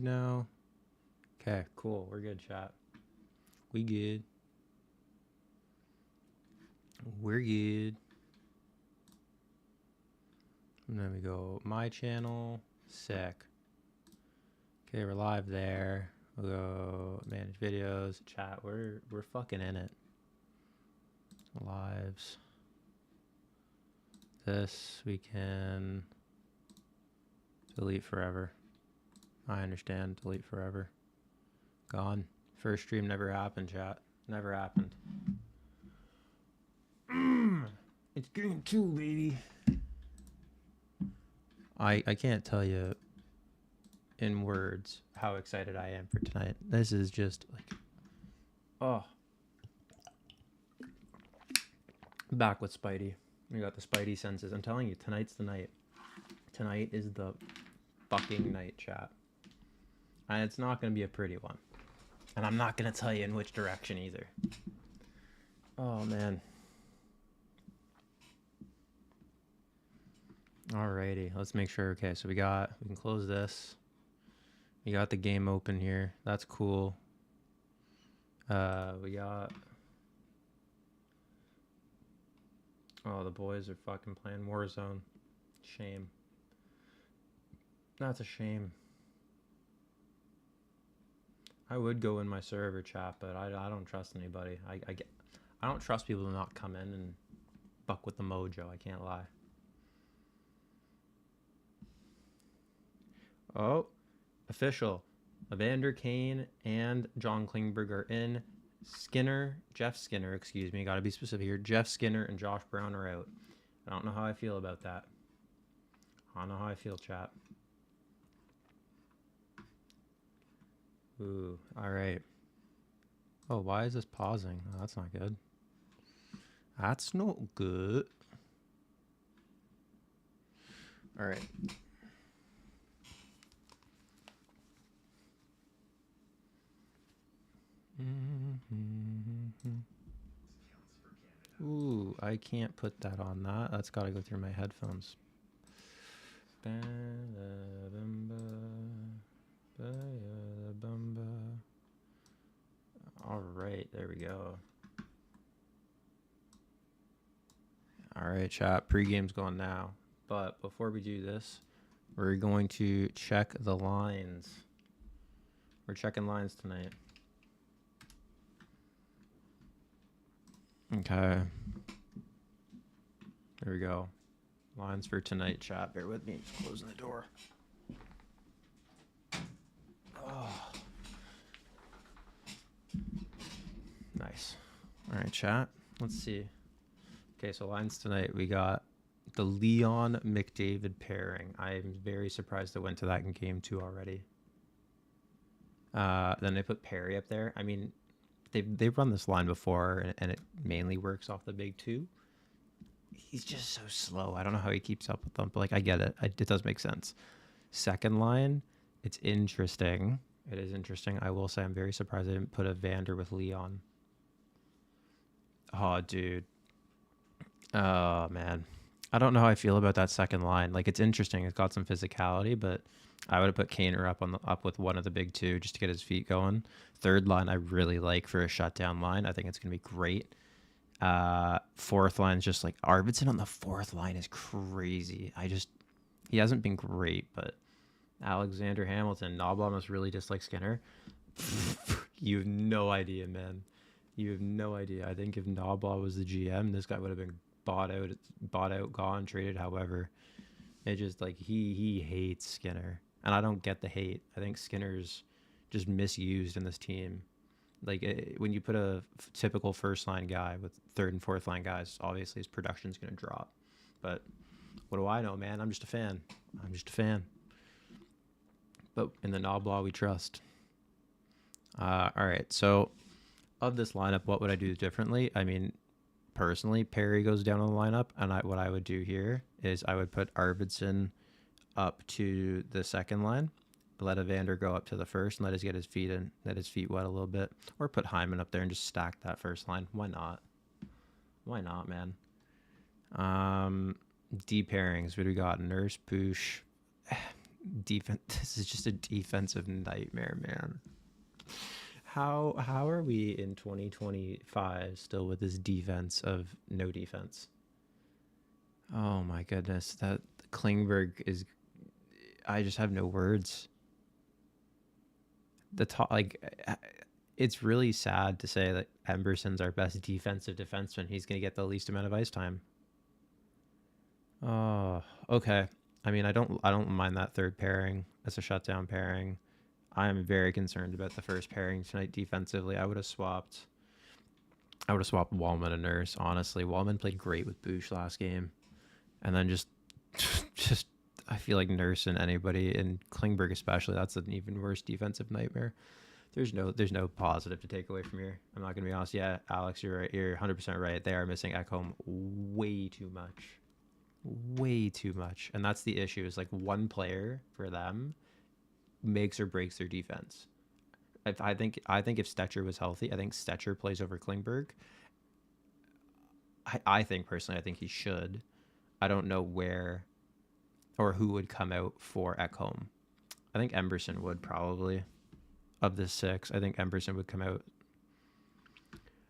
No. Okay, cool. We're good, chat. We good. We're good. And then we go my channel. Sick. Okay, we're live there. We'll go manage videos, chat. We're fucking in it. Lives. This we can delete forever. I understand. Delete forever. Gone. First stream never happened, chat. Never happened. It's game 2, baby. I can't tell you in words how excited I am for tonight. This is just like, oh. Back with Spidey. We got the Spidey senses. I'm telling you, tonight's the night. Tonight is the fucking night, chat. And it's not going to be a pretty one. And I'm not going to tell you in which direction either. Oh, man. Alrighty, let's make sure. Okay, so we can close this. We got the game open here. That's cool. We got... Oh, the boys are fucking playing Warzone. Shame. That's a shame. I would go in my server chat, but I don't trust anybody. I don't trust people to not come in and fuck with the mojo. I can't lie. Oh, official. Evander Kane and John Klingberg are in. Jeff Skinner, excuse me, gotta be specific here. Jeff Skinner and Josh Brown are out. I don't know how I feel about that. I don't know how I feel, chat. Ooh, alright. Oh, why is this pausing? Oh, that's not good. That's not good. Alright. Ooh, I can't put that on that. That's got to go through my headphones. All right, there we go. All right, chat. Pre-game's going now. But before we do this, we're going to check the lines. We're checking lines tonight. Okay. There we go. Lines for tonight, chat. Bear with me. Just closing the door. Oh. Nice. All right, chat. Let's see. Okay, so lines tonight. We got the Leon McDavid pairing. I'm very surprised it went to that in game 2 already. Then they put Perry up there. I mean, they've run this line before, and it mainly works off the big 2. He's just so slow. I don't know how he keeps up with them, but like I get it. It does make sense. Second line, it's interesting. It is interesting. I will say I'm very surprised I didn't put a Vander with Leon. Oh, dude. Oh, man. I don't know how I feel about that second line. Like, it's interesting. It's got some physicality, but I would have put Kaner up with one of the big 2 just to get his feet going. Third line, I really like for a shutdown line. I think it's going to be great. Fourth line is just like Arvidsson on the fourth line is crazy. He hasn't been great, but Alexander Hamilton, Knobloch must really dislike Skinner. You have no idea, man. You have no idea. I think if Knobloch was the GM, this guy would have been bought out, gone, traded. However, it just like he hates Skinner, and I don't get the hate. I think Skinner's just misused in this team. Like when you put a typical first line guy with third and fourth line guys, obviously his production's going to drop. But what do I know, man? I'm just a fan. But in the Knoblaw, we trust. All right. So of this lineup, what would I do differently? I mean, personally, Perry goes down on the lineup, and what I would do here is I would put Arvidsson up to the second line. Let Evander go up to the first and let his feet wet a little bit, or put Hyman up there and just stack that first line. Why not, man? D pairings. What do we got? Nurse, Boosh. Defense. This is just a defensive nightmare, man. How are we in 2025 still with this defense of no defense? Oh my goodness, that Klingberg is. I just have no words. The top, like, it's really sad to say that Emberson's our best defensive defenseman. He's going to get the least amount of ice time. Oh, okay. I mean, I don't mind that third pairing as a shutdown pairing. I am very concerned about the first pairing tonight defensively. I would have swapped Wallman and Nurse. Honestly, Wallman played great with Boosh last game, and then just I feel like Nurse and anybody, and Klingberg especially, that's an even worse defensive nightmare. There's no positive to take away from here. I'm not gonna be honest. Yeah, Alex, you're right. You're 100% right. They are missing Ekholm way too much, and that's the issue. Is like one player for them makes or breaks their defense. I think if Stetcher was healthy, I think Stetcher plays over Klingberg. I think personally, I think he should. I don't know where or who would come out for Ekholm. I think Emberson would probably. Of the six, I think Emberson would come out.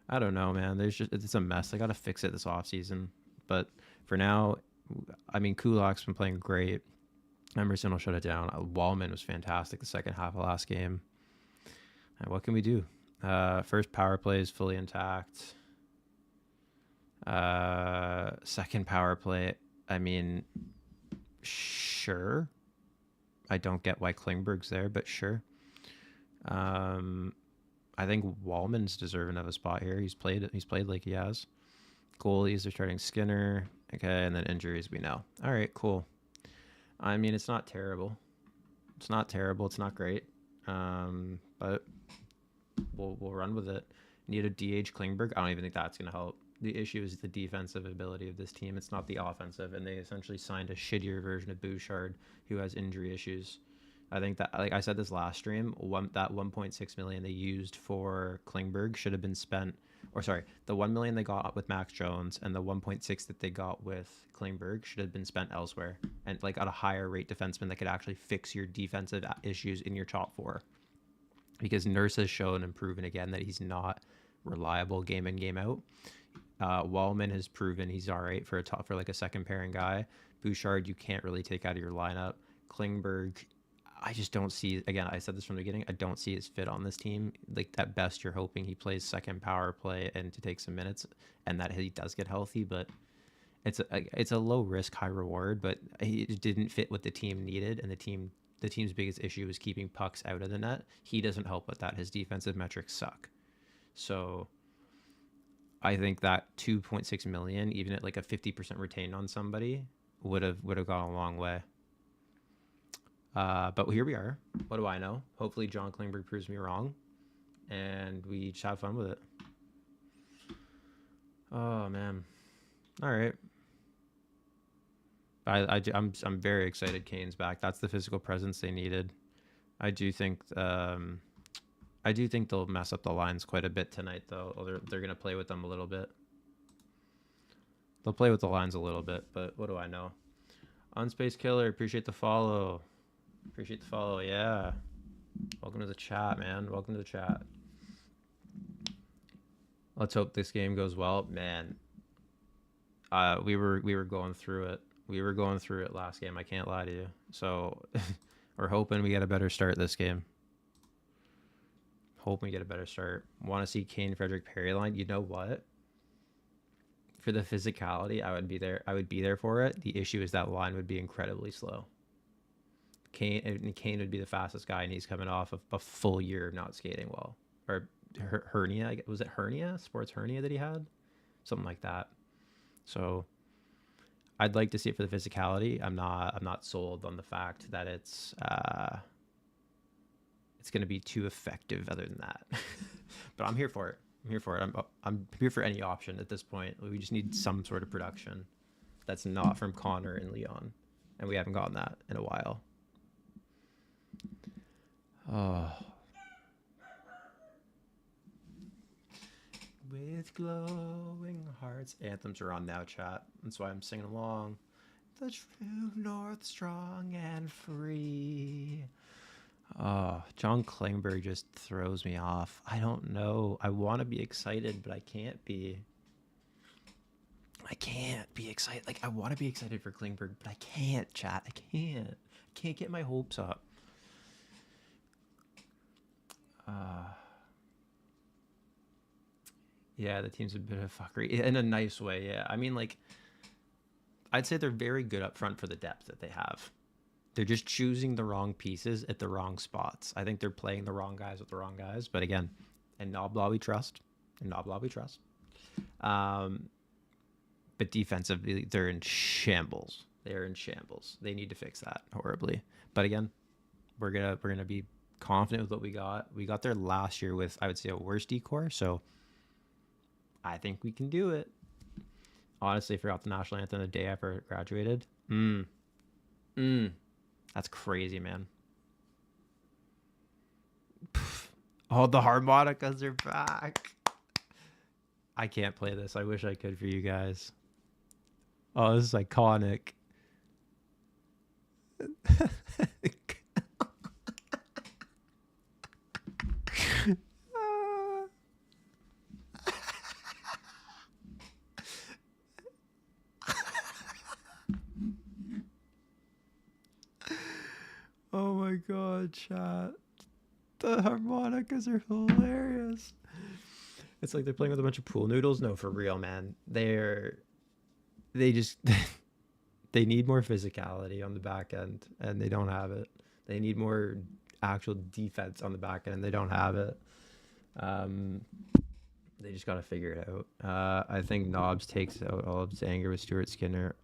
I don't know, man. It's a mess. They got to fix it this offseason. But for now, I mean, Kulak's been playing great. Emerson will shut it down. Wallman was fantastic the second half of last game. And what can we do? First power play is fully intact. Second power play, I mean, sure. I don't get why Klingberg's there, but sure. I think Wallman's deserving of a spot here. He's played like he has. Goalies are starting Skinner. Okay, and then injuries we know. All right, cool. I mean, it's not terrible. It's not great. But we'll run with it. Need a DH Klingberg. I don't even think that's gonna help. The issue is the defensive ability of this team. It's not the offensive, and they essentially signed a shittier version of Bouchard who has injury issues. I think that, like I said this last stream, that 1.6 million they used for Klingberg should have been spent, or sorry, the 1 million they got with Max Jones and the 1.6 that they got with Klingberg should have been spent elsewhere, and like at a higher rate defenseman that could actually fix your defensive issues in your top four. Because Nurse has shown and proven again that he's not reliable game in, game out. Wallman has proven he's all right for like a second pairing guy. Bouchard you can't really take out of your lineup. Klingberg, I just don't see, again, I said this from the beginning, I don't see his fit on this team. Like, at best, you're hoping he plays second power play and to take some minutes and that he does get healthy, but it's a low risk, high reward, but he didn't fit what the team needed, and the team's biggest issue is keeping pucks out of the net. He doesn't help with that. His defensive metrics suck. So I think that 2.6 million, even at like a 50% retained on somebody, would have gone a long way. But here we are. What do I know? Hopefully John Klingberg proves me wrong, and we just have fun with it. Oh man! All right. I'm very excited. Kane's back. That's the physical presence they needed. I do think they'll mess up the lines quite a bit tonight, though. Or they're gonna play with them a little bit. They'll play with the lines a little bit, but what do I know? Unspace Killer, appreciate the follow. Yeah. Welcome to the chat, man. Welcome to the chat. Let's hope this game goes well, man. We were going through it. We were going through it last game. I can't lie to you. So we're hoping we get a better start this game. Hoping we get a better start. Want to see Kane, Frederick, Perry line? You know what? For the physicality, I would be there. I would be there for it. The issue is that line would be incredibly slow. Kane would be the fastest guy, and he's coming off of a full year of not skating well, or hernia. Was it hernia? Sports hernia that he had, something like that. So I'd like to see it for the physicality. I'm not sold on the fact that it's going to be too effective. Other than that, but I'm here for it. I'm here for any option at this point. We just need some sort of production that's not from Connor and Leon, and we haven't gotten that in a while. Oh. With glowing hearts. Anthems are on now, chat. That's why I'm singing along. the true north, strong and free. Oh, John Klingberg just throws me off. I don't know. I want to be excited, but I can't be. I can't be excited. Like, I want to be excited for Klingberg, but I can't, chat. I can't. I can't get my hopes up. Yeah, the team's a bit of fuckery in a nice way. Yeah, I mean, like, I'd say they're very good up front for the depth that they have. They're just choosing the wrong pieces at the wrong spots. I think they're playing the wrong guys with the wrong guys. But again, and Noblaw we trust. And Noblaw we trust. But defensively, they're in shambles. They're in shambles. They need to fix that horribly. But again, we're gonna be confident with what we got. We got there last year with, I would say, a worse decor. So I think we can do it. Honestly, forgot the national anthem the day after I graduated. That's crazy, man. Oh, the harmonicas are back. I can't play this. I wish I could for you guys. Oh, this is iconic. Oh my god, chat. The harmonicas are hilarious. It's like they're playing with a bunch of pool noodles. No, for real, man. They just they need more physicality on the back end, and they don't have it. They need more actual defense on the back end, and they don't have it. They just got to figure it out. I think Knobs takes out all of his anger with Stuart Skinner.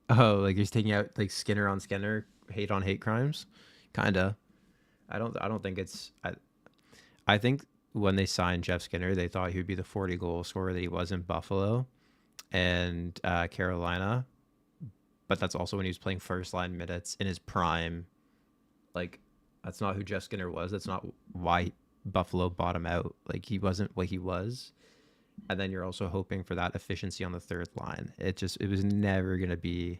Oh, like he's taking out like Skinner on Skinner, hate on hate crimes, kinda. I don't think it's. I think when they signed Jeff Skinner, they thought he would be the 40-goal scorer that he was in Buffalo and Carolina, but that's also when he was playing first line minutes in his prime. Like, that's not who Jeff Skinner was. That's not why Buffalo bought him out. Like, he wasn't what he was. And then you're also hoping for that efficiency on the third line. It was never going to be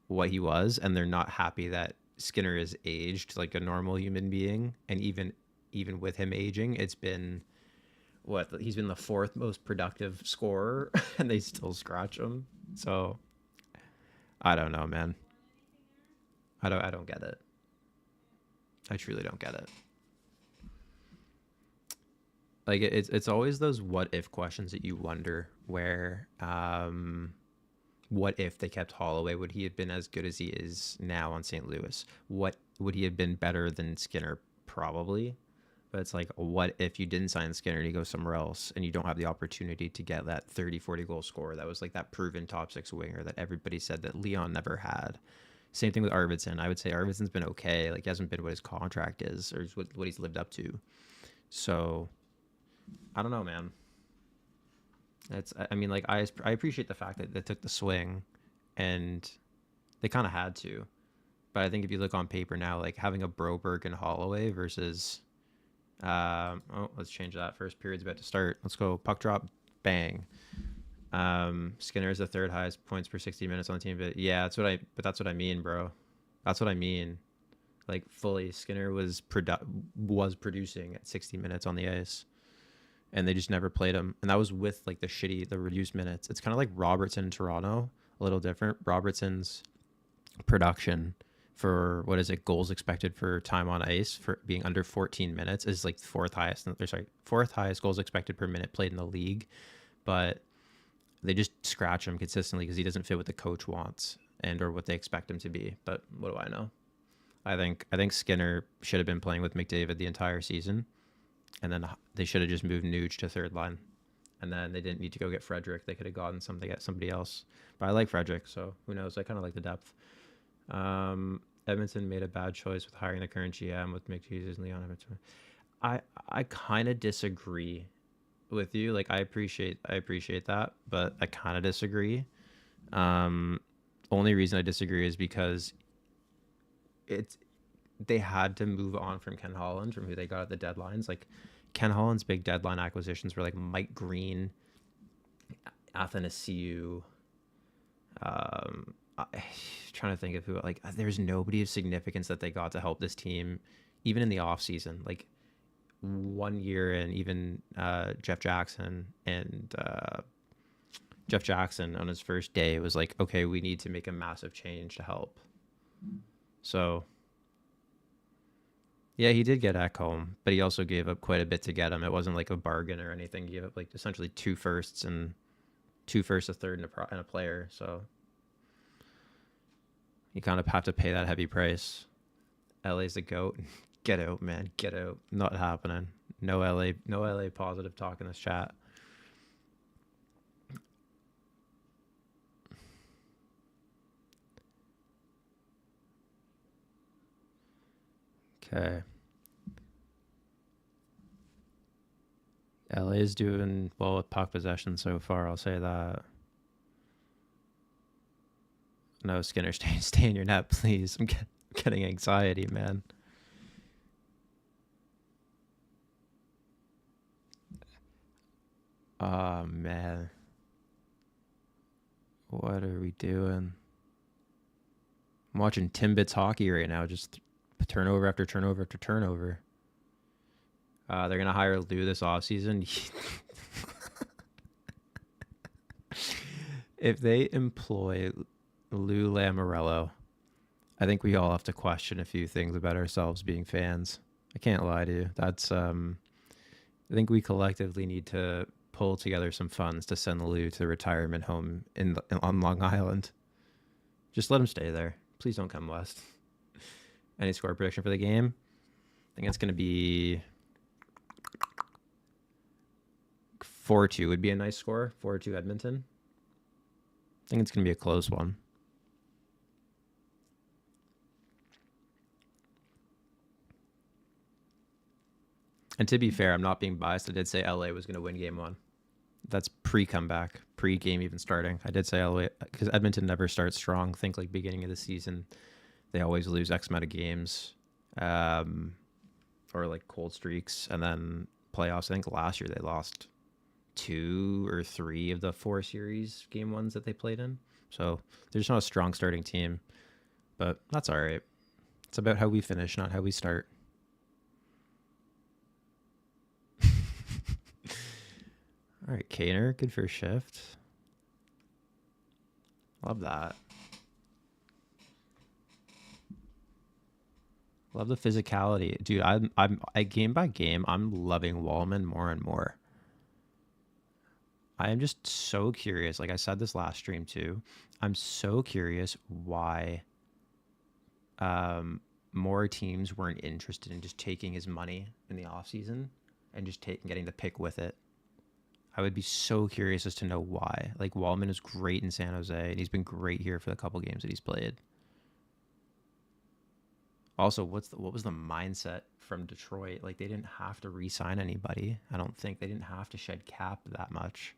what he was. And they're not happy that Skinner is aged like a normal human being. And even with him aging, it's been he's been the fourth most productive scorer and they still scratch him. So I don't know, man. I don't get it. I truly don't get it. Like, it's always those what if questions that you wonder where what if they kept Holloway? Would he have been as good as he is now on St. Louis? What would he have been better than Skinner? Probably. But it's like, what if you didn't sign Skinner and you go somewhere else and you don't have the opportunity to get that 30-40 goal scorer that was like that proven top six winger that everybody said that Leon never had? Same thing with Arvidsson. I would say Arvidsson's been okay. Like, he hasn't been what his contract is or what he's lived up to. So I don't know, man. I mean, like, I appreciate the fact that they took the swing and they kind of had to. But I think if you look on paper now, like having a Broberg and Holloway versus let's change that. First period's about to start. Let's go. Puck drop, bang. Skinner's the third highest points per 60 minutes on the team. But yeah, that's what I mean, bro. That's what I mean. Like, fully, Skinner was producing at 60 minutes on the ice, and they just never played him. And that was with like the reduced minutes. It's kind of like Robertson in Toronto, a little different. Robertson's production for goals expected for time on ice for being under 14 minutes is like fourth highest goals expected per minute played in the league, but they just scratch him consistently because he doesn't fit what the coach wants or what they expect him to be. But what do I know? I think Skinner should have been playing with McDavid the entire season, and then they should have just moved Nuge to third line, and then they didn't need to go get Frederick. They could have gotten somebody else. But I like Frederick, so who knows? I kind of like the depth. Edmonton made a bad choice with hiring the current GM with McJesus and Leon Edmonton. I kind of disagree with you. Like, I appreciate that, but I kind of disagree. Only reason I disagree is because they had to move on from Ken Holland, from who they got at the deadlines. Like, Ken Holland's big deadline acquisitions were like Mike Green Athanasiu. Trying to think of who, like, there's nobody of significance that they got to help this team, even in the off season. Like, 1 year, and even Jeff Jackson on his first day was like, okay, we need to make a massive change to help. So yeah, he did get Ekholm, but he also gave up quite a bit to get him. It wasn't like a bargain or anything. He gave up like essentially 2 firsts, a third, and a player. So you kind of have to pay that heavy price. LA's the GOAT. Get out, man. Get out. Not happening. No LA positive talk in this chat. Okay. LA is doing well with puck possession so far, I'll say that. No, Skinner, stay in your net, please. I'm getting anxiety, man. Oh, man. What are we doing? I'm watching Timbits hockey right now, just turnover after turnover after turnover. They're going to hire Lou this offseason. If they employ Lou Lamoriello, I think we all have to question a few things about ourselves being fans. I can't lie to you. That's I think we collectively need to pull together some funds to send Lou to the retirement home on Long Island. Just let him stay there. Please don't come west. Any score prediction for the game? I think it's going to be 4-2 would be a nice score. 4-2 Edmonton. I think it's going to be a close one. And to be fair, I'm not being biased. I did say LA was going to win game 1. That's pre-comeback, pre-game even starting. I did say LA because Edmonton never starts strong. Think like beginning of the season, they always lose X amount of games, or like cold streaks, and then playoffs. I think last year they lost 2 or 3 of the 4 series game 1s that they played in. So they're just not a strong starting team, but that's all right. It's about how we finish, not how we start. All right, Kaner, good first shift. Love that. Love the physicality, dude. I game by game, I'm loving Wallman more and more. I am just so curious. Like I said this last stream too, I'm so curious why more teams weren't interested in just taking his money in the offseason and just getting the pick with it. I would be so curious as to know why. Like Wallman is great in San Jose, and he's been great here for the couple games that he's played. Also, what was the mindset from Detroit? Like they didn't have to re-sign anybody. I don't think they didn't have to shed cap that much.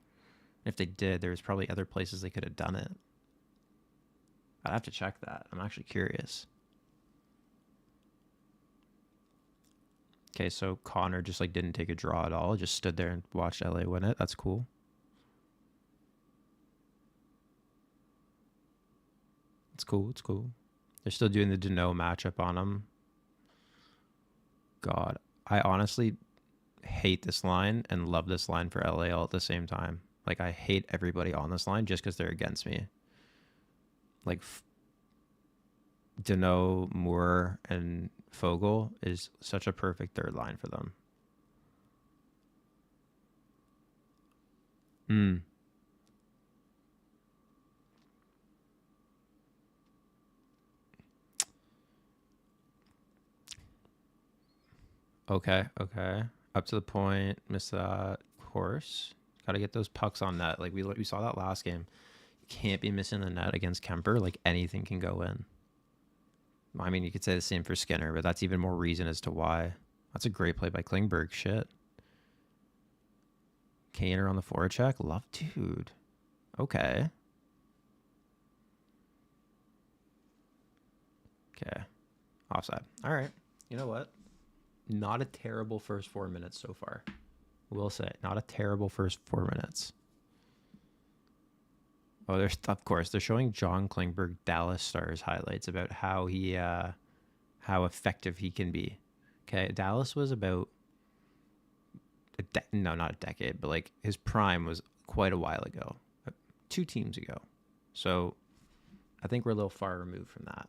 If they did, there's probably other places they could have done it. I'd have to check that. I'm actually curious. Okay, so Connor just like didn't take a draw at all. Just stood there and watched LA win it. That's cool. It's cool. It's cool. They're still doing the Deneau matchup on him. God, I honestly hate this line and love this line for LA all at the same time. Like I hate everybody on this line just because they're against me. Like Deneau, Moore, and Fogle is such a perfect third line for them. Okay. Up to the point. Miss that course. Got to get those pucks on net. Like we saw that last game. You can't be missing the net against Kemper. Like anything can go in. I mean, you could say the same for Skinner, but that's even more reason as to why. That's a great play by Klingberg. Shit. Kaner on the forecheck. Love, dude. Okay. Offside. All right. You know what? Not a terrible first 4 minutes so far. We'll say. Not a terrible first 4 minutes. Oh, there's of course they're showing John Klingberg Dallas Stars highlights about how he how effective he can be. Okay, Dallas was about no, not a decade, but like his prime was quite a while ago, 2 teams ago. So I think we're a little far removed from that.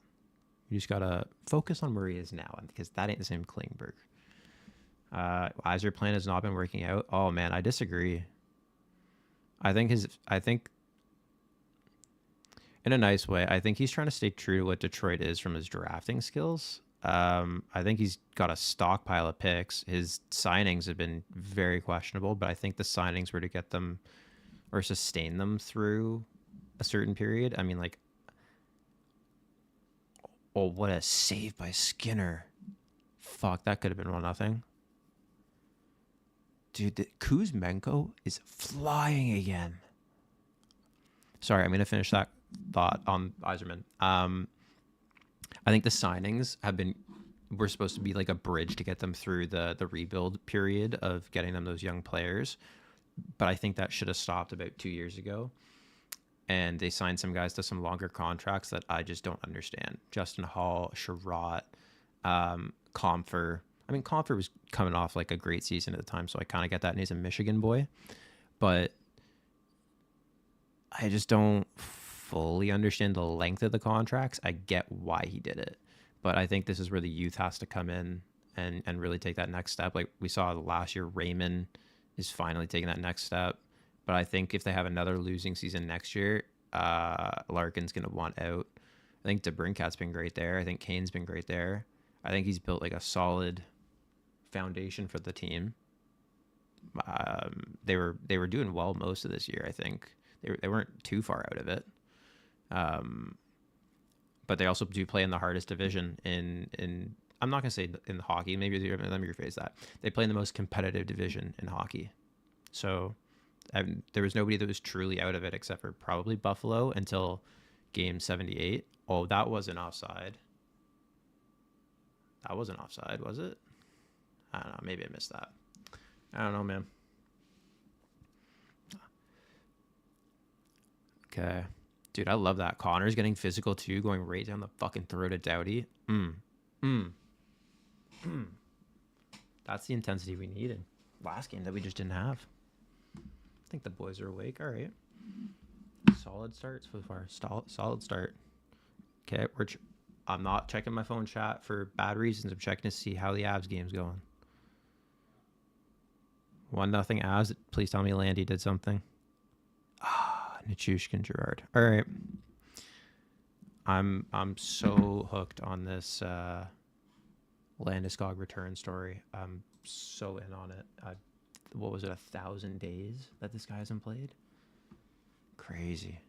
You just gotta focus on where he is now, because that ain't the same Klingberg. Yzer plan has not been working out. Oh man, I disagree. I think in a nice way, I think he's trying to stay true to what Detroit is from his drafting skills. I think he's got a stockpile of picks. His signings have been very questionable, but I think the signings were to get them or sustain them through a certain period. I mean, like, oh, what a save by Skinner. Fuck, that could have been 1-0. Dude, Kuzmenko is flying again. Sorry, I'm going to finish that thought on Yzerman. I think the signings were supposed to be like a bridge to get them through the rebuild period of getting them those young players. But I think that should have stopped about 2 years ago. And they signed some guys to some longer contracts that I just don't understand. Justin Hall, Sherratt, Comfer. I mean, Comfer was coming off like a great season at the time, so I kind of get that. And he's a Michigan boy. But I just don't fully understand the length of the contracts. I get why he did it. But I think this is where the youth has to come in and really take that next step. Like we saw last year, Raymond is finally taking that next step. But I think if they have another losing season next year, Larkin's going to want out. I think DeBrincat's been great there. I think Kane's been great there. I think he's built like a solid foundation for the team. They were doing well most of this year. I think they weren't too far out of it. But they also do play in the hardest division in I'm not gonna say in hockey. Maybe let me rephrase that. They play in the most competitive division in hockey. So there was nobody that was truly out of it except for probably Buffalo until game 78. Oh, that wasn't offside. That wasn't offside, was it? I don't know. Maybe I missed that. I don't know, man. Okay. Dude, I love that. Connor's getting physical too, going right down the fucking throat of Doughty. That's the intensity we needed last game that we just didn't have. I think the boys are awake. All right. Solid start so far. Solid start. Okay, I'm not checking my phone chat for bad reasons. I'm checking to see how the Avs game's going. 1-0 Avs. Please tell me Landy did something. Nichushkin Gerard. All right. I'm so hooked on this Landeskog return story. I'm so in on it. What was it, 1,000 days that this guy hasn't played? Crazy.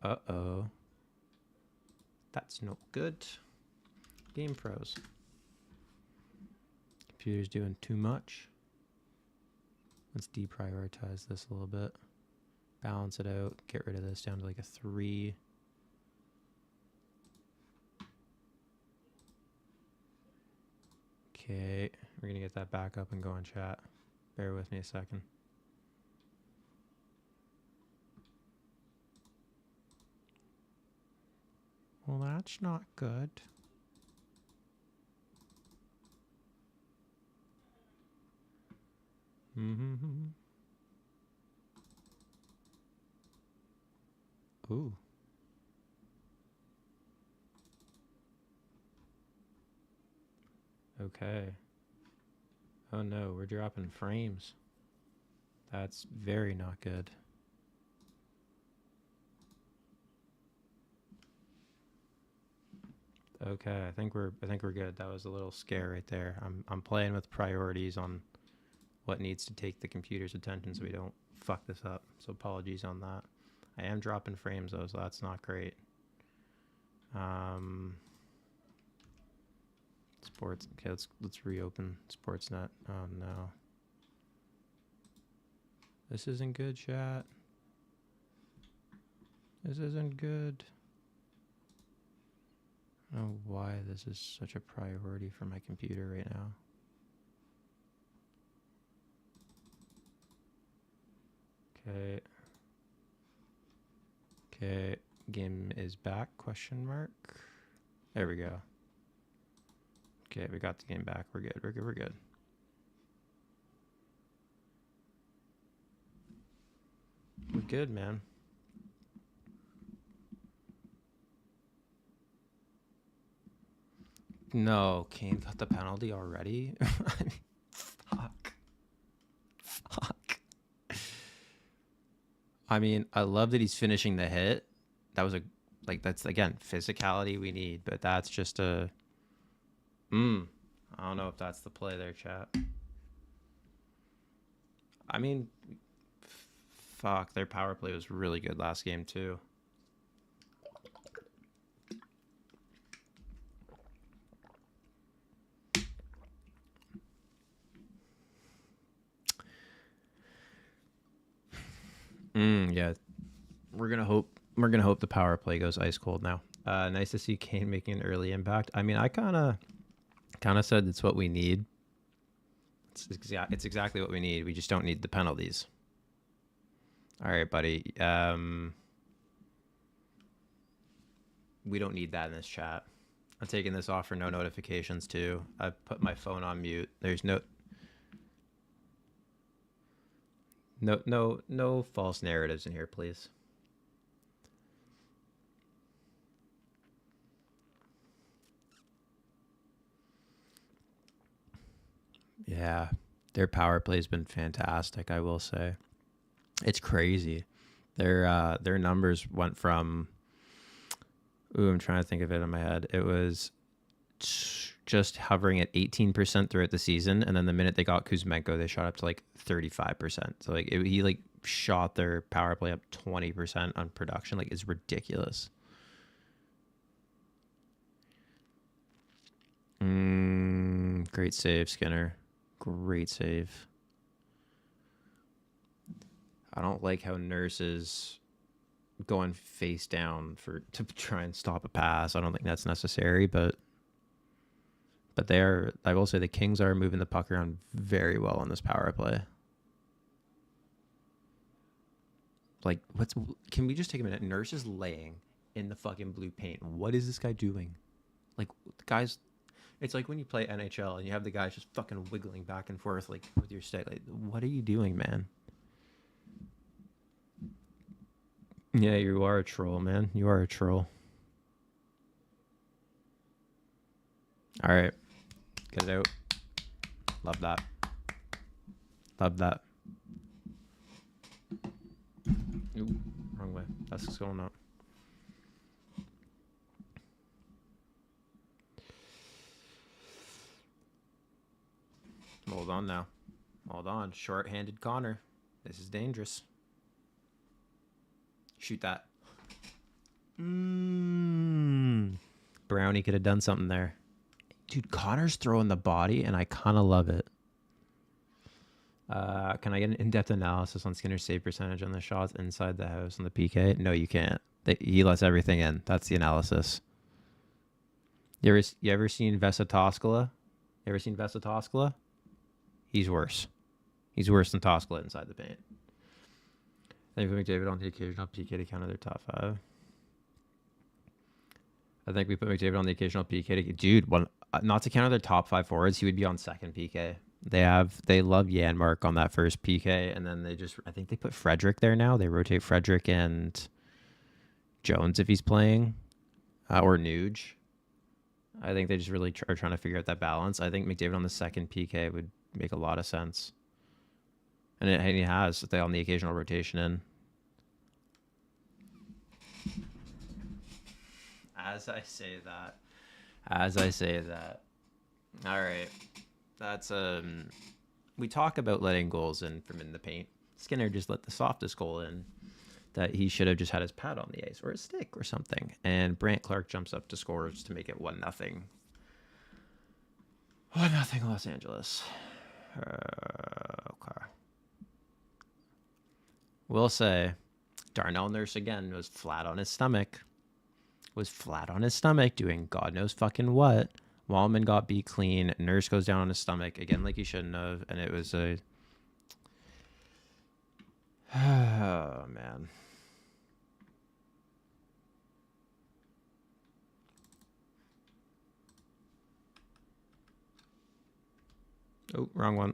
Uh-oh. That's no good. Game froze. Computer's doing too much. Let's deprioritize this a little bit. Balance it out. Get rid of this down to like a 3. Okay. We're going to get that back up and go in chat. Bear with me a second. Well, that's not good. Ooh. Okay. Oh no, we're dropping frames. That's very not good. Okay, I think we're good. That was a little scare right there. I'm playing with priorities on what needs to take the computer's attention so we don't fuck this up. So apologies on that. I am dropping frames though, so that's not great. Sports. Okay, let's reopen Sportsnet. Oh no. This isn't good, chat. This isn't good. I don't know why this is such a priority for my computer right now. Okay. Okay. Game is back? Question mark. There we go. Okay, we got the game back. We're good. We're good. We're good. We're good, man. No, Kane got the penalty already. I mean, fuck. Fuck. I mean, I love that he's finishing the hit. That was that's again physicality we need, but that's just a. I don't know if that's the play there, chat. I mean, fuck, their power play was really good last game too. Yeah, we're gonna hope the power play goes ice cold now. Nice to see Kane making an early impact. I mean, I kind of said it's what we need. It's exactly what we need. We just don't need the penalties. All right, buddy. We don't need that in this chat. I'm taking this off for no notifications too. I put my phone on mute. There's no false narratives in here, please. Yeah, their power play has been fantastic, I will say. It's crazy. Their numbers went from I'm trying to think of it in my head. It was just hovering at 18% throughout the season, and then the minute they got Kuzmenko, they shot up to like 35%. So like he shot their power play up 20% on production. Like, it's ridiculous. Great save, Skinner. Great save. I don't like how Nurse is going face down to try and stop a pass. I don't think that's necessary, but I will say the Kings are moving the puck around very well on this power play. Like, can we just take a minute? Nurse is laying in the fucking blue paint. What is this guy doing? Like, guys, it's like when you play NHL and you have the guys just fucking wiggling back and forth like with your stick. Like, what are you doing, man? Yeah, you are a troll, man. You are a troll. All right. Get it out. Love that. Love that. Ooh, wrong way. That's what's going on. Hold on now. Hold on. Short-handed Connor. This is dangerous. Shoot that. Brownie could have done something there. Dude, Connor's throwing the body, and I kind of love it. Can I get an in-depth analysis on Skinner's save percentage on the shots inside the house on the PK? No, you can't. He lets everything in. That's the analysis. You ever seen Vesa Toskala? You ever seen Vesa Toskala? He's worse. He's worse than Toskala inside the paint. I think we put McDavid on the occasional PK to counter their top five. I think we put McDavid on the occasional PK to... Dude, not to counter their top five forwards, he would be on second PK. They love Janmark on that first PK, and then I think they put Frederick there now. They rotate Frederick and Jones if he's playing, or Nuge. I think they just really are trying to figure out that balance. I think McDavid on the second PK would make a lot of sense. And he has on the occasional rotation in. As I say that. All right. That's we talk about letting goals in from in the paint. Skinner just let the softest goal in that he should have just had his pad on the ice or a stick or something. And Brant Clark jumps up to score to make it 1-0. 1-0 Los Angeles. Okay. Will say Darnell Nurse again was flat on his stomach. Doing God knows fucking what. Wallman got beat clean. Nurse goes down on his stomach again like he shouldn't have. And it was Oh, man. Oh, wrong one.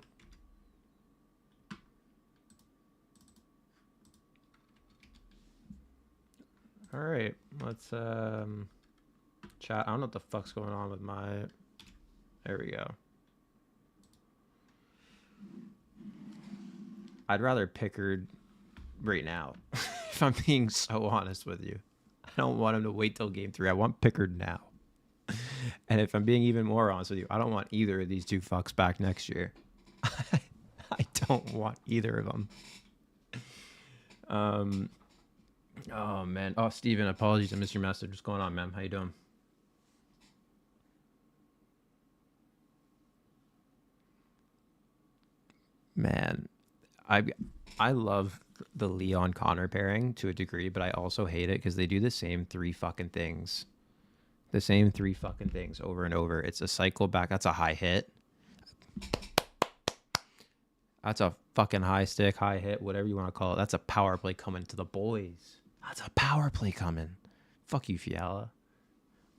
All right, let's chat. I don't know what the fuck's going on with my. There we go. I'd rather Pickard right now, if I'm being so honest with you. I don't want him to wait till game 3. I want Pickard now. And if I'm being even more honest with you, I don't want either of these two fucks back next year. I don't want either of them. Oh man. Oh, Steven, apologies, I missed your message. What's going on, man? How you doing? Man, I I love the Leon Connor pairing to a degree, but I also hate it because they do the same three fucking things. The same three fucking things over and over. It's a cycle back. That's a high hit. That's a fucking high stick, high hit, whatever you want to call it. That's a power play coming to the boys. That's a power play coming. Fuck you, Fiala.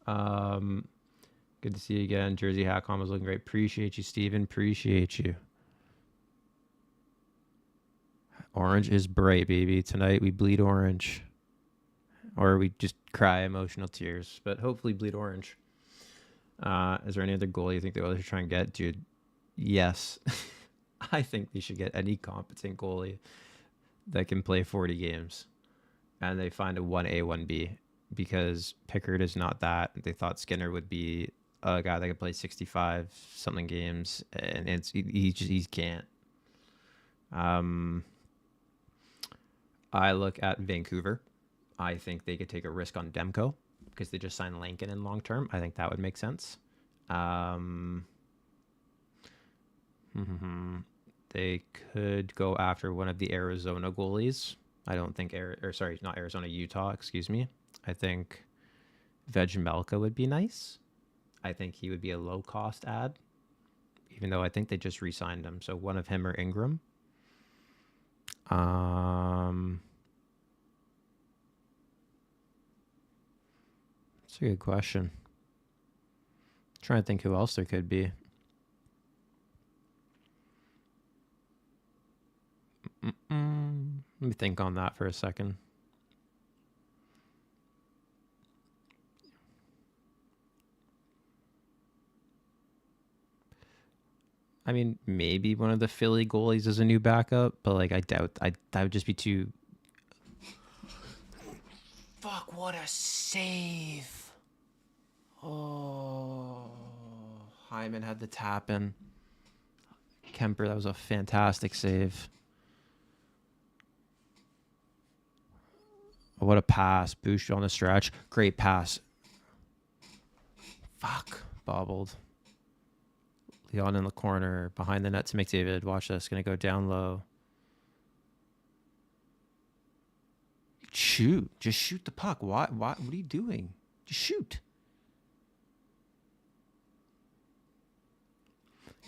Good to see you again. Jersey Hackon was looking great. Appreciate you, Steven. Appreciate you. Orange is bright, baby. Tonight we bleed orange. Or we just cry emotional tears. But hopefully bleed orange. Is there any other goal you think the Oilers are trying to get? Dude, yes. I think they should get any competent goalie that can play 40 games. And they find a 1A, 1B. Because Pickard is not that. They thought Skinner would be a guy that could play 65 something games. And he can't. I look at Vancouver. I think they could take a risk on Demko because they just signed Lankin in long term. I think that would make sense. They could go after one of the Arizona goalies. I don't think not Arizona, Utah, excuse me. I think Vejmelka would be nice. I think he would be a low cost ad, even though I think they just re-signed him. So one of him or Ingram. That's a good question. I'm trying to think who else there could be. Let me think on that for a second. I mean, maybe one of the Philly goalies is a new backup, but like I doubt that would just be too. Fuck! What a save! Oh, Hyman had the tap in. Kemper, that was a fantastic save. What a pass. Boucher on the stretch. Great pass. Fuck. Bobbled. Leon in the corner. Behind the net to McDavid. Watch this. Going to go down low. Shoot. Just shoot the puck. What are you doing? Just shoot.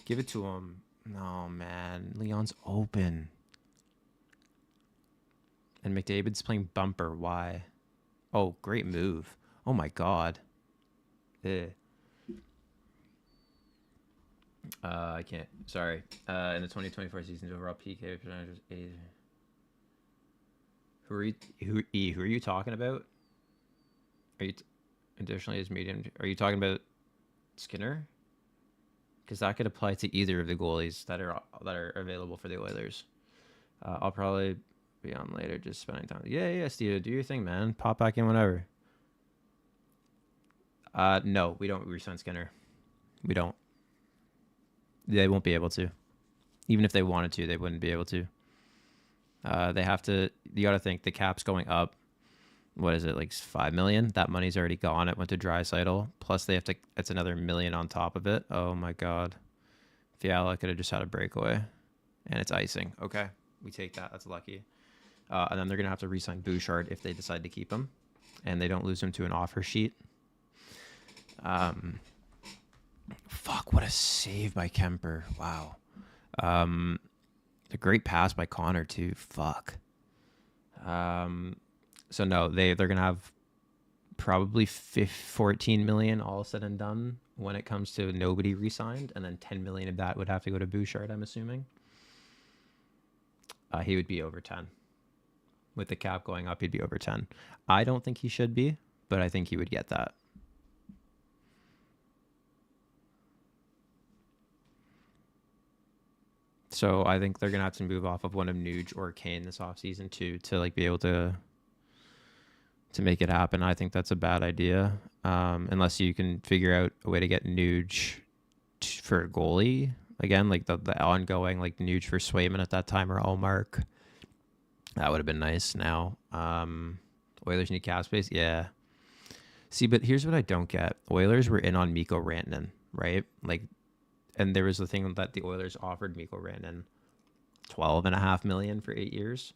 Give it to him. No, man. Leon's open. And McDavid's playing bumper. Why? Oh, great move. Oh, my God. I can't. Sorry. In the 2024 season's overall PK percentage was 8. Who are you talking about? Are you additionally as medium? Are you talking about Skinner? Because that could apply to either of the goalies that are available for the Oilers. I'll probably be on later, just spending time. Yeah, Steve, do your thing, man. Pop back in whenever. No, we don't re-sign Skinner. We don't. They won't be able to. Even if they wanted to, they wouldn't be able to. They have to. You got to think the cap's going up. What is it, like $5 million? That money's already gone. It went to Draisaitl. Plus they have to. It's another $1 million on top of it. Oh my God. Fiala could have just had a breakaway, and it's icing. Okay, we take that. That's lucky. And then they're gonna have to re-sign Bouchard if they decide to keep him, and they don't lose him to an offer sheet. Fuck! What a save by Kemper. Wow. A great pass by Connor too. Fuck. So no, they're gonna have probably 14 million all said and done when it comes to nobody re-signed, and then 10 million of that would have to go to Bouchard. I'm assuming he would be over 10 with the cap going up. He'd be over 10. I don't think he should be, but I think he would get that. So I think they're gonna have to move off of one of Nuge or Kane this offseason too to like be able to make it happen. I think that's a bad idea, unless you can figure out a way to get Nuge for a goalie again, like the ongoing like Nuge for Swayman at that time or Allmark. That would have been nice. Now, Oilers need cap space. Yeah. See, but here's what I don't get. Oilers were in on Mikko Rantanen, right? Like, and there was the thing that the Oilers offered Mikko Rantanen $12.5 million for 8 years,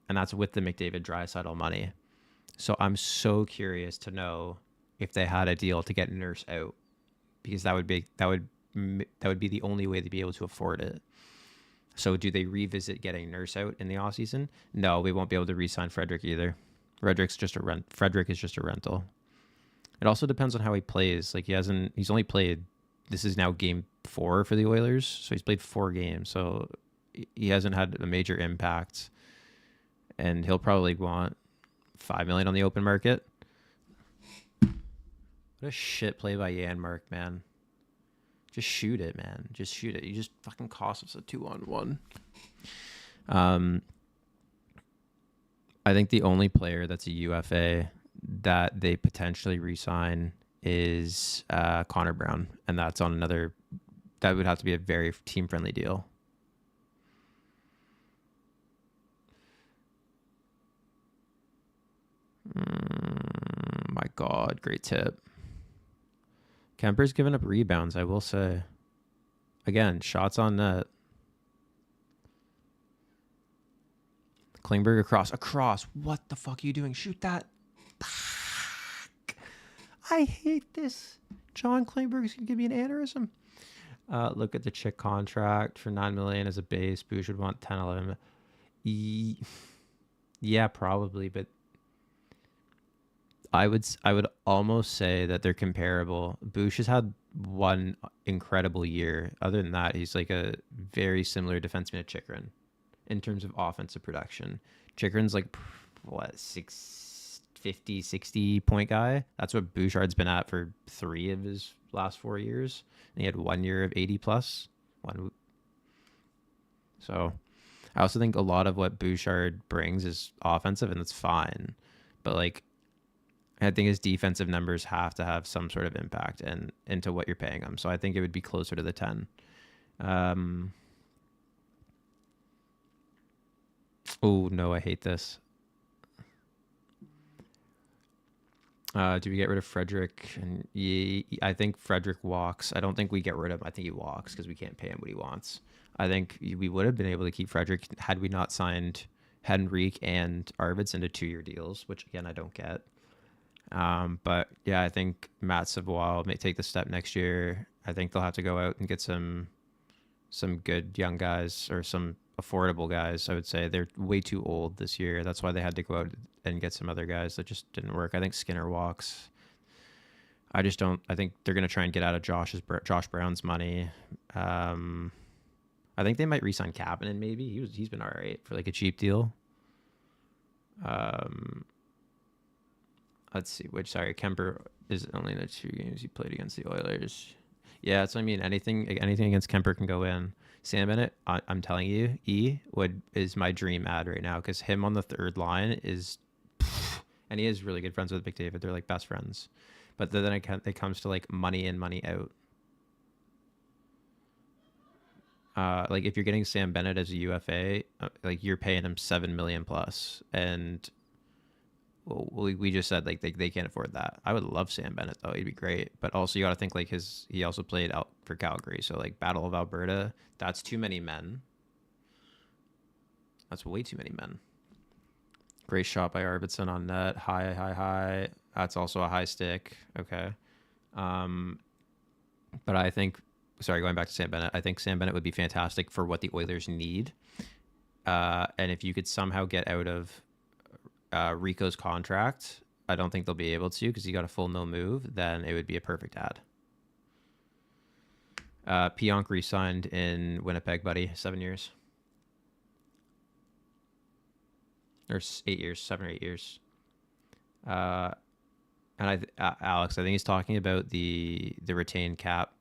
and that's with the McDavid Draisaitl money. So I'm so curious to know if they had a deal to get Nurse out, because that would be the only way to be able to afford it. So do they revisit getting Nurse out in the offseason? No, we won't be able to re-sign Frederick either. Frederick is just a rental. It also depends on how he plays. Like he's only played, this is now game 4 for the Oilers, so he's played 4 games. So he hasn't had a major impact, and he'll probably want $5 million on the open market. What a shit play by Janmark, man. Just shoot it, man. Just shoot it. You just fucking cost us a 2-on-1. I think the only player that's a UFA that they potentially re-sign is Connor Brown, and that's on another. That would have to be a very team-friendly deal. My God, great tip. Kemper's given up rebounds, I will say. Again, shots on net. Klingberg across. What the fuck are you doing? Shoot that. I hate this. John Klingberg is going to give me an aneurysm. Look at the Chick contract for $9 million as a base. Boosh would want 10, 11. Yeah, probably, but I would almost say that they're comparable. Boosh has had one incredible year. Other than that, he's like a very similar defenseman to Chychrun in terms of offensive production. Chychrun's like, what, 650, 60 point guy? That's what Bouchard's been at for 3 of his last 4 years. And he had 1 year of 80 plus. So I also think a lot of what Bouchard brings is offensive, and that's fine. But like, I think his defensive numbers have to have some sort of impact into what you're paying him. So I think it would be closer to the 10. Oh, no, I hate this. Do we get rid of Frederick? And I think Frederick walks. I don't think we get rid of him. I think he walks because we can't pay him what he wants. I think we would have been able to keep Frederick had we not signed Henrique and Arvidsson to 2-year deals, which, again, I don't get. But yeah, I think Matt Savoie may take the step next year. I think they'll have to go out and get some good young guys or some affordable guys. I would say they're way too old this year. That's why they had to go out and get some other guys that just didn't work. I think Skinner walks. I think they're going to try and get out of Josh Brown's money. I think they might re-sign Kapanen maybe. He's been all right for like a cheap deal. Let's see. Kemper is only in the 2 games he played against the Oilers. Yeah, so I mean, anything against Kemper can go in. Sam Bennett, I'm telling you, is my dream ad right now, because him on the third line is, and he is really good friends with McDavid. They're like best friends. But then it comes to like money in, money out. Like if you're getting Sam Bennett as a UFA, like you're paying him $7 million plus, and we just said like they can't afford that. I would love Sam Bennett though; he'd be great. But also you got to think like he also played out for Calgary, so like Battle of Alberta, that's too many men. That's way too many men. Great shot by Arvidsson on net. High. That's also a high stick. Okay. But I think, going back to Sam Bennett, I think Sam Bennett would be fantastic for what the Oilers need. And if you could somehow get out of Rico's contract, I don't think they'll be able to because he got a full no move. Then it would be a perfect ad. Pionk re-signed in Winnipeg, buddy. 7 years. Or 8 years, 7 or 8 years. And Alex, I think he's talking about the retained cap,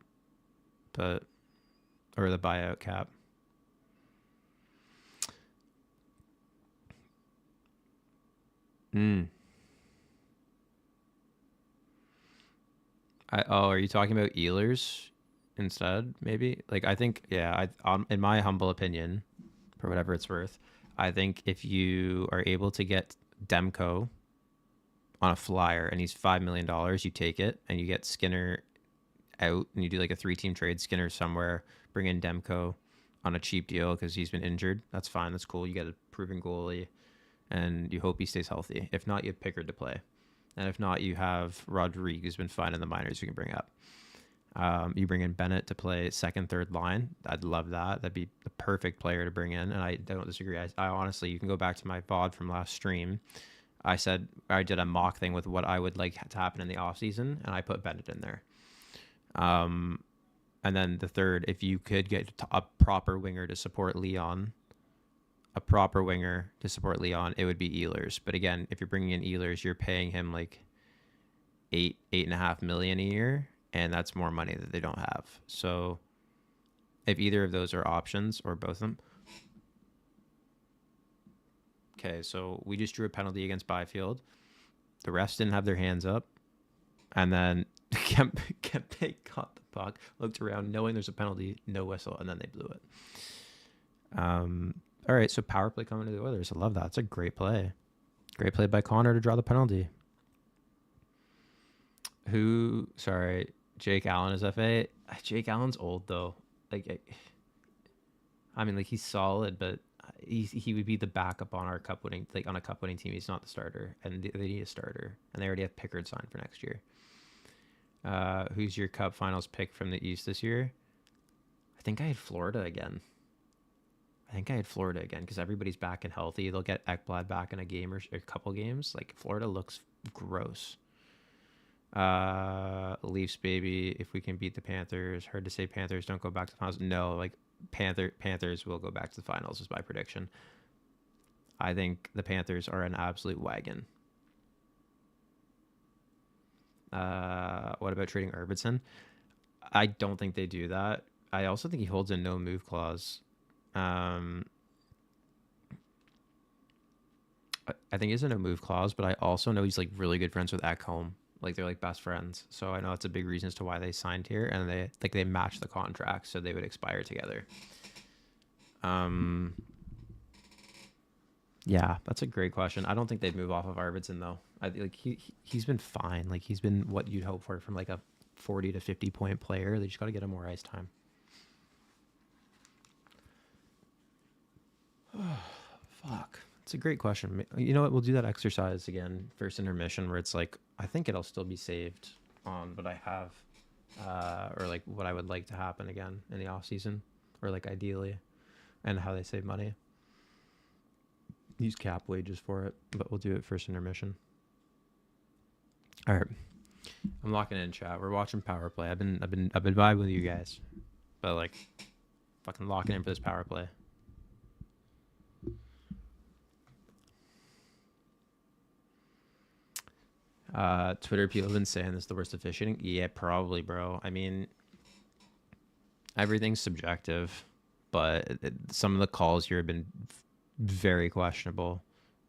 or the buyout cap. Are you talking about Ehlers instead? Maybe. Like I think, yeah. In my humble opinion, for whatever it's worth, I think if you are able to get Demko on a flyer and he's $5 million, you take it and you get Skinner out and you do like a 3-team trade. Skinner somewhere, bring in Demko on a cheap deal because he's been injured. That's fine. That's cool. You get a proven goalie and you hope he stays healthy. If not, you have Pickard to play. And if not, you have Rodrigue, who's been fine in the minors, you can bring up. You bring in Bennett to play second, third line. I'd love that. That'd be the perfect player to bring in. And I don't disagree. I honestly, you can go back to my VOD from last stream. I said I did a mock thing with what I would like to happen in the offseason, and I put Bennett in there. And then the third, if you could get a proper winger to support Leon, it would be Ehlers. But again, if you're bringing in Ehlers, you're paying him like $8.5 million a year, and that's more money that they don't have. So if either of those are options or both of them. Okay, so we just drew a penalty against Byfield. The refs didn't have their hands up. And then Kempe caught the puck, looked around, knowing there's a penalty, no whistle, and then they blew it. All right, so power play coming to the Oilers. I love that. It's a great play. Great play by Connor to draw the penalty. Jake Allen is FA. Jake Allen's old, though. Like, I mean, like, he's solid, but he would be the backup on our cup winning, like on a cup winning team. He's not the starter, and they need a starter, and they already have Pickard signed for next year. Who's your cup finals pick from the East this year? I think I had Florida again because everybody's back and healthy. They'll get Ekblad back in a game or a couple games. Like Florida looks gross. Leafs, baby. If we can beat the Panthers, hard to say Panthers don't go back to the finals. No, like Panthers will go back to the finals is my prediction. I think the Panthers are an absolute wagon. What about trading Arvidsson? I don't think they do that. I also think he holds a no move clause. I think he has a no move clause, but I also know he's like really good friends with Ekholm. Like they're like best friends. So I know that's a big reason as to why they signed here, and they match the contract, so they would expire together. Yeah, that's a great question. I don't think they'd move off of Arvidsson though. He's been fine. Like he's been what you'd hope for from like a 40 to 50 point player. They just got to get him more ice time. Fuck. It's a great question. You know what? We'll do that exercise again, first intermission, where it's like, I think it'll still be saved on what I have, or like what I would like to happen again in the off season, or like ideally, and how they save money. Use cap wages for it, but we'll do it first intermission. All right, I'm locking in chat. We're watching power play. I've been vibing with you guys, but like, fucking locking in for this power play. Twitter people have been saying this is the worst officiating. Yeah, probably, bro. I mean, everything's subjective, but some of the calls here have been very questionable.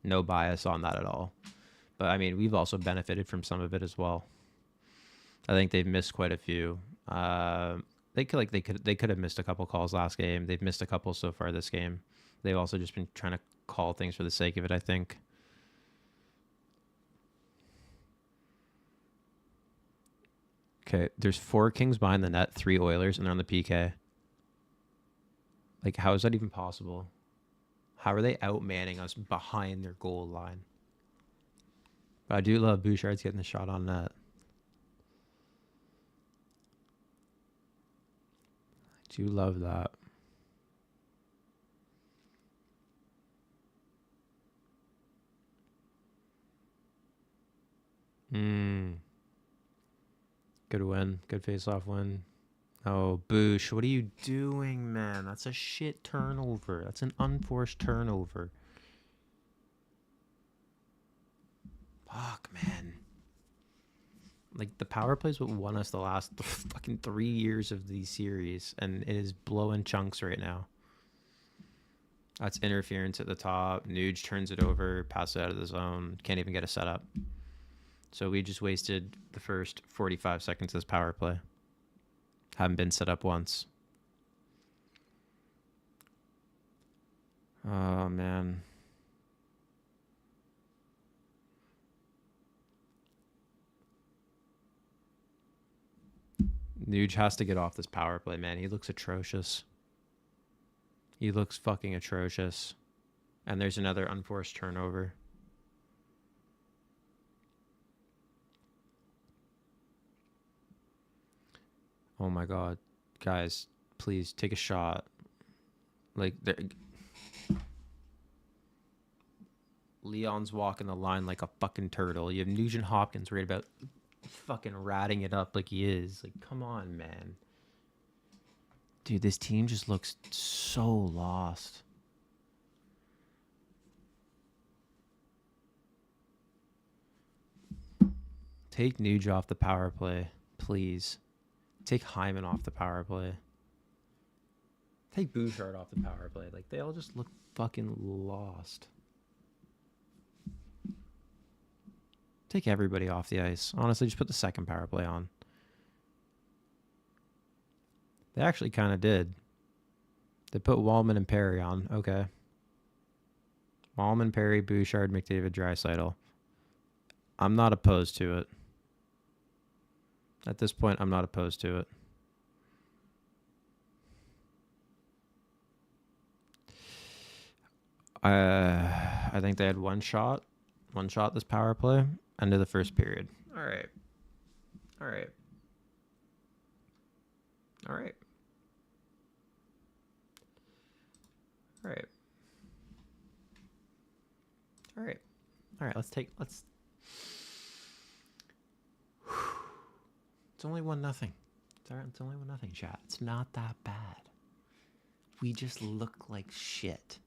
No bias on that at all. But I mean, we've also benefited from some of it as well. I think they've missed quite a few. They could have missed a couple calls last game. They've missed a couple so far this game. They've also just been trying to call things for the sake of it, I think. Okay, there's 4 Kings behind the net, 3 Oilers, and they're on the PK. Like, how is that even possible? How are they outmanning us behind their goal line? But I do love Bouchard's getting the shot on net. I do love that. Mm. Good win. Good face-off win. Oh, Boosh, what are you doing, man? That's a shit turnover. That's an unforced turnover. Fuck, man. Like, the power plays what won us the last fucking 3 years of these series, and it is blowing chunks right now. That's interference at the top. Nuge turns it over, passes it out of the zone. Can't even get a setup. So we just wasted the first 45 seconds of this power play. Haven't been set up once. Oh, man. Nuge has to get off this power play, man. He looks atrocious. He looks fucking atrocious. And there's another unforced turnover. Oh my god. Guys, please take a shot. Like, Leon's walking the line like a fucking turtle. You have Nugent Hopkins right about fucking ratting it up like he is. Like, come on, man. Dude, this team just looks so lost. Take Nuge off the power play, please. Take Hyman off the power play. Take Bouchard off the power play. Like, they all just look fucking lost. Take everybody off the ice. Honestly, just put the second power play on. They actually kind of did. They put Wallman and Perry on. Okay. Wallman, Perry, Bouchard, McDavid, Draisaitl. I'm not opposed to it. At this point, I'm not opposed to it. I think they had one shot this power play. End of the first period. All right. All right. All right. All right. All right. All right. Let's. It's only 1-0. It's only 1-0, chat. It's not that bad. We just look like shit.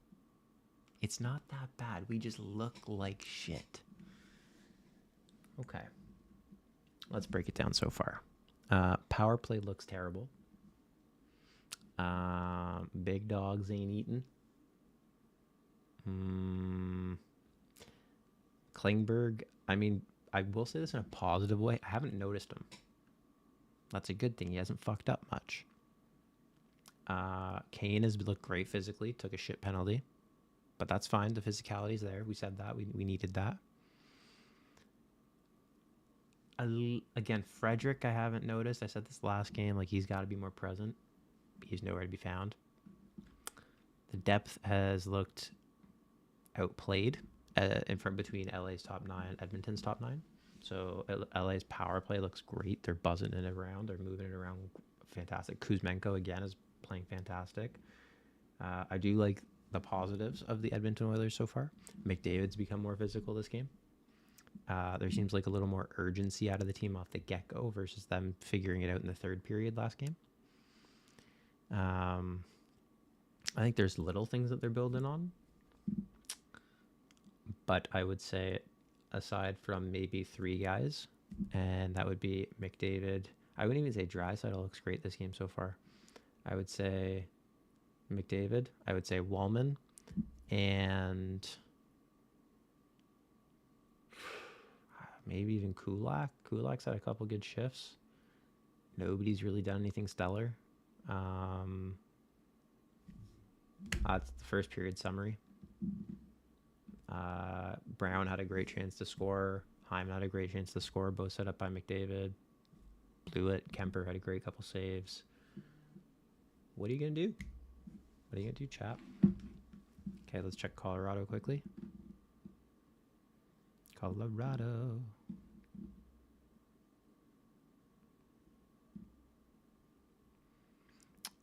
It's not that bad. We just look like shit. Okay. Let's break it down so far. Power play looks terrible. Big dogs ain't eating. Klingberg, I mean, I will say this in a positive way. I haven't noticed him. That's a good thing. He hasn't fucked up much. Kane has looked great physically. Took a shit penalty. But that's fine. The physicality's there. We said that. We needed that. Again, Frederick, I haven't noticed. I said this last game. Like, he's got to be more present. He's nowhere to be found. The depth has looked outplayed in front between LA's top 9 and Edmonton's top 9. So LA's power play looks great. They're buzzing it around. They're moving it around fantastic. Kuzmenko, again, is playing fantastic. I do like the positives of the Edmonton Oilers so far. McDavid's become more physical this game. There seems like a little more urgency out of the team off the get-go versus them figuring it out in the third period last game. I think there's little things that they're building on. But I would say, aside from maybe 3 guys, and that would be McDavid. I wouldn't even say Draisaitl looks great this game so far. I would say McDavid. I would say Wallman. And maybe even Kulak. Kulak's had a couple good shifts. Nobody's really done anything stellar. That's the first period summary. Brown had a great chance to score. Hyman had a great chance to score, both set up by McDavid. Blew it. Kemper had a great couple saves. What are you going to do? What are you going to do, chap? Okay, let's check Colorado quickly. Colorado.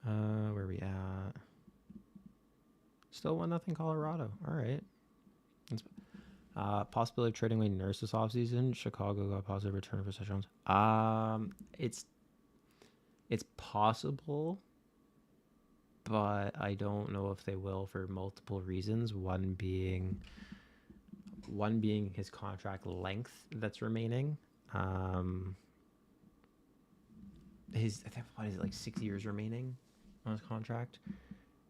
Where are we at? Still 1-0 Colorado. All right. Possibility of trading away Nurse this offseason. Chicago got positive return for Seth Jones. It's possible, but I don't know if they will for multiple reasons. One being his contract length that's remaining. I think, what is it, like 6 years remaining on his contract.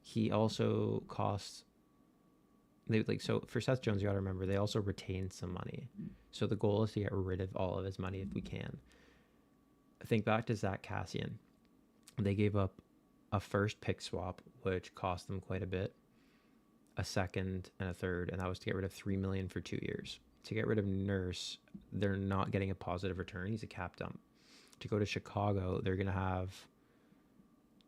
He also costs. So for Seth Jones, you got to remember they also retain some money. So the goal is to get rid of all of his money if we can. Think back to Zach Kassian. They gave up a first pick swap, which cost them quite a bit, a second and a third, and that was to get rid of $3 million for 2 years. To get rid of Nurse, they're not getting a positive return. He's a cap dump. To go to Chicago, they're going to have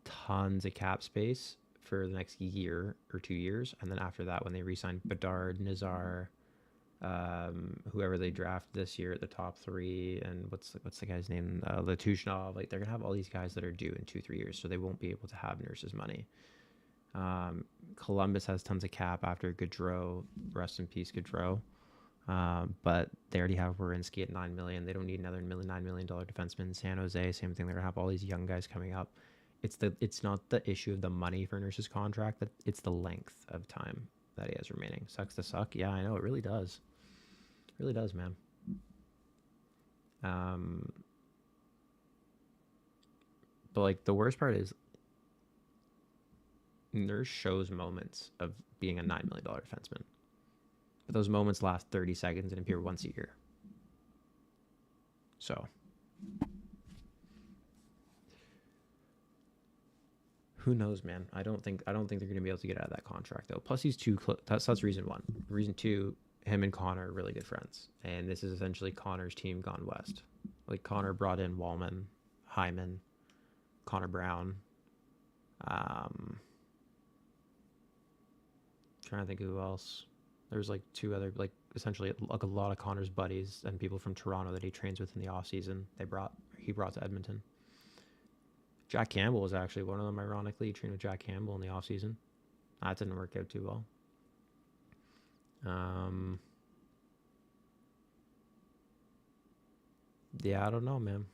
tons of cap space for the next year or 2 years, and then after that, when they re-sign Bedard, Nazar, whoever they draft this year at the top three, and what's the guy's name, Latushkov, like they're gonna have all these guys that are due in 2-3 years, so they won't be able to have Nurse's money. Columbus has tons of cap after Gaudreau, rest in peace Gaudreau, but they already have Werenski at $9 million. They don't need another $9 million defenseman. San Jose, same thing. They're gonna have all these young guys coming up. It's not the issue of the money for Nurse's contract, but it's the length of time that he has remaining. Sucks to suck. Yeah, I know, it really does. It really does, man. But like the worst part is Nurse shows moments of being a $9 million defenseman, but those moments last 30 seconds and appear once a year. So who knows, man? I don't think they're going to be able to get out of that contract though. Plus, he's too close. That's reason one. Reason two, him and Connor are really good friends, and this is essentially Connor's team gone west. Like Connor brought in Wallman, Hyman, Connor Brown. Trying to think of who else. There's like two other, like essentially like a lot of Connor's buddies and people from Toronto that he trains with in the off season. He brought to Edmonton. Jack Campbell was actually one of them, ironically. He trained with Jack Campbell in the offseason. That didn't work out too well. Yeah, I don't know, man.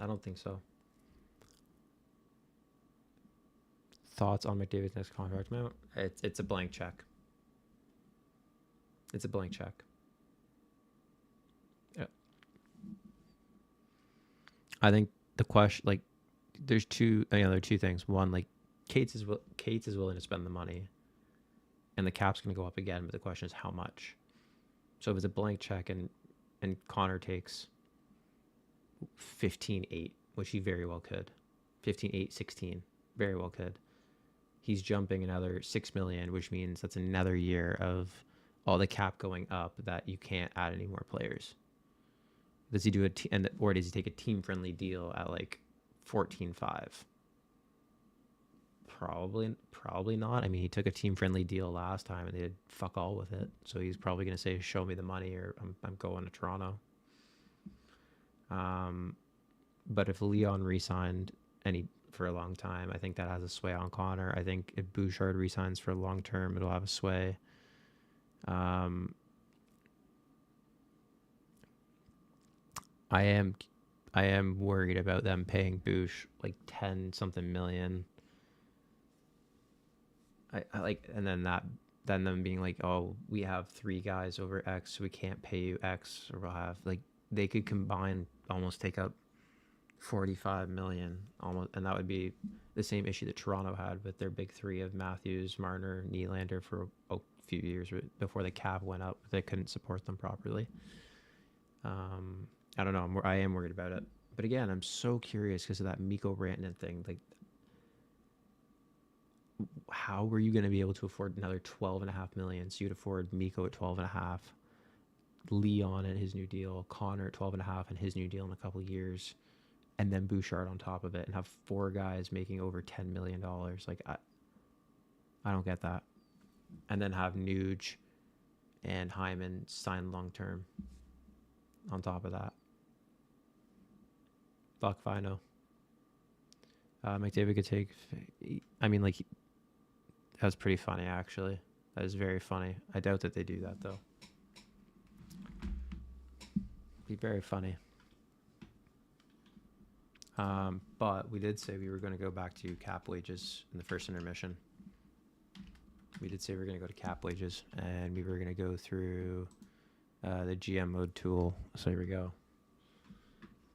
I don't think so. Thoughts on McDavid's next contract, man? It's a blank check. It's a blank check. Yeah. I think the question, like, there are two things. One, like, Cates is willing to spend the money, and the cap's going to go up again, but the question is how much. So if it's a blank check and Connor takes 15-8, which he very well could, 15-8, 16, very well could, he's jumping another $6 million, which means that's another year of all the cap going up that you can't add any more players. Does he do or does he take a team-friendly deal at like 14-5? Probably not. I mean, he took a team-friendly deal last time and they did fuck all with it. So he's probably going to say, show me the money or I'm going to Toronto. But if Leon re-signed for a long time, I think that has a sway on Connor. I think if Bouchard re-signs for a long term, it'll have a sway. I am worried about them paying Bouch like 10 something million. I like, and then them being like, oh, we have 3 guys over X, so we can't pay you X, or we'll have, like, they could combine, almost take up 45 million almost, and that would be the same issue that Toronto had with their big 3 of Matthews, Marner, Nylander for a few years before the cap went up. They couldn't support them properly. I don't know. I am worried about it, but again, I'm so curious because of that Mikko Rantanen thing. Like, how were you going to be able to afford another $12.5 million? So you'd afford Mikko at 12.5, Leon at his new deal, Connor at 12.5 and his new deal in a couple of years, and then Bouchard on top of it, and have 4 guys making over $10 million. Like, I don't get that. And then have Nuge and Hyman sign long term on top of that. Fuck if I know. McDavid could take, I mean, like, that was pretty funny, actually. That is very funny. I doubt that they do that, though. Be very funny. But we did say we were going to go back to cap wages in the first intermission. We did say we were going to go to cap wages, and we were going to go through the GM mode tool. So here we go.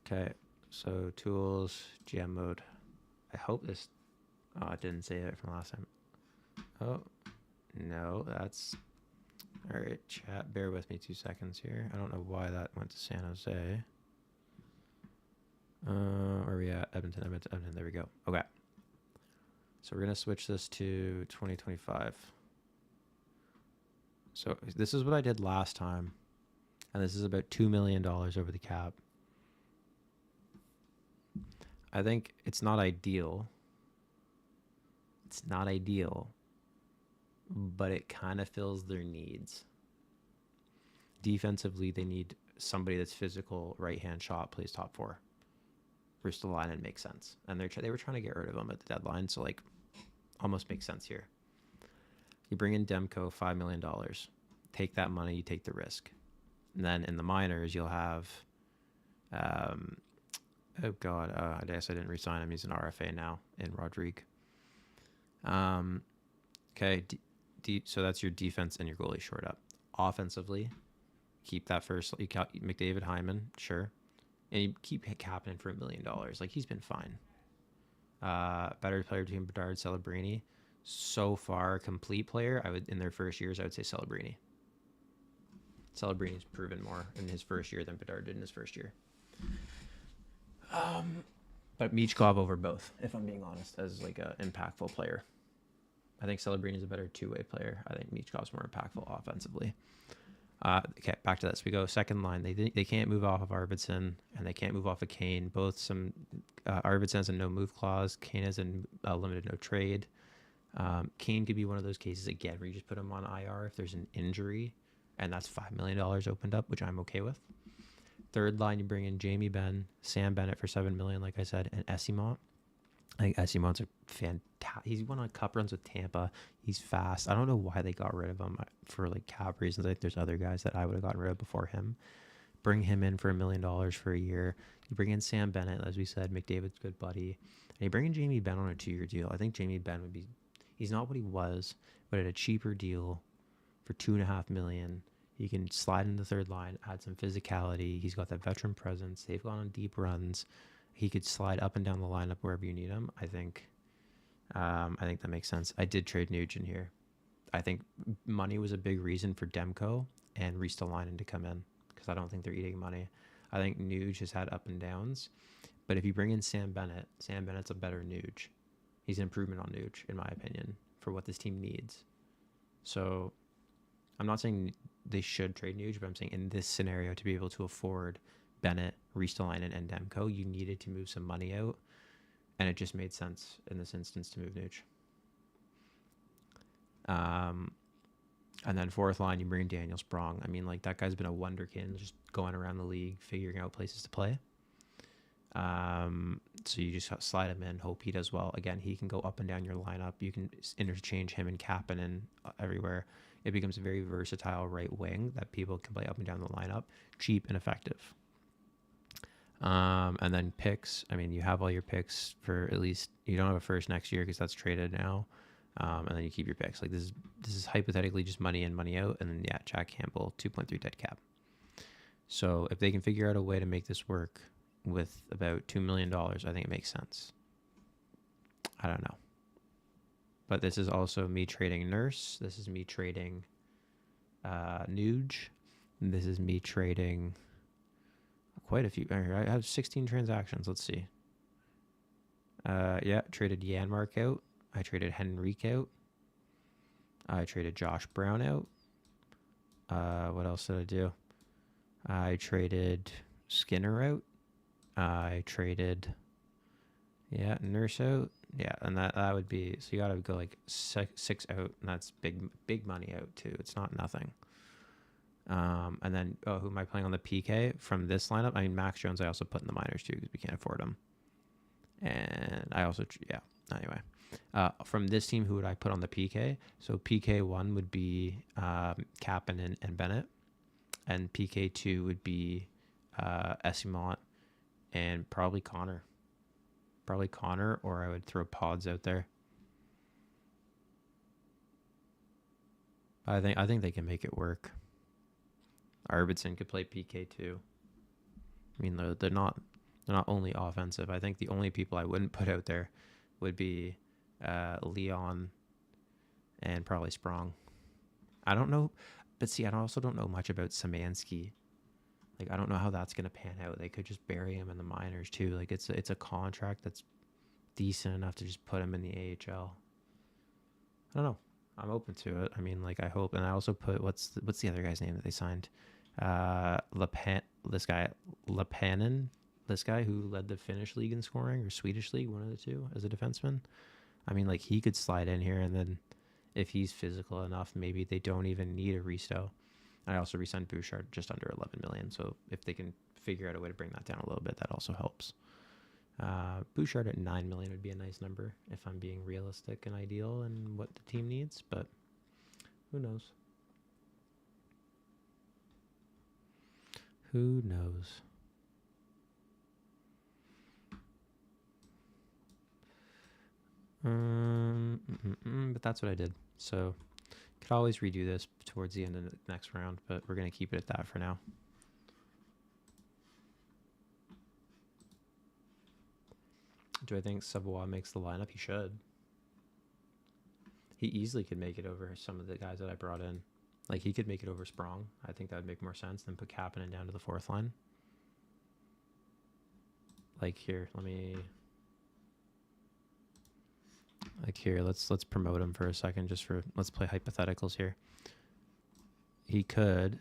Okay, so tools, GM mode. I hope this... Oh, it didn't say it from last time. Oh, no, that's... All right, chat, bear with me 2 seconds here. I don't know why that went to San Jose. Where are we at? Edmonton. There we go. Okay. So we're going to switch this to 2025. So this is what I did last time. And this is about $2 million over the cap. I think it's not ideal. It's not ideal. But it kind of fills their needs. Defensively, they need somebody that's physical, right-hand shot, plays top four. Ristolainen makes sense. And they were trying to get rid of him at the deadline, so like almost makes sense here. You bring in Demko, $5 million. Take that money, you take the risk. And then in the minors, you'll have... oh, God. I guess I didn't re-sign him. He's an RFA now in Rodrigue. Okay, so that's your defense and your goalie short up. Offensively, keep that first. You McDavid, Hyman, sure. And you keep capping for $1 million. Like, he's been fine. Better player between Bedard, Celebrini. So far, complete player, in their first years, I would say Celebrini. Celebrini's proven more in his first year than Bedard did in his first year. But Michkov over both, if I'm being honest, as like an impactful player. I think Celebrini's a better two-way player. I think Michkov's more impactful offensively. Okay, back to this. We go second line. They can't move off of Arvidsson, and they can't move off of Kane. Both some Arvidsson has a no-move clause. Kane has a limited no-trade. Kane could be one of those cases, again, where you just put him on IR if there's an injury, and that's $5 million opened up, which I'm okay with. Third line, you bring in Jamie Benn, Sam Bennett for $7 million, like I said, and Esimont. I think Esimont's a fantastic. He's won on cup runs with Tampa. He's fast. I don't know why they got rid of him for like cap reasons. I think there's other guys that I would have gotten rid of before him. Bring him in for $1 million for a year. You bring in Sam Bennett, as we said, McDavid's good buddy. And you bring in Jamie Benn on a 2-year deal. I think Jamie Benn would be... He's not what he was, but at a cheaper deal for $2.5 million. He can slide in the third line, add some physicality. He's got that veteran presence. They've gone on deep runs. He could slide up and down the lineup wherever you need him. I think that makes sense. I did trade Nugent here. I think money was a big reason for Demko and Ristolainen to come in, because I don't think they're eating money. I think Nuge has had up and downs, but if you bring in Sam Bennett's a better Nuge. He's an improvement on Nuge, in my opinion, for what this team needs. So I'm not saying they should trade Nuge, but I'm saying in this scenario, to be able to afford Bennett, Ristolainen, and Demko, you needed to move some money out, and it just made sense in this instance to move Nuge. And then fourth line, you bring in Daniel Sprong. I mean, like, that guy's been a wonderkin, just going around the league, figuring out places to play. So you just slide him in, hope he does well. Again, he can go up and down your lineup. You can interchange him and Kapanen everywhere. It becomes a very versatile right wing that people can play up and down the lineup, cheap and effective. And then picks. I mean, you have all your picks for at least... You don't have a first next year because that's traded now. And then you keep your picks. Like, this is hypothetically just money in, money out. And then, yeah, Jack Campbell, 2.3 dead cap. So if they can figure out a way to make this work with about $2 million, I think it makes sense. I don't know. But this is also me trading Nurse. This is me trading Nuge. This is me trading quite a few. I have 16 transactions. Let's see. Yeah, traded Janmark out. I traded Henrique out. I traded Josh Brown out. What else did I do? I traded Skinner out. I traded, Nurse out. Yeah, and that would be, so you got to go like six out, and that's big money out too. It's not nothing. And then, who am I playing on the PK from this lineup? I mean, Max Jones I also put in the minors too because we can't afford him. And I also, anyway. From this team, who would I put on the PK? So PK1 would be Kapanen and Bennett. And PK2 would be Esimont, and probably Connor. Probably Connor, or I would throw Pods out there. I think they can make it work. Arvidsson could play PK too. I mean, they're not only offensive. I think the only people I wouldn't put out there would be Leon and probably Sprong. I don't know, but see, I also don't know much about Szymanski. Like, I don't know how that's gonna pan out. They could just bury him in the minors too. Like, it's a contract that's decent enough to just put him in the AHL. I don't know. I'm open to it. I mean, like, I hope, and I also put what's the other guy's name that they signed? Lapanen, this guy who led the Finnish league in scoring, or Swedish league, one of the two, as a defenseman. I mean, like, he could slide in here, and then if he's physical enough, maybe they don't even need a resto. I also re-signed Bouchard just under 11 million. So if they can figure out a way to bring that down a little bit, that also helps. Bouchard at 9 million would be a nice number if I'm being realistic and ideal and what the team needs, but who knows? Who knows? But that's what I did. So could always redo this towards the end of the next round, but we're going to keep it at that for now. Do I think Savoie makes the lineup? He should. He easily could make it over some of the guys that I brought in. Like, he could make it over Sprong. I think that would make more sense than put Kapanen down to the fourth line. Like, here, let's promote him for a second. Let's play hypotheticals here. He could,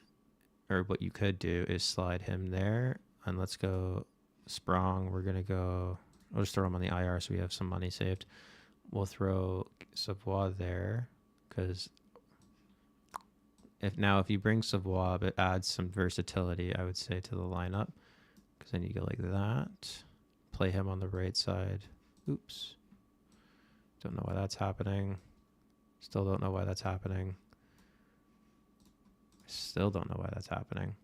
or what you could do is slide him there, and let's go Sprong. We're gonna go. I'll just throw him on the IR so we have some money saved. We'll throw Savoie there, because if you bring Savoie, it adds some versatility, I would say, to the lineup, because then you go like that. Play him on the right side. Oops. Don't know why that's happening. Still don't know why that's happening. Still don't know why that's happening.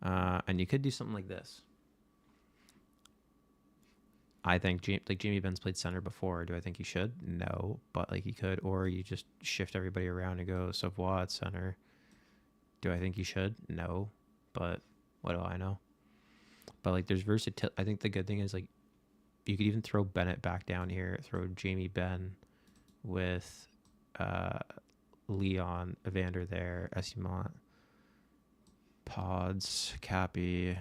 And you could do something like this. I think Jamie Benn's played center before. Do I think he should? No, but like he could. Or you just shift everybody around and go Savoie at center. Do I think he should? No, but what do I know? But like, there's versatility. I think the good thing is, like, you could even throw Bennett back down here. Throw Jamie Benn with Leon, Evander there, Esimont, Pods, Cappy.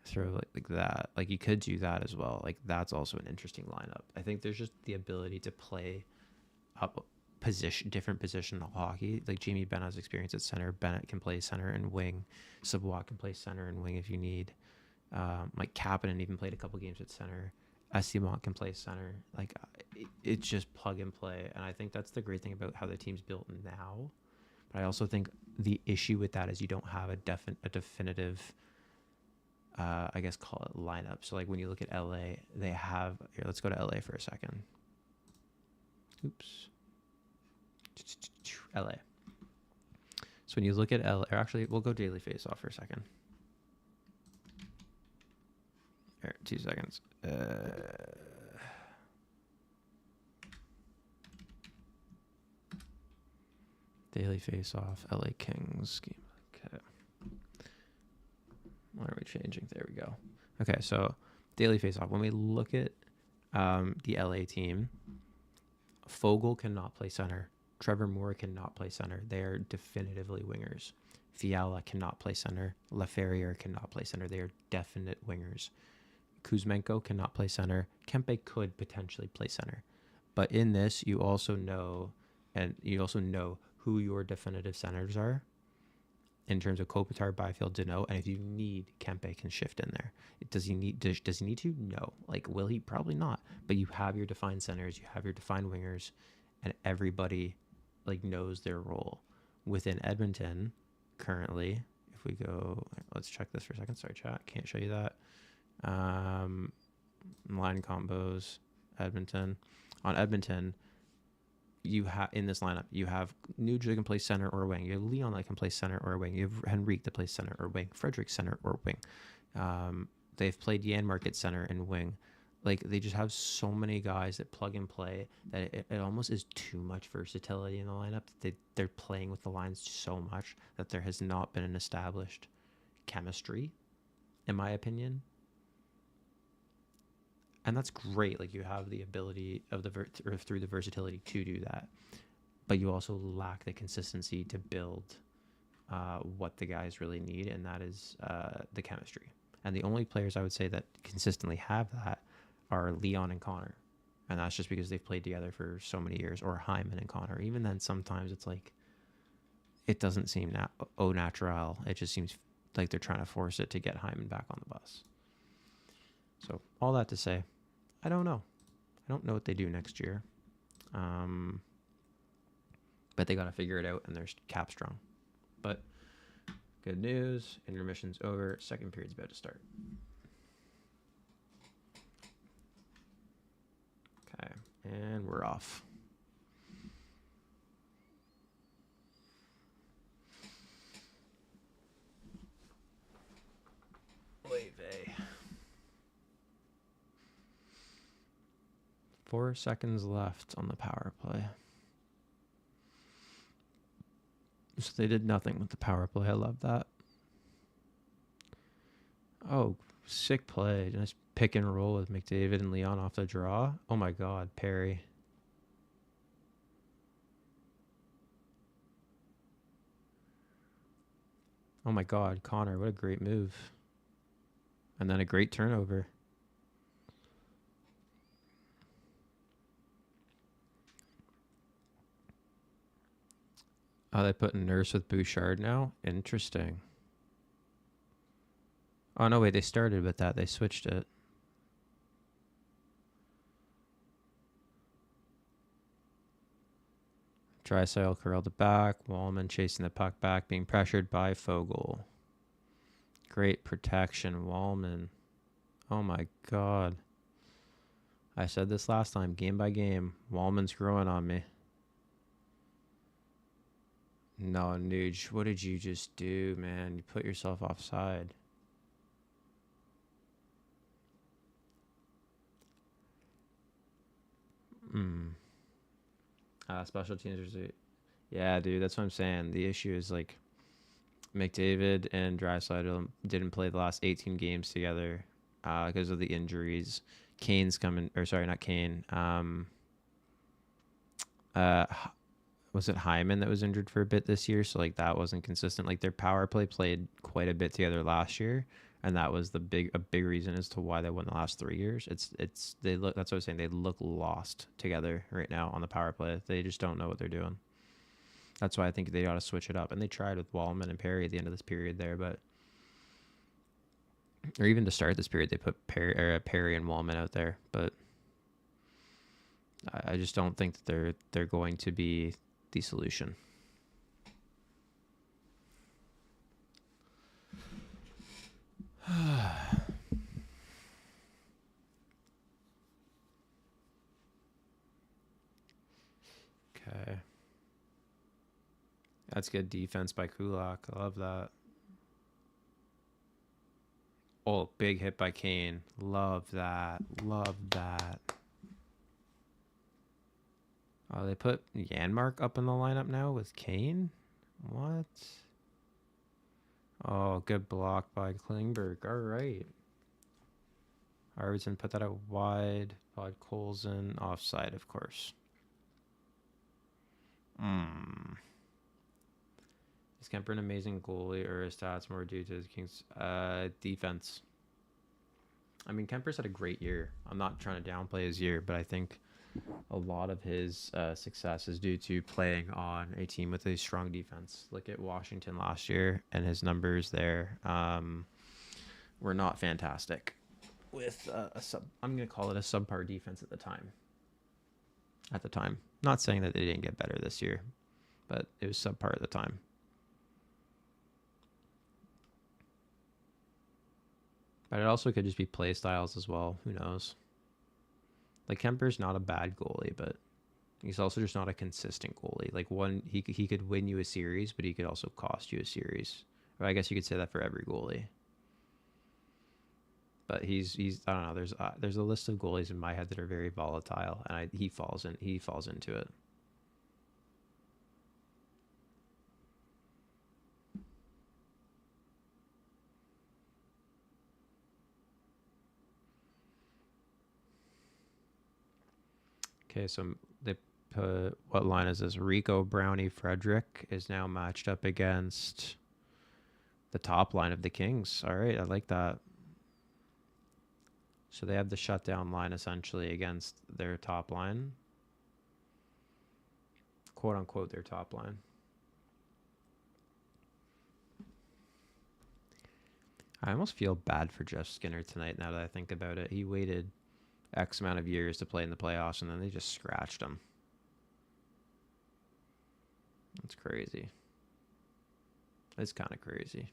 Throw like that. Like, you could do that as well. Like, that's also an interesting lineup. I think there's just the ability to play up different position of hockey. Like, Jamie Benn has experience at center. Bennett can play center and wing. Savoie can play center and wing if you need. Like, Kapanen even played a couple games at center. Esimont can play center. Like, it's just plug and play. And I think that's the great thing about how the team's built now. But I also think the issue with that is you don't have a definitive, I guess, call it lineup. So like, when you look at LA, they have here. Let's go to LA for a second. Oops. LA. So when you look at LA, or actually, we'll go daily face-off for a second. Here, 2 seconds. Daily face-off, LA Kings scheme. Okay. Why are we changing? There we go. Okay, so daily face-off. When we look at the LA team, Fogle cannot play center. Trevor Moore cannot play center. They are definitively wingers. Fiala cannot play center. Laferriere cannot play center. They are definite wingers. Kuzmenko cannot play center. Kempe could potentially play center. But in this, you also know who your definitive centers are in terms of Kopitar, Byfield, Deneau, and if you need, Kempe can shift in there. Does he need to? No. Like, will he? Probably not. But you have your defined centers, you have your defined wingers, and everybody like knows their role. Within Edmonton, currently, if we go, let's check this for a second. Sorry, chat, can't show you that. Line combos, Edmonton. On Edmonton, you have in this lineup, you have Nuge that can play center or wing. You have Leon that can play center or wing. You have Henrique that plays center or wing. Frederick center or wing. They've played Janmark at center and wing. Like, they just have so many guys that plug and play that it almost is too much versatility in the lineup. They're playing with the lines so much that there has not been an established chemistry, in my opinion. And that's great. Like, you have the ability of or through the versatility to do that, but you also lack the consistency to build what the guys really need, and that is the chemistry. And the only players I would say that consistently have that are Leon and Connor, and that's just because they've played together for so many years. Or Hyman and Connor. Even then, sometimes it's like it doesn't seem au natural. It just seems like they're trying to force it to get Hyman back on the bus. So all that to say, I don't know. I don't know what they do next year. But they got to figure it out, and they're cap strong. But good news, intermission's over. Second period's about to start. Okay, and we're off. Oy vey. 4 seconds left on the power play. So they did nothing with the power play. I love that. Oh, sick play. Nice pick and roll with McDavid and Leon off the draw. Oh my God, Perry. Oh my God, Connor, what a great move. And then a great turnover. Oh, they put Nurse with Bouchard now? Interesting. Oh, no, wait, they started with that. They switched it. Draisaitl curled it back. Wallman chasing the puck back, being pressured by Foegele. Great protection, Wallman. Oh my God. I said this last time, game by game. Wallman's growing on me. No, Nuge, what did you just do, man? You put yourself offside. Special teams are... Yeah, dude, that's what I'm saying. The issue is, like, McDavid and Draisaitl didn't play the last 18 games together because of the injuries. Kane's coming... Or, sorry, not Kane. Was it Hyman that was injured for a bit this year? So, like, that wasn't consistent. Like, their power play played quite a bit together last year, and that was a big reason as to why they won the last 3 years. They look... That's what I was saying. They look lost together right now on the power play. They just don't know what they're doing. That's why I think they ought to switch it up. And they tried with Wallman and Perry at the end of this period there, but... Or even to start this period, they put Perry and Wallman out there, but I just don't think that they're going to be the solution. Okay. That's good defense by Kulak. I love that. Oh, big hit by Kane. Love that. Love that. Oh, they put Janmark up in the lineup now with Kane? What? Oh, good block by Klingberg. All right. Arvidsson put that out wide. Podkolzin offside, of course. Is Kemper an amazing goalie, or his stats more due to his Kings' defense? I mean, Kemper's had a great year. I'm not trying to downplay his year, but I think a lot of his success is due to playing on a team with a strong defense. Look at Washington last year, and his numbers there were not fantastic. With I'm going to call it a subpar defense at the time. Not saying that they didn't get better this year, but it was subpar at the time. But it also could just be play styles as well. Who knows? Like, Kemper's not a bad goalie, but He's also just not a consistent goalie. Like he could win you a series, but he could also cost you a series. Or I guess you could say that for every goalie. But he's I don't know. There's a list of goalies in my head that are very volatile, and he falls into it. Okay, so they put, what line is this? Rico Brownie Frederick is now matched up against the top line of the Kings. All right, I like that. So they have the shutdown line essentially against their top line, quote unquote, their top line. I almost feel bad for Jeff Skinner tonight now that I think about it. He waited X amount of years to play in the playoffs, and then they just scratched him. That's crazy. It's kind of crazy.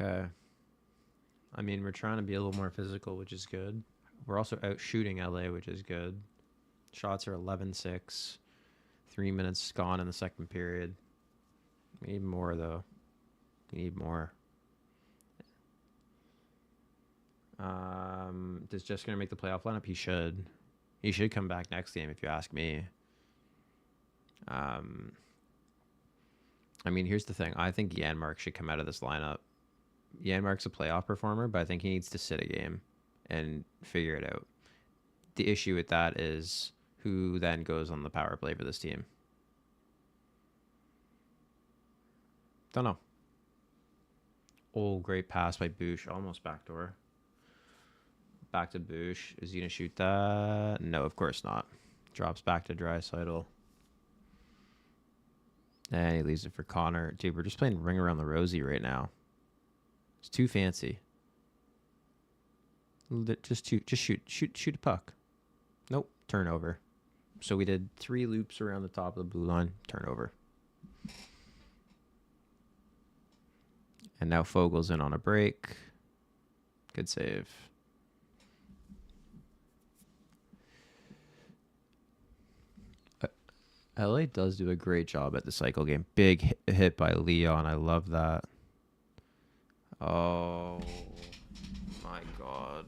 Okay. I mean, we're trying to be a little more physical, which is good. We're also out shooting LA, which is good. Shots are 11-6. 3 minutes gone in the second period. We need more, though. We need more. Does Jeff's going to make the playoff lineup? He should. He should come back next game, if you ask me. I mean, here's the thing. I think Janmark should come out of this lineup. Janmark's a playoff performer, but I think he needs to sit a game and figure it out. The issue with that is who then goes on the power play for this team. Don't know. Oh, great pass by Bush. Almost backdoor. Back to Bush. Is he going to shoot that? No, of course not. Drops back to Draisaitl. And he leaves it for Connor. Dude, we're just playing Ring Around the Rosie right now. It's too fancy. Just shoot a puck. Nope, turnover. So we did 3 loops around the top of the blue line. Turnover. And now Fogel's in on a break. Good save. LA does do a great job at the cycle game. Big hit by Leon. I love that. Oh, my God.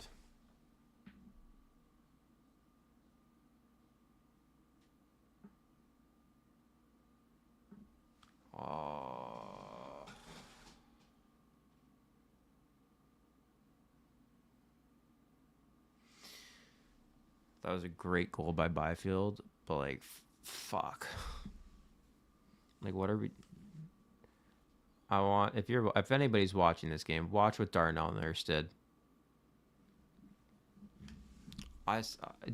Oh. That was a great goal by Byfield, but like, fuck. Like, what are we? I want, if anybody's watching this game, watch what Darnell Nurse did.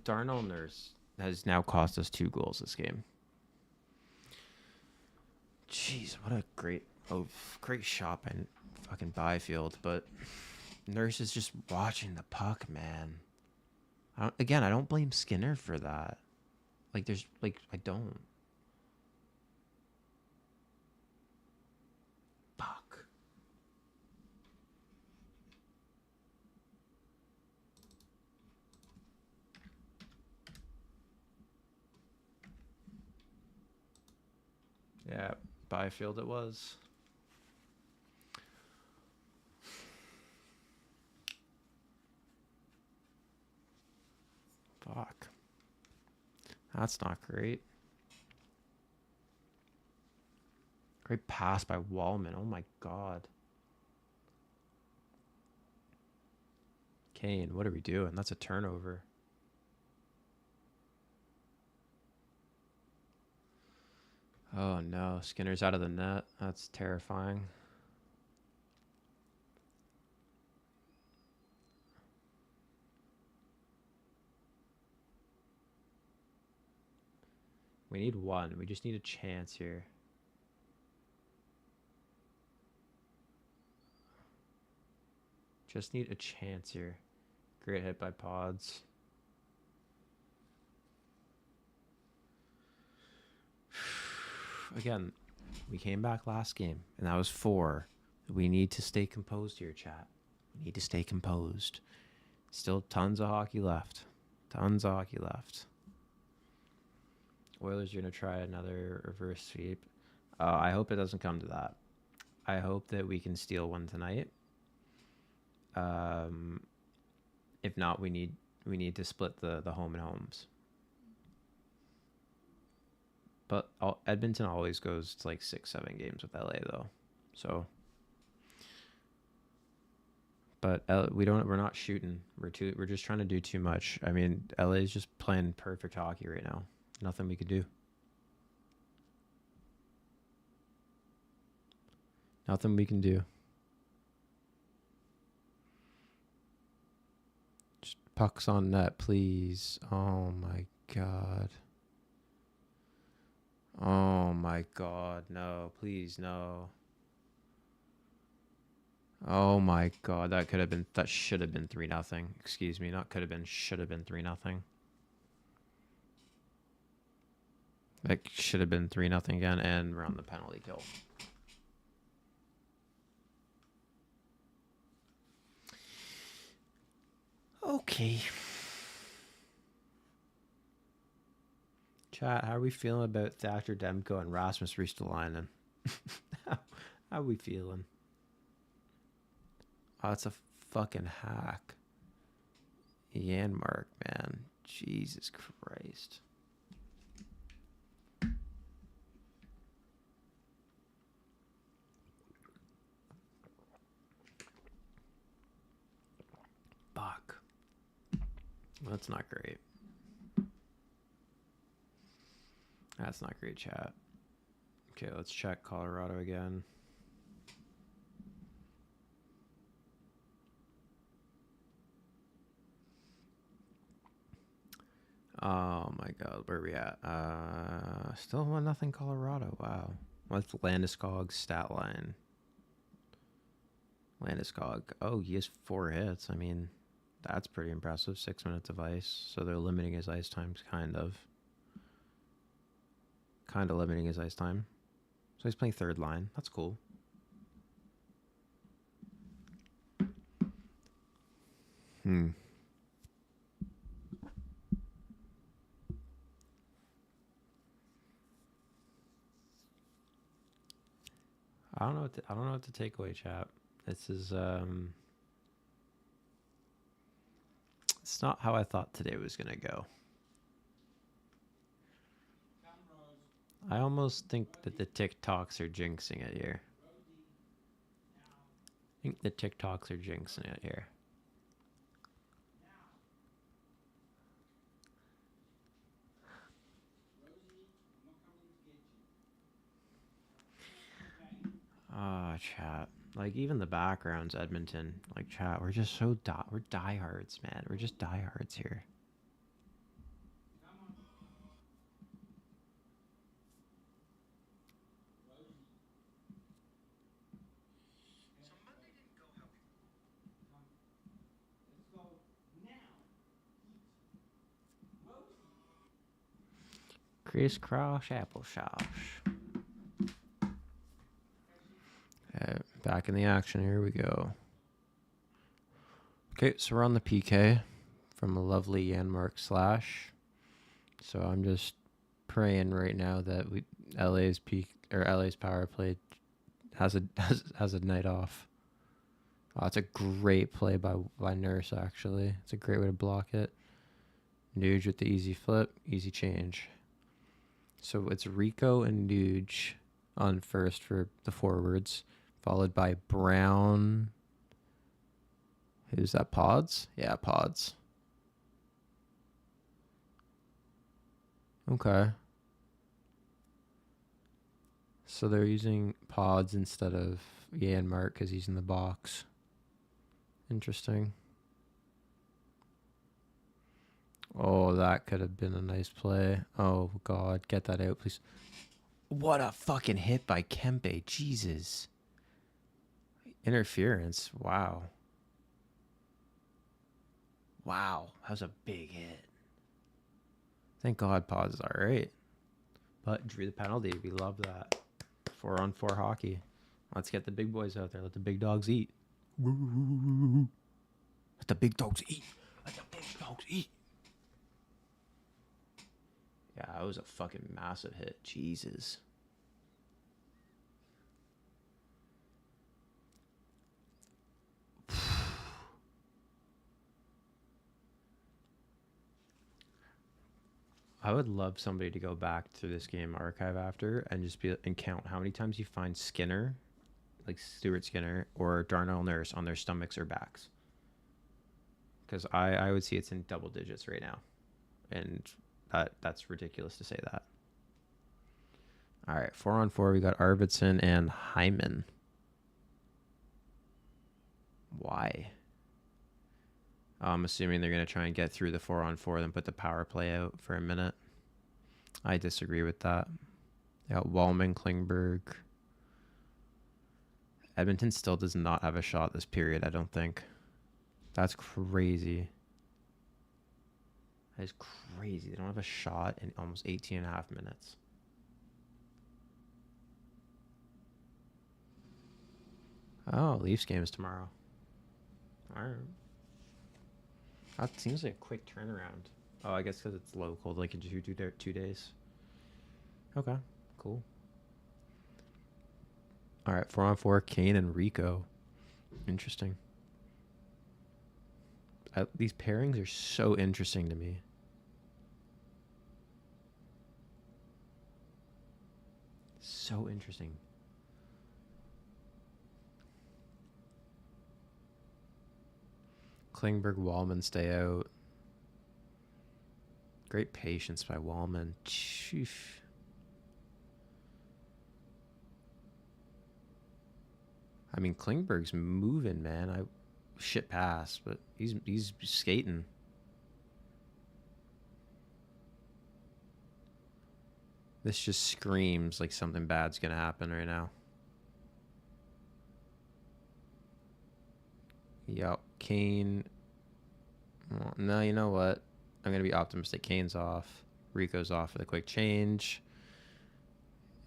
Darnell Nurse has now cost us 2 goals this game. Jeez, what a great shot by fucking Byfield, but Nurse is just watching the puck, man. I don't blame Skinner for that. I don't. Fuck. Yeah, Byfield it was. Fuck. That's not great. Great pass by Wallman. Oh my God. Kane, what are we doing? That's a turnover. Oh no, Skinner's out of the net. That's terrifying. We need one. We just need a chance here. Just need a chance here. Great hit by Pods. Again, we came back last game, and that was 4. We need to stay composed here, chat. We need to stay composed. Still tons of hockey left. Tons of hockey left. Oilers are going to try another reverse sweep. I hope it doesn't come to that. I hope that we can steal one tonight. If not, we need to split the home and homes. But Edmonton always goes to like 6-7 games with LA though, so. But we're not shooting. We're just trying to do too much. I mean, LA is just playing perfect hockey right now. Nothing we could do. Nothing we can do. Just pucks on net, please. Oh my god. Oh my god, no, please, no. Oh my god, that should have been 3-0. Excuse me, not could have been, should have been 3-0. That should have been 3-0 again, and we're on the penalty kill. Okay. Chat, how are we feeling about Thatcher Demko and Rasmus Ristolainen? How are we feeling? Oh, it's a fucking hack. Janmark, man. Jesus Christ. Fuck. That's not great. That's not great, chat. Okay, let's check Colorado again. Oh my god, where are we at? Still 1-0 Colorado. Wow. What's Landeskog's stat line? Landeskog. Oh, he has 4 hits. I mean, that's pretty impressive. 6 minutes of ice. So they're limiting his ice times, kind of. Kind of limiting his ice time. So he's playing third line. That's cool. I don't know what to take away, chat. This is it's not how I thought today was gonna go. I almost think that the TikToks are jinxing it here. I think the TikToks are jinxing it here. Ah, chat. Like, even the background's Edmonton. Like, chat, we're just so we're diehards, man. We're just diehards here. Crisscross applesauce. Back in the action. Here we go. Okay, so we're on the PK from a lovely Janmark slash. So I'm just praying right now that LA's power play has a night off. Oh, it's a great play by Nurse, actually. It's a great way to block it. Nuge with the easy flip, easy change. So it's Rico and Nuge on first for the forwards, followed by Brown. Who's that, Pods? Yeah, Pods. Okay. So they're using Pods instead of Janmark because he's in the box. Interesting. Oh, that could have been a nice play. Oh, God. Get that out, please. What a fucking hit by Kempe. Jesus. Interference. Wow. Wow. That was a big hit. Thank God pause is all right. But drew the penalty. We love that. 4-on-4 hockey. Let's get the big boys out there. Let the big dogs eat. Let the big dogs eat. Let the big dogs eat. Yeah, that was a fucking massive hit. Jesus. I would love somebody to go back to this game archive after and just be and count how many times you find Skinner, like Stuart Skinner, or Darnell Nurse on their stomachs or backs. Because I would see it's in double digits right now, and that's ridiculous to say that. All right, 4-on-4. We got Arvidsson and Hyman. Why? I'm assuming they're going to try and get through the 4-on-4, then put the power play out for a minute. I disagree with that. They got Wallman, Klingberg. Edmonton still does not have a shot this period, I don't think. That's crazy. That is crazy. They don't have a shot in almost 18 and a half minutes. Oh, Leafs game is tomorrow. All right. That seems like a quick turnaround. Oh, I guess because it's local, they can do 2 days. Okay, cool. All right, 4-on-4, Kane and Rico. Interesting. These pairings are so interesting to me. So interesting. Klingberg, Wallman stay out. Great patience by Wallman. Chief. I mean, Klingberg's moving, man. Shit pass, but he's skating. This just screams like something bad's gonna happen right now. Yep, Kane. Well, no, you know what? I'm going to be optimistic. Kane's off. Rico's off for the quick change.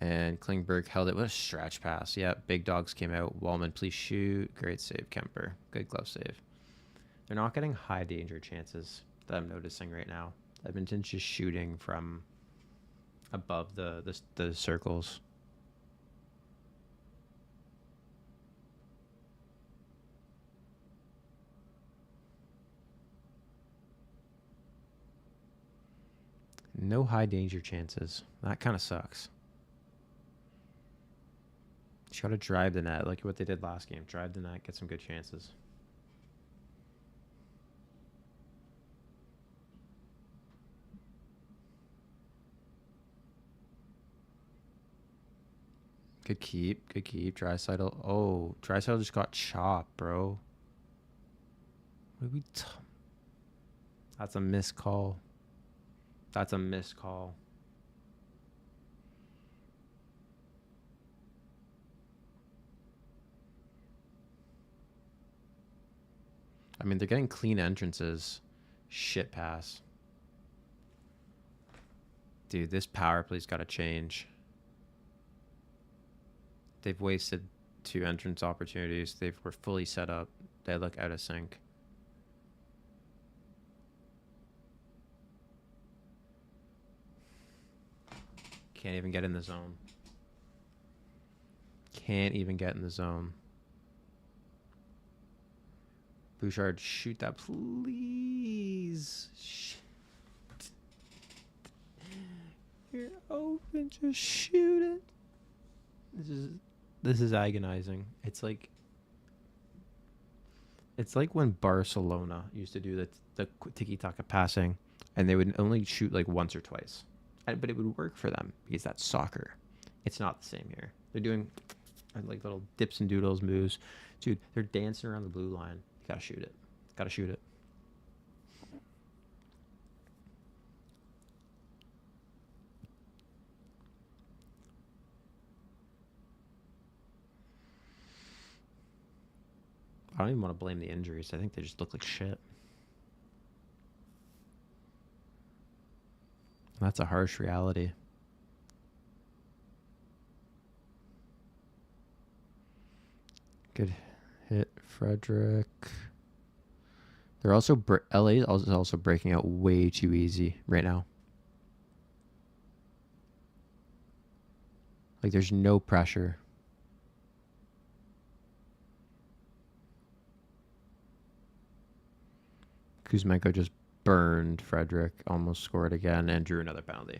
And Klingberg held it with a stretch pass. Yeah, big dogs came out. Wallman, please shoot. Great save, Kemper. Good glove save. They're not getting high danger chances that I'm noticing right now. Edmonton's just shooting from above the circles. No high danger chances. That kind of sucks. You got to drive the net, like what they did last game. Drive the net, get some good chances. Good keep. Good keep. Draisaitl. Oh, Draisaitl just got chopped, bro. What are we That's a missed call. That's a missed call. I mean, they're getting clean entrances. Shit pass. Dude, this power play's got to change. They've wasted 2 entrance opportunities. They were fully set up. They look out of sync. Can't even get in the zone. Can't even get in the zone. Bouchard, shoot that, please. Shit. You're open, just shoot it. This is agonizing. It's like when Barcelona used to do the tiki-taka passing, and they would only shoot like once or twice. But it would work for them because that's soccer. It's not the same here. They're doing like little dips and doodles moves. Dude, they're dancing around the blue line. You gotta shoot it. Gotta shoot it. I don't even want to blame the injuries. I think they just look like shit. That's a harsh reality. Good hit, Frederick. They're also LA is also breaking out way too easy right now. Like there's no pressure. Kuzmenko just burned Frederick, almost scored again, and drew another penalty.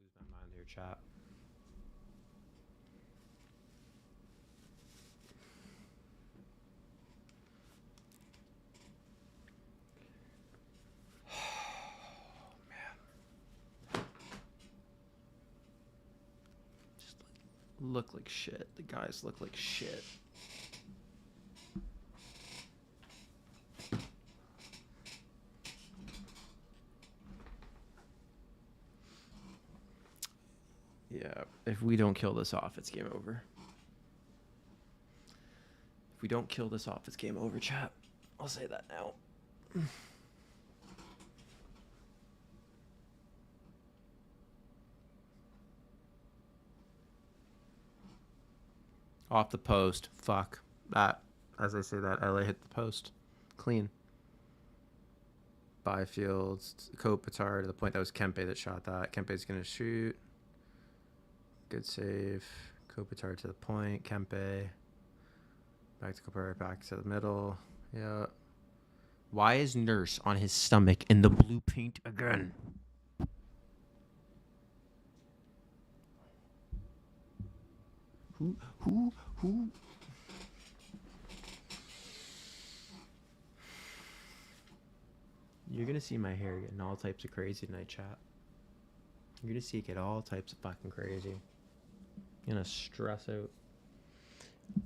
Lose my mind here, chat. Look like shit. The guys look like shit. Yeah, if we don't kill this off, it's game over. If we don't kill this off, it's game over, chat. I'll say that now. Off the post. Fuck. That, as I say that, LA hit the post. Clean. Byfield, Kopitar to the point that was Kempe that shot that. Kempe's going to shoot. Good save. Kopitar to the point. Kempe. Back to Kopitar, back to the middle. Yeah. Why is Nurse on his stomach in the blue paint again? Who? You're going to see my hair getting all types of crazy tonight, chat. You're going to see it get all types of fucking crazy. You're going to stress out.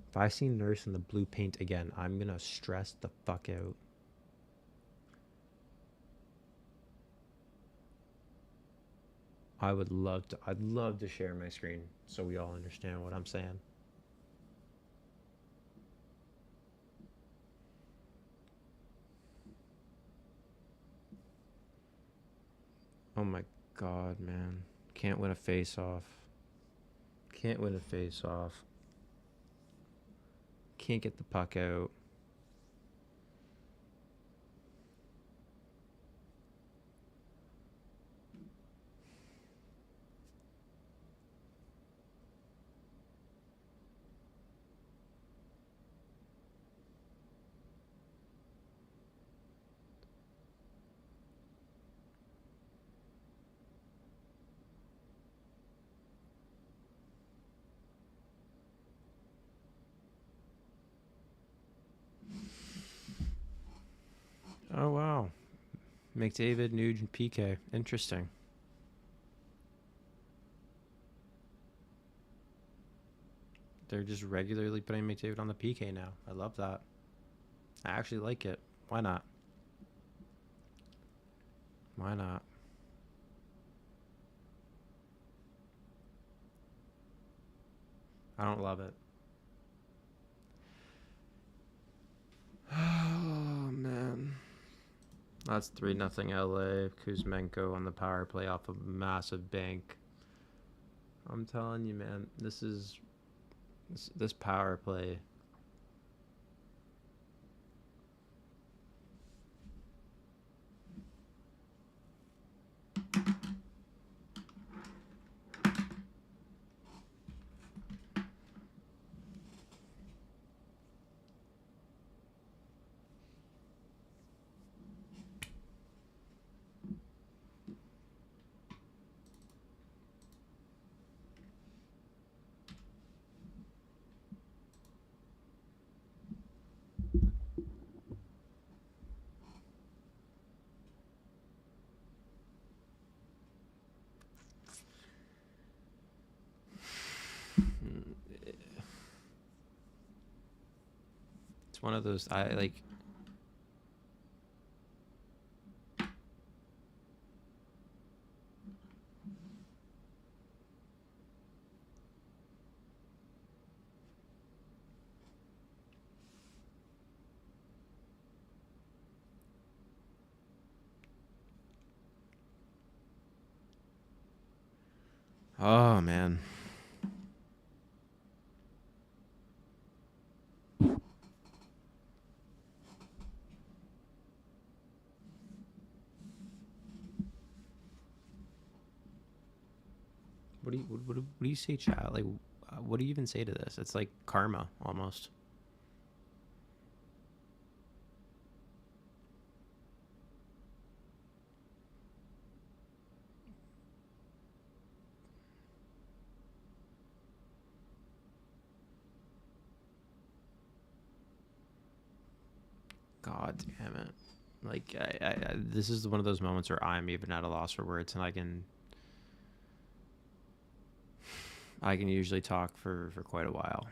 If I see Nurse in the blue paint again, I'm going to stress the fuck out. I'd love to share my screen so we all understand what I'm saying. Oh my god, man. Can't win a face-off. Can't win a face-off. Can't get the puck out. Oh, wow. McDavid, Nuge, and PK. Interesting. They're just regularly putting McDavid on the PK now. I love that. I actually like it. Why not? Why not? I don't love it. Oh, man. That's 3-0 LA. Kuzmenko on the power play off a massive bank. I'm telling you, man, this power play. It's one of those I like. Oh man. What do you say, chat? Like, what do you even say to this? It's like karma almost. God damn it! Like, this is one of those moments where I'm even at a loss for words, and I can usually talk for quite a while.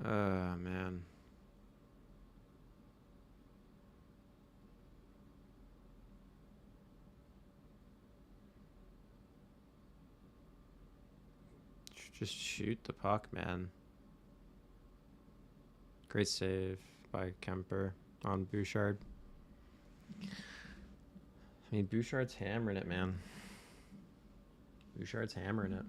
Man. Just shoot the puck, man. Great save by Kemper on Bouchard. I mean, Bouchard's hammering it, man. Bouchard's hammering it.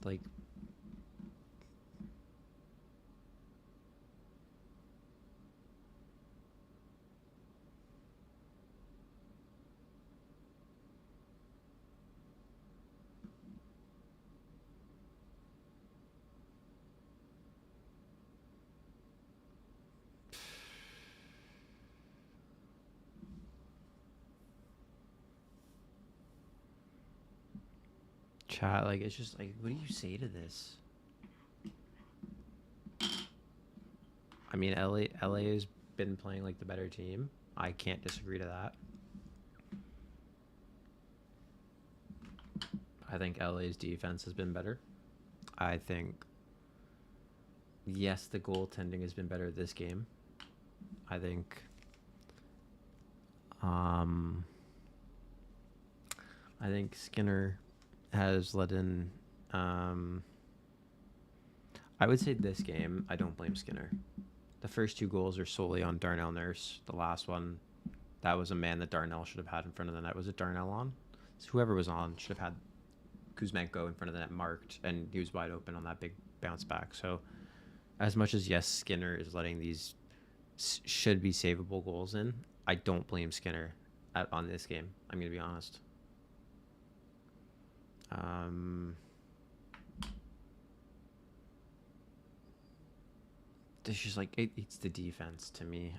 Like, chat, like, it's just like, what do you say to this? I mean, LA has been playing like the better team. I can't disagree to that. I think LA's defense has been better. I think, yes, the goaltending has been better this game. I think, I think Skinner has let in. I would say this game, I don't blame Skinner. The first two goals are solely on Darnell Nurse. The last one, that was a man that Darnell should have had in front of the net. Was it Darnell on? So whoever was on should have had Kuzmenko in front of the net marked, and he was wide open on that big bounce back. So as much as, yes, Skinner is letting these should be savable goals in, I don't blame Skinner on this game. I'm going to be honest. It's just like it's the defense to me.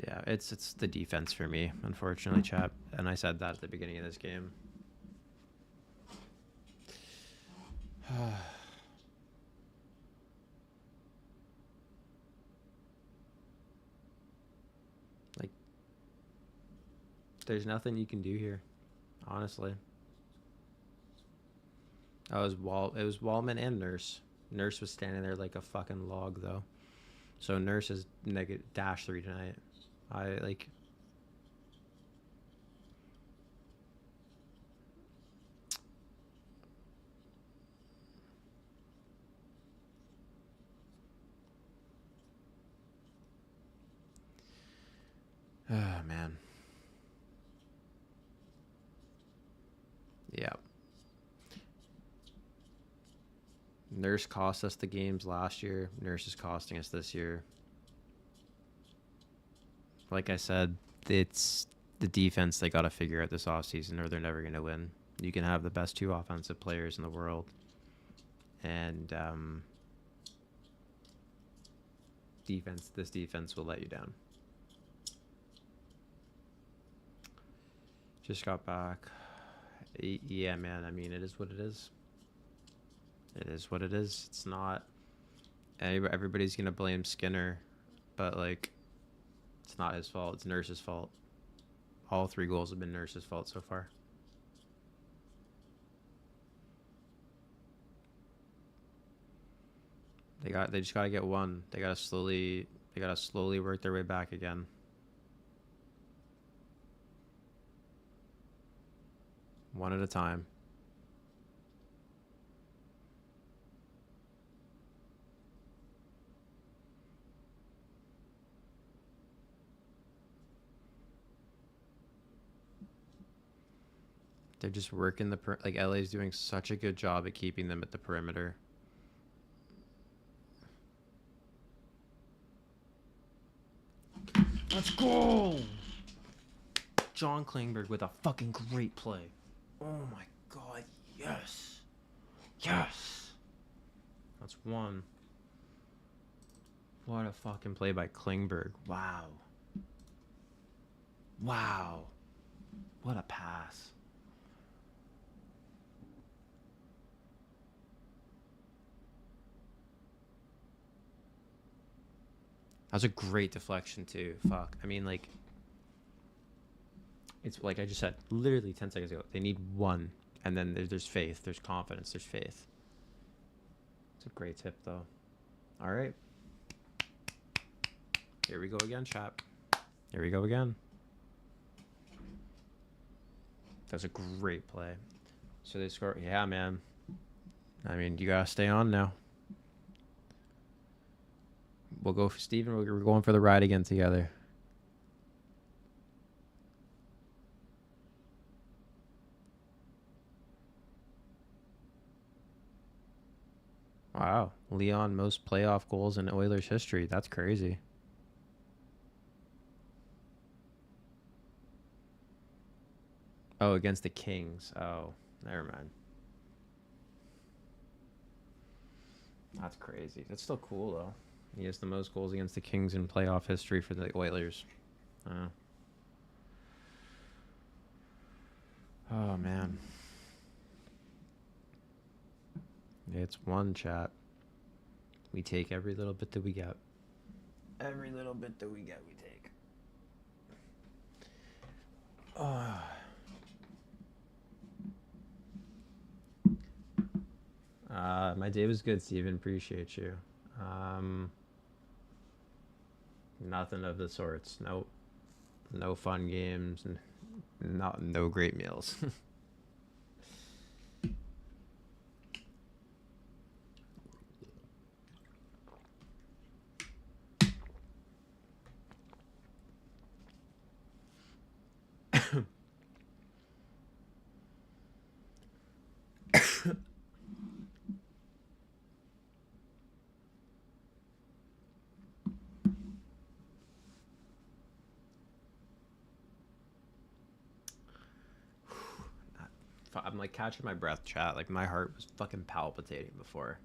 Yeah, it's the defense for me, unfortunately, chap. And I said that at the beginning of this game. Like, there's nothing you can do here, honestly. It was Wallman and Nurse. Nurse was standing there like a fucking log, though. So Nurse is -3 tonight. I like. Oh man. Yeah. Nurse cost us the games last year. Nurse is costing us this year. Like I said, it's the defense they got to figure out this offseason, or they're never going to win. You can have the best two offensive players in the world, and this defense will let you down. Just got back. Yeah, man. I mean, it is what it is. It is what it is. It's not. Everybody's gonna blame Skinner, but like, it's not his fault. It's Nurse's fault. All 3 goals have been Nurse's fault so far. They just gotta get one. They gotta slowly work their way back again. One at a time. They're just working like LA's doing such a good job at keeping them at the perimeter. Let's go! John Klingberg with a fucking great play. Oh my god, yes. Yes. That's 1. What a fucking play by Klingberg. Wow. Wow. What a pass. That was a great deflection too. Fuck. I mean, like, it's like I just said, literally 10 seconds ago. They need 1, and then there's faith, there's confidence, there's faith. It's a great tip, though. All right. Here we go again, chat. Here we go again. That's a great play. So they score. Yeah, man. I mean, you gotta stay on now. We'll go for Steven. We're going for the ride again together. Wow. Leon, most playoff goals in Oilers history. That's crazy. Oh, against the Kings. Oh, never mind. That's crazy. That's still cool, though. He has the most goals against the Kings in playoff history for the Oilers. Oh, man. It's 1, chat. We take every little bit that we get. Every little bit that we get, we take. My day was good, Steven. Appreciate you. Nothing of the sorts. Nope. No fun games and no great meals. I'm like catching my breath, chat. Like my heart was fucking palpitating before.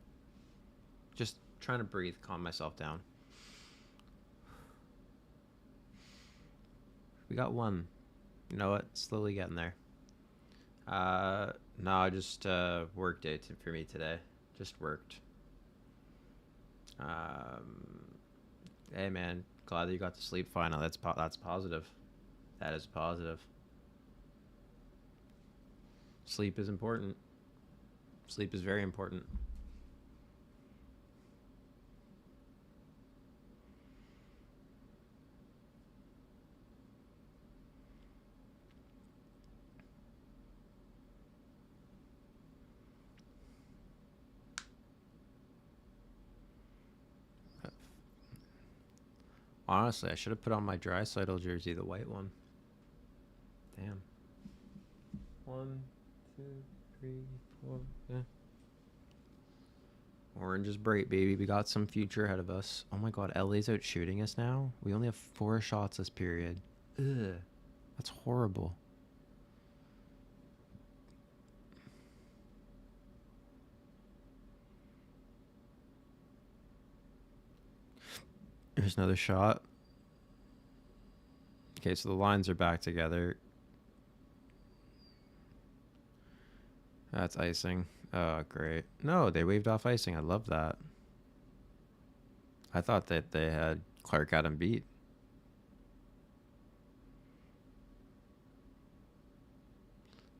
Just trying to breathe, calm myself down. We got 1. You know what? Slowly getting there. No, just work day for me today. Just worked. Hey man, glad that you got to sleep finally. That's positive. That is positive. Sleep is important. Sleep is very important. Honestly, I should have put on my Draisaitl jersey, the white one. Damn. 1, 2, 3, 4. Yeah. Orange is bright, baby. We got some future ahead of us. Oh my god, LA's out shooting us now. We only have 4 shots this period. Ugh. That's horrible. Here's another shot. Okay, so the lines are back together. That's icing. Oh, great. No, they waved off icing. I love that. I thought that they had Clark Adam beat.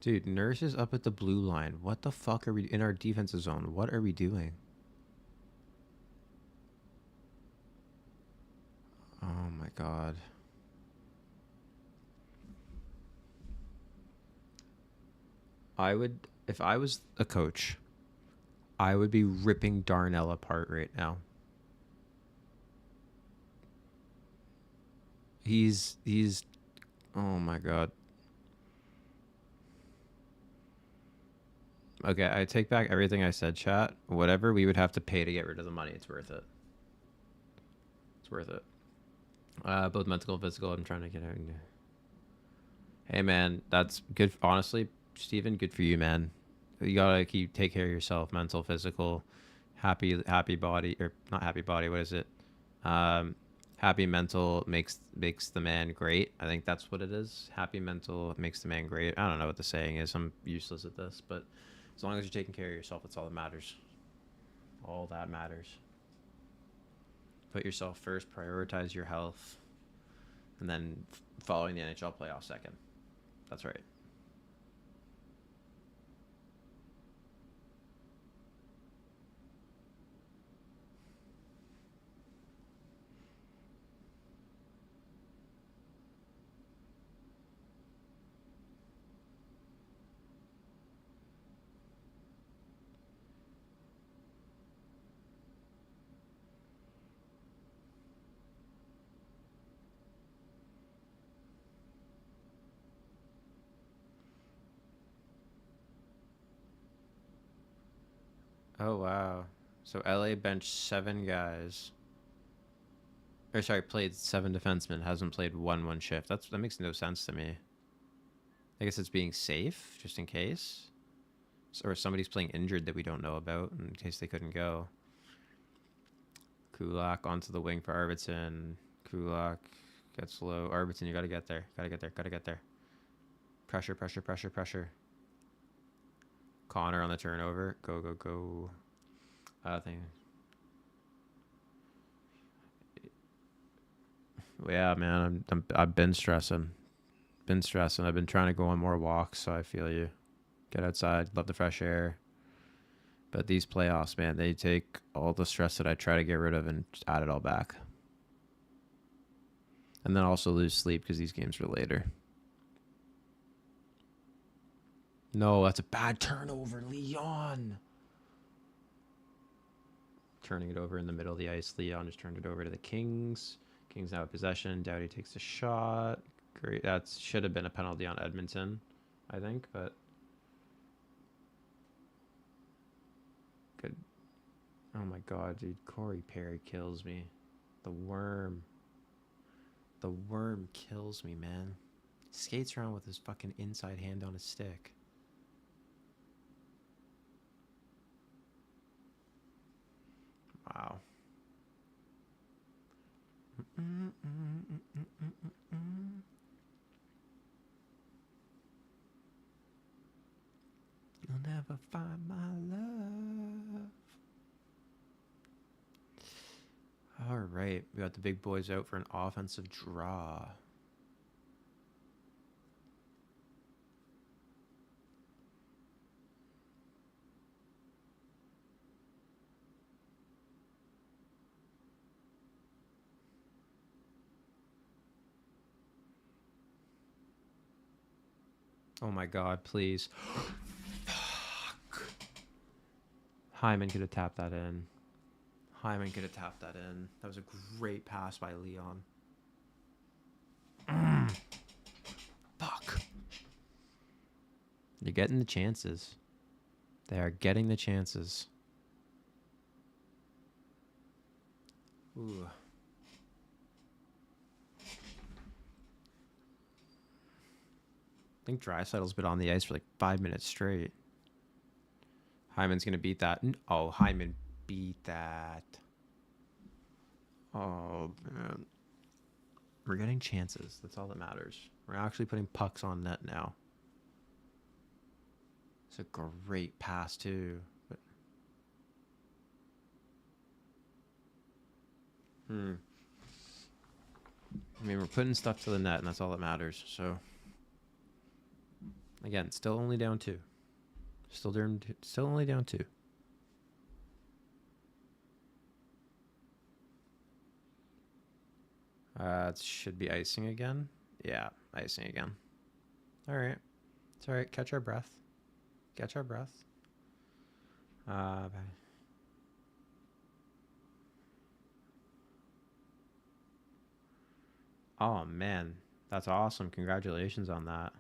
Dude, Nurse is up at the blue line. What the fuck are we in our defensive zone? What are we doing? Oh my god. I would, if I was a coach, I would be ripping Darnell apart right now. He's oh my god. Okay, I take back everything I said, chat. Whatever we would have to pay to get rid of the money, it's worth it. It's worth it. Both mental and physical. I'm trying to get out. Hey man, that's good. Honestly, Steven, good for you, man. You gotta take care of yourself, mental, physical, happy body, or not happy body. What is it? Um, happy mental makes the man great. I think that's what it is. Happy mental makes the man great. I don't know what the saying is. I'm useless at this, but as long as you're taking care of yourself, that's all that matters. All that matters. Put yourself first. Prioritize your health, and then following the NHL playoff second. That's right. Oh wow. So LA benched 7 guys. Or sorry, played 7 defensemen. Hasn't played one shift. That makes no sense to me. I guess it's being safe, just in case, or somebody's playing injured that we don't know about in case they couldn't go. Kulak onto the wing for Arvidsson. Kulak gets low. Arvidsson, you gotta get there. Gotta get there. Pressure. Connor on the turnover. Go. Thing. Yeah, man. I've been stressing. I've been trying to go on more walks, so I feel you. Get outside. Love the fresh air. But these playoffs, man, they take all the stress that I try to get rid of and just add it all back. And then also lose sleep because these games are later. No, that's a bad turnover, Leon. Turning it over in the middle of the ice. Leon just turned it over to the Kings. Kings now have possession. Doughty takes a shot. Great. That should have been a penalty on Edmonton, I think, but good. Oh my god, dude. Corey Perry kills me. The worm. The worm kills me, man. Skates around with his fucking inside hand on his stick. Wow. You'll never find my love. All right, we got the big boys out for an offensive draw. Oh my god, please. Fuck. Hyman could have tapped that in. That was a great pass by Leon. Fuck. They're getting the chances. They are getting the chances. Ooh. I think Draisaitl's been on the ice for like 5 minutes straight. Hyman's going to beat that. Oh, Hyman beat that. Oh, man. We're getting chances. That's all that matters. We're actually putting pucks on net now. a great pass too. But, I mean, we're putting stuff to the net, and that's all that matters. So, again, still only down 2. Still only down 2. It should be icing again. Yeah, icing again. All right. It's all right. Catch our breath. Catch our breath. Oh, man. That's awesome. Congratulations on that.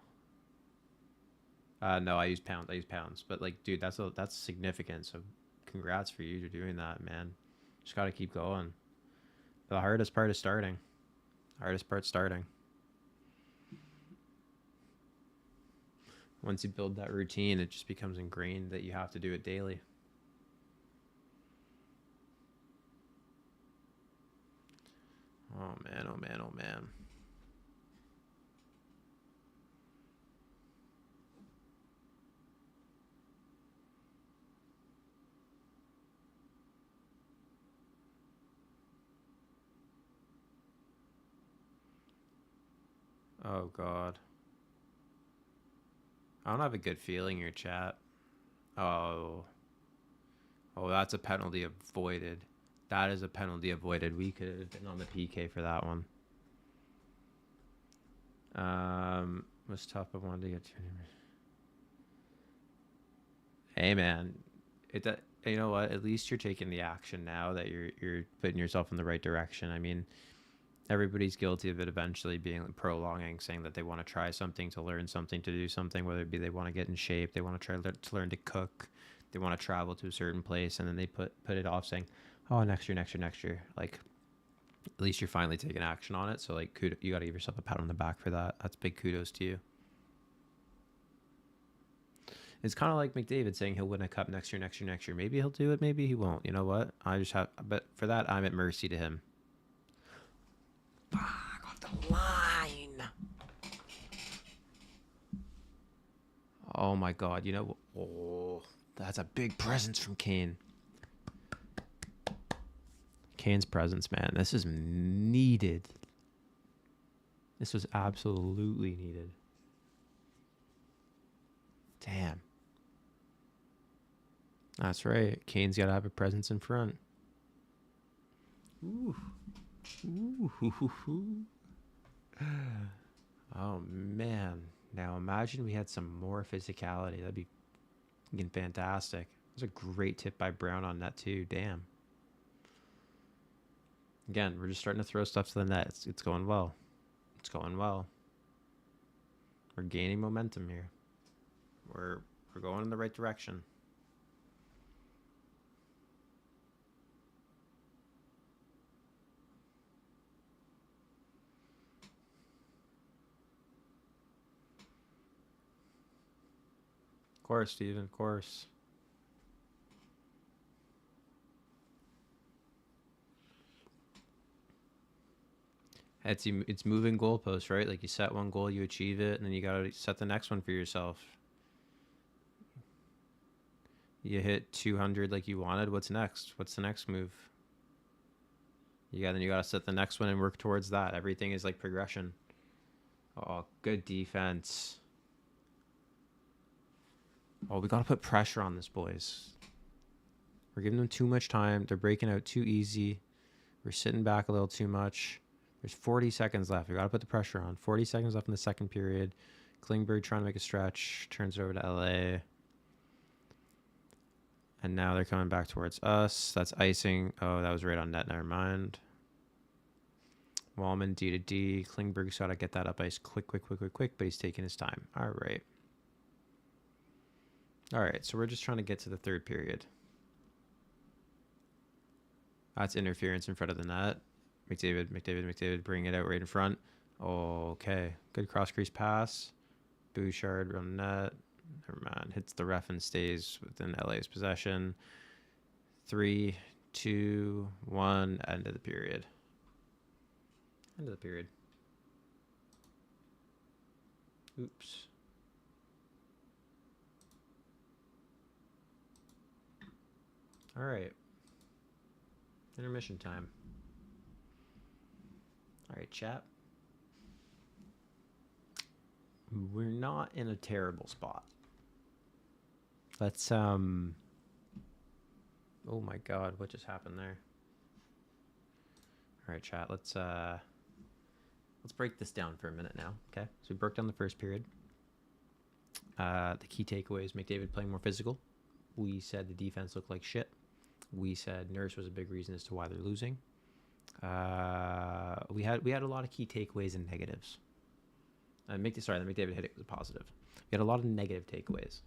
No, I use pounds. But like, dude, that's significant. So, congrats for you for doing that, man. Just got to keep going. The hardest part is starting. Hardest part's starting. Once you build that routine, it just becomes ingrained that you have to do it daily. Oh man, oh man, oh man. Oh god. I don't have a good feeling in your chat. Oh. Oh, that's a penalty avoided. That is a penalty avoided. We could have been on the PK for that one. Was tough. I wanted to get to. Hey man, you know what? At least you're taking the action now that you're putting yourself in the right direction. I mean, everybody's guilty of it eventually being prolonging, saying that they want to try something, to learn something, to do something, whether it be they want to get in shape, they want to try to learn to cook, they want to travel to a certain place, and then they put it off saying, oh, next year. Like, at least you're finally taking action on it. So like, you got to give yourself a pat on the back for that. That's big kudos to you. It's kind of like McDavid saying he'll win a cup next year. Maybe he'll do it, maybe he won't. You know what? But for that, I'm at mercy to him. Fuck, off the line. Oh my god, you know, oh, that's a big presence from Kane. Kane's presence, man. This is needed. This was absolutely needed. Damn. That's right. Kane's got to have a presence in front. Ooh. Ooh. Oh, man. Now imagine we had some more physicality. That'd be fantastic. It was a great tip by Brown on net, too. Damn. Again, we're just starting to throw stuff to the net. It's going well. It's going well. We're gaining momentum here. We're going in the right direction. Of course, Steven, of course. It's moving goalposts, right? Like you set one goal, you achieve it, and then you gotta set the next one for yourself. You hit 200 like you wanted. What's next? What's the next move? Then you gotta set the next one and work towards that. Everything is like progression. Oh, good defense. Oh, we gotta put pressure on this, boys. We're giving them too much time. They're breaking out too easy. We're sitting back a little too much. There's 40 seconds left. We got to put the pressure on. 40 seconds left in the second period. Klingberg trying to make a stretch. Turns it over to LA. And now they're coming back towards us. That's icing. Oh, that was right on net. Never mind. Wallman D to D. Klingberg's got to get that up ice quick. But he's taking his time. All right. All right. So we're just trying to get to the third period. That's interference in front of the net. McDavid, bring it out right in front. Okay. Good cross-crease pass. Bouchard on net. Never mind. Hits the ref and stays within LA's possession. 3, 2, 1. End of the period. Oops. All right. Intermission time. All right, chat. We're not in a terrible spot. Let's oh my god, what just happened there? All right, chat. Let's break this down for a minute now. Okay, so we broke down the first period. The key takeaways: McDavid playing more physical. We said the defense looked like shit. We said Nurse was a big reason as to why they're losing. We had a lot of key takeaways and negatives. The McDavid hit it was a positive. We had a lot of negative takeaways.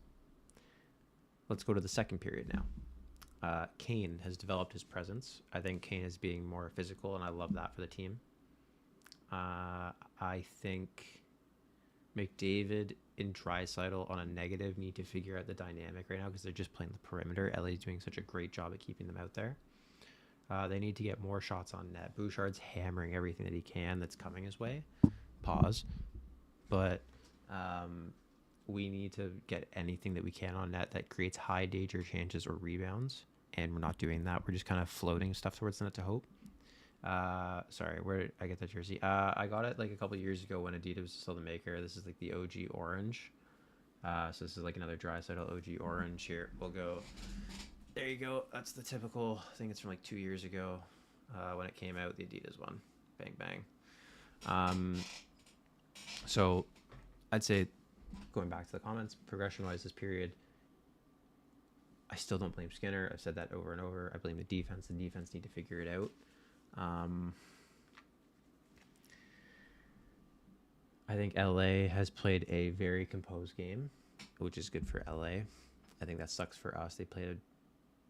Let's go to the second period now. Kane has developed his presence. I think Kane is being more physical, and I love that for the team. I think McDavid and Draisaitl on a negative need to figure out the dynamic right now because they're just playing the perimeter. LA's doing such a great job at keeping them out there. They need to get more shots on net. Bouchard's hammering everything that he can that's coming his way. Pause. But we need to get anything that we can on net that creates high danger chances or rebounds. And we're not doing that. We're just kind of floating stuff towards the net to hope. Sorry, where did I get that jersey? I got it like a couple years ago when Adidas was still the maker. This is like the OG orange. So this is like another Draisaitl OG orange here. We'll go. There you go. That's the typical. I think it's from like 2 years ago when it came out. The Adidas one. Bang bang. So I'd say going back to the comments, progression-wise, this period, I still don't blame Skinner. I've said that over and over. I blame the defense. The defense need to figure it out. I think LA has played a very composed game, which is good for LA. I think that sucks for us. They played a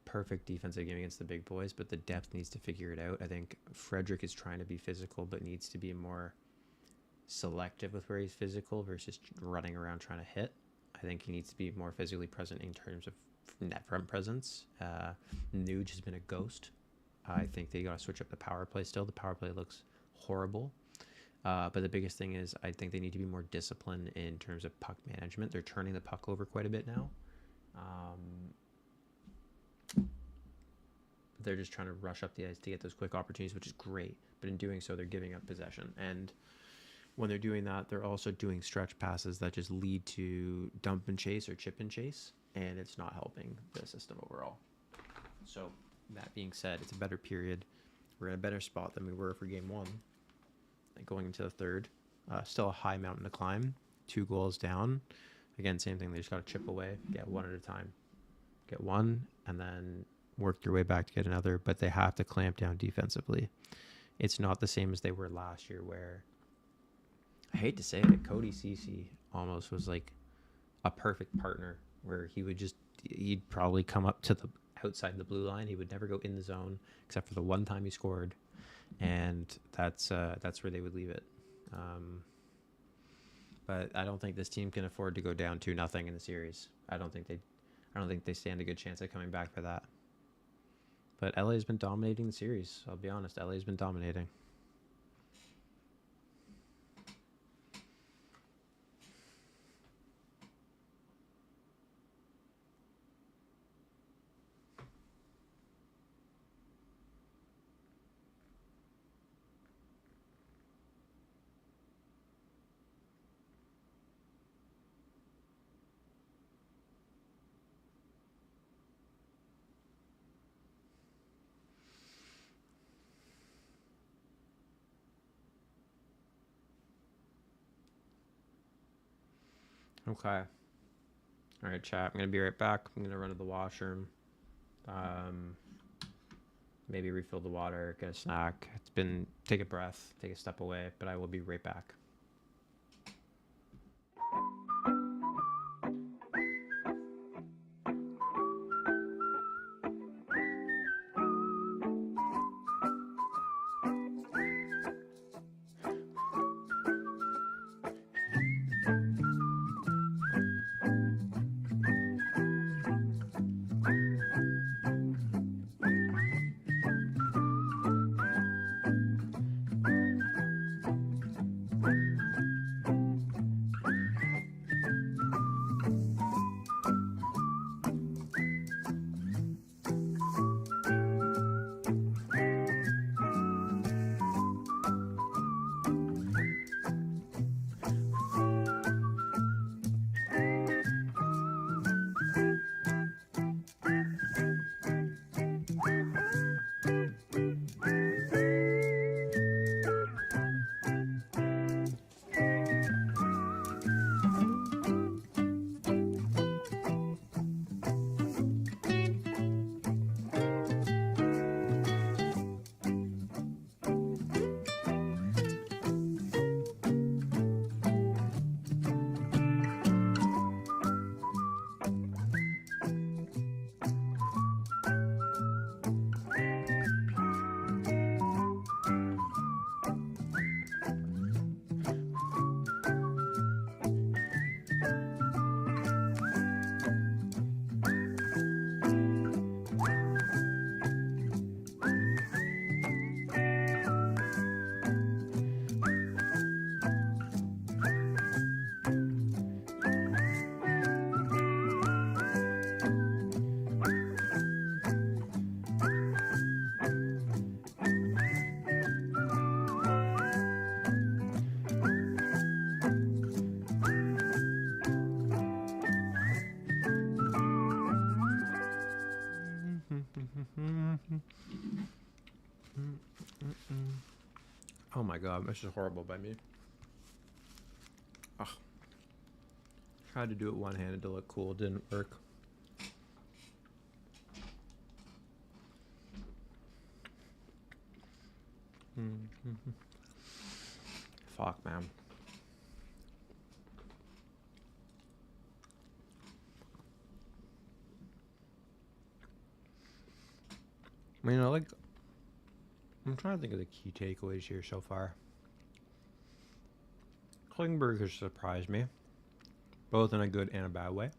perfect defensive game against the big boys, but the depth needs to figure it out. I think Frederick is trying to be physical, but needs to be more selective with where he's physical versus running around trying to hit. I think he needs to be more physically present in terms of net front presence. Nuge has been a ghost. I think they got to switch up the power play still. The power play looks horrible. But the biggest thing is I think they need to be more disciplined in terms of puck management. They're turning the puck over quite a bit now. They're just trying to rush up the ice to get those quick opportunities, which is great. But in doing so, they're giving up possession. And when they're doing that, they're also doing stretch passes that just lead to dump and chase or chip and chase. And it's not helping the system overall. So that being said, it's a better period. We're in a better spot than we were for game one. Going into the third, still a high mountain to climb. 2 goals down. Again, same thing. They just got to chip away, get one at a time. Get one, and then work your way back to get another. But they have to clamp down defensively. It's not the same as they were last year where, I hate to say it, Cody Ceci almost was like a perfect partner where he'd probably come up to the outside the blue line. He would never go in the zone except for the one time he scored. And that's where they would leave it. But I don't think this team can afford to go down 2-0 in the series. I don't think they stand a good chance at coming back for that. But LA's been dominating the series. I'll be honest, LA's been dominating. Okay. All right, chat. I'm going to be right back. I'm going to run to the washroom. Maybe refill the water, get a snack. Take a breath, take a step away, but I will be right back. Oh my god, this is horrible by me. Ugh. Tried to do it one-handed to look cool, didn't work. Mm-hmm. Fuck, man. I mean, like, I'm trying to think of the key takeaways here so far. Klingberg has surprised me, both in a good and a bad way.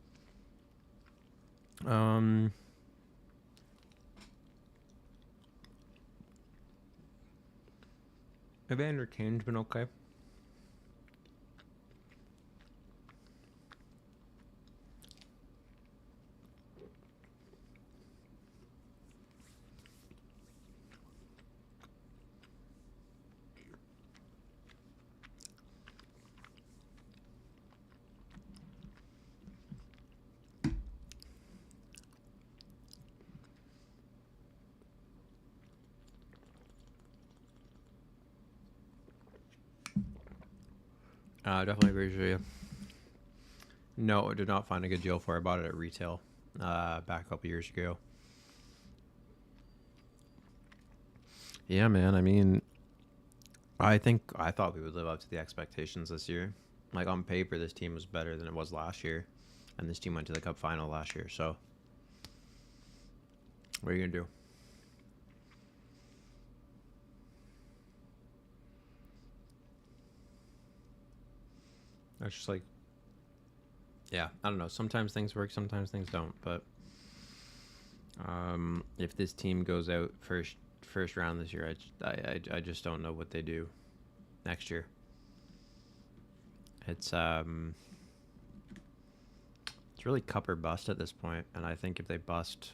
Evander Kane's been okay. Definitely agree with you. No, I did not find a good deal for it. I bought it at retail back a couple years ago. Yeah, man. I mean, I thought we would live up to the expectations this year. Like, on paper, this team was better than it was last year, and this team went to the Cup final last year. So, what are you gonna do? It's just like, yeah, I don't know. Sometimes things work, sometimes things don't. But if this team goes out first round this year, I just don't know what they do next year. It's really cup or bust at this point, and I think if they bust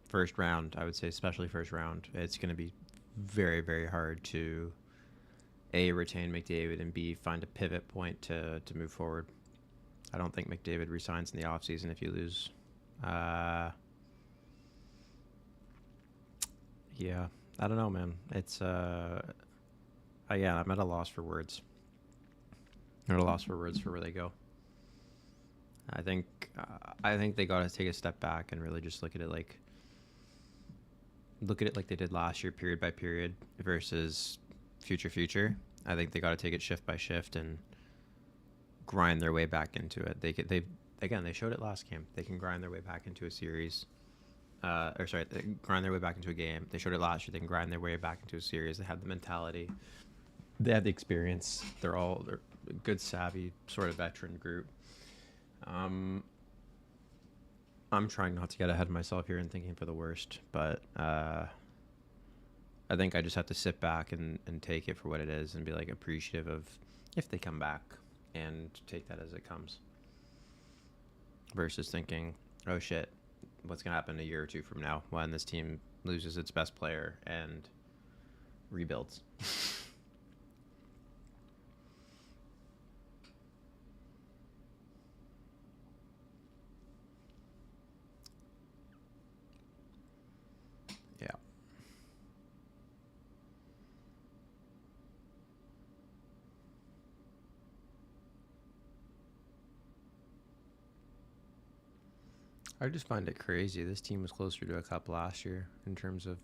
first round, I would say especially first round, it's going to be very, very hard to A, retain McDavid, and B, find a pivot point to move forward. I don't think McDavid resigns in the offseason if you lose. Yeah, I don't know, man. It's yeah, I'm at a loss for words. I'm at a loss for words for where they go. I think they got to take a step back and really just look at it like they did last year, period by period, versus future. I think they got to take it shift by shift and grind their way back into it. They showed it last game. They can grind their way back into a series. They grind their way back into a game. They showed it last year. They can grind their way back into a series. They have the mentality. They have the experience. They're a good, savvy, sort of veteran group. I'm trying not to get ahead of myself here and thinking for the worst, but I think I just have to sit back and take it for what it is and be like appreciative of if they come back and take that as it comes versus thinking, oh shit, what's going to happen a year or two from now when this team loses its best player and rebuilds. Yeah. I just find it crazy. This team was closer to a cup last year in terms of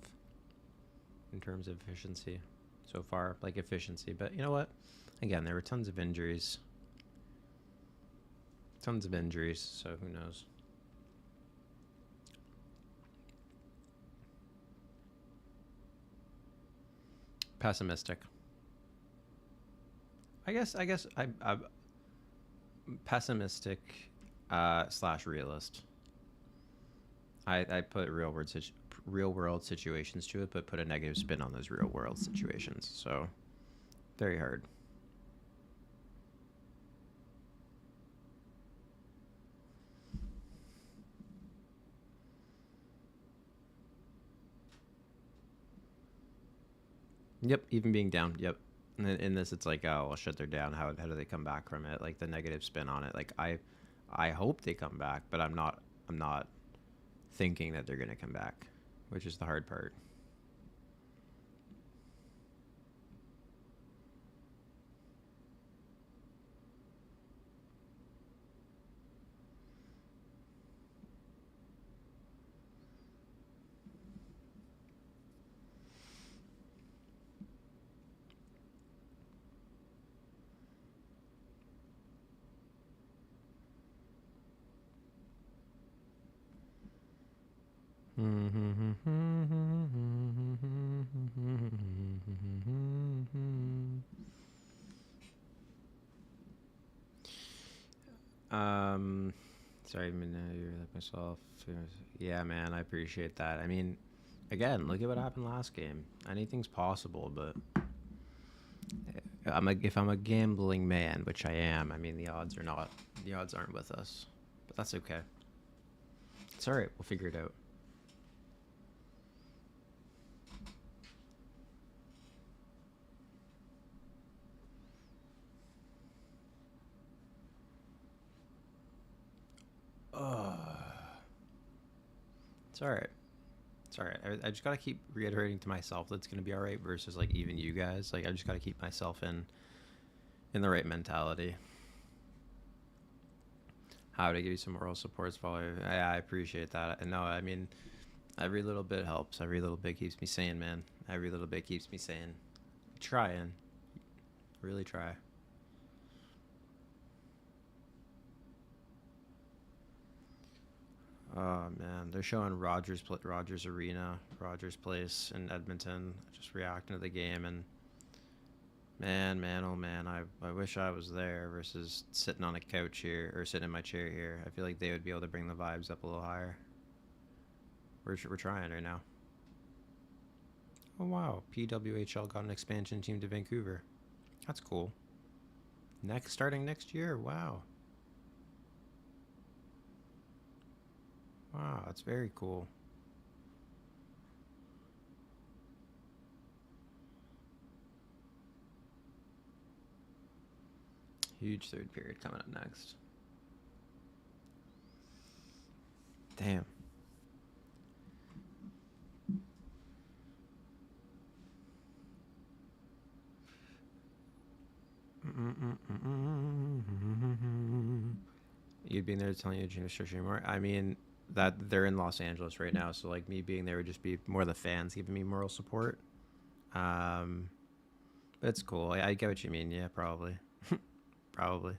efficiency so far, like efficiency. But you know what? Again, there were tons of injuries. So who knows? Pessimistic. I guess I'm pessimistic slash realist. I put real world situations to it, but put a negative spin on those real world situations. So very hard. Yep, even being down. Yep. And in this, it's like, oh, well, shit, they're down. How do they come back from it? Like the negative spin on it. Like I hope they come back, but I'm not thinking that they're gonna come back, which is the hard part. um, sorry, you're like myself. Yeah, man, I appreciate that. I mean, again, look at what happened last game. Anything's possible, but if I'm a gambling man, which I am, I mean the odds aren't with us, but that's okay. It's all right. We'll figure it out. It's all right. It's all right. I just gotta keep reiterating to myself that it's gonna be all right. Versus like even you guys, like I just gotta keep myself in the right mentality. How to give you some moral support, follow. I appreciate that. And no, I mean, every little bit helps. Every little bit keeps me sane, man. Every little bit keeps me sane. Trying, really try. Oh man, they're showing Rogers Arena, Rogers Place in Edmonton. Just reacting to the game, and man, oh man, I wish I was there versus sitting on a couch here or sitting in my chair here. I feel like they would be able to bring the vibes up a little higher. We're trying right now. Oh wow, PWHL got an expansion team to Vancouver. That's cool. Starting next year. Wow. Wow, that's very cool. Huge third period coming up next. Damn. You'd be in there telling you James Shisher more. I mean, that they're in Los Angeles right now, so like me being there would just be more the fans giving me moral support. Um, but it's cool. I get what you mean. Yeah, probably, probably.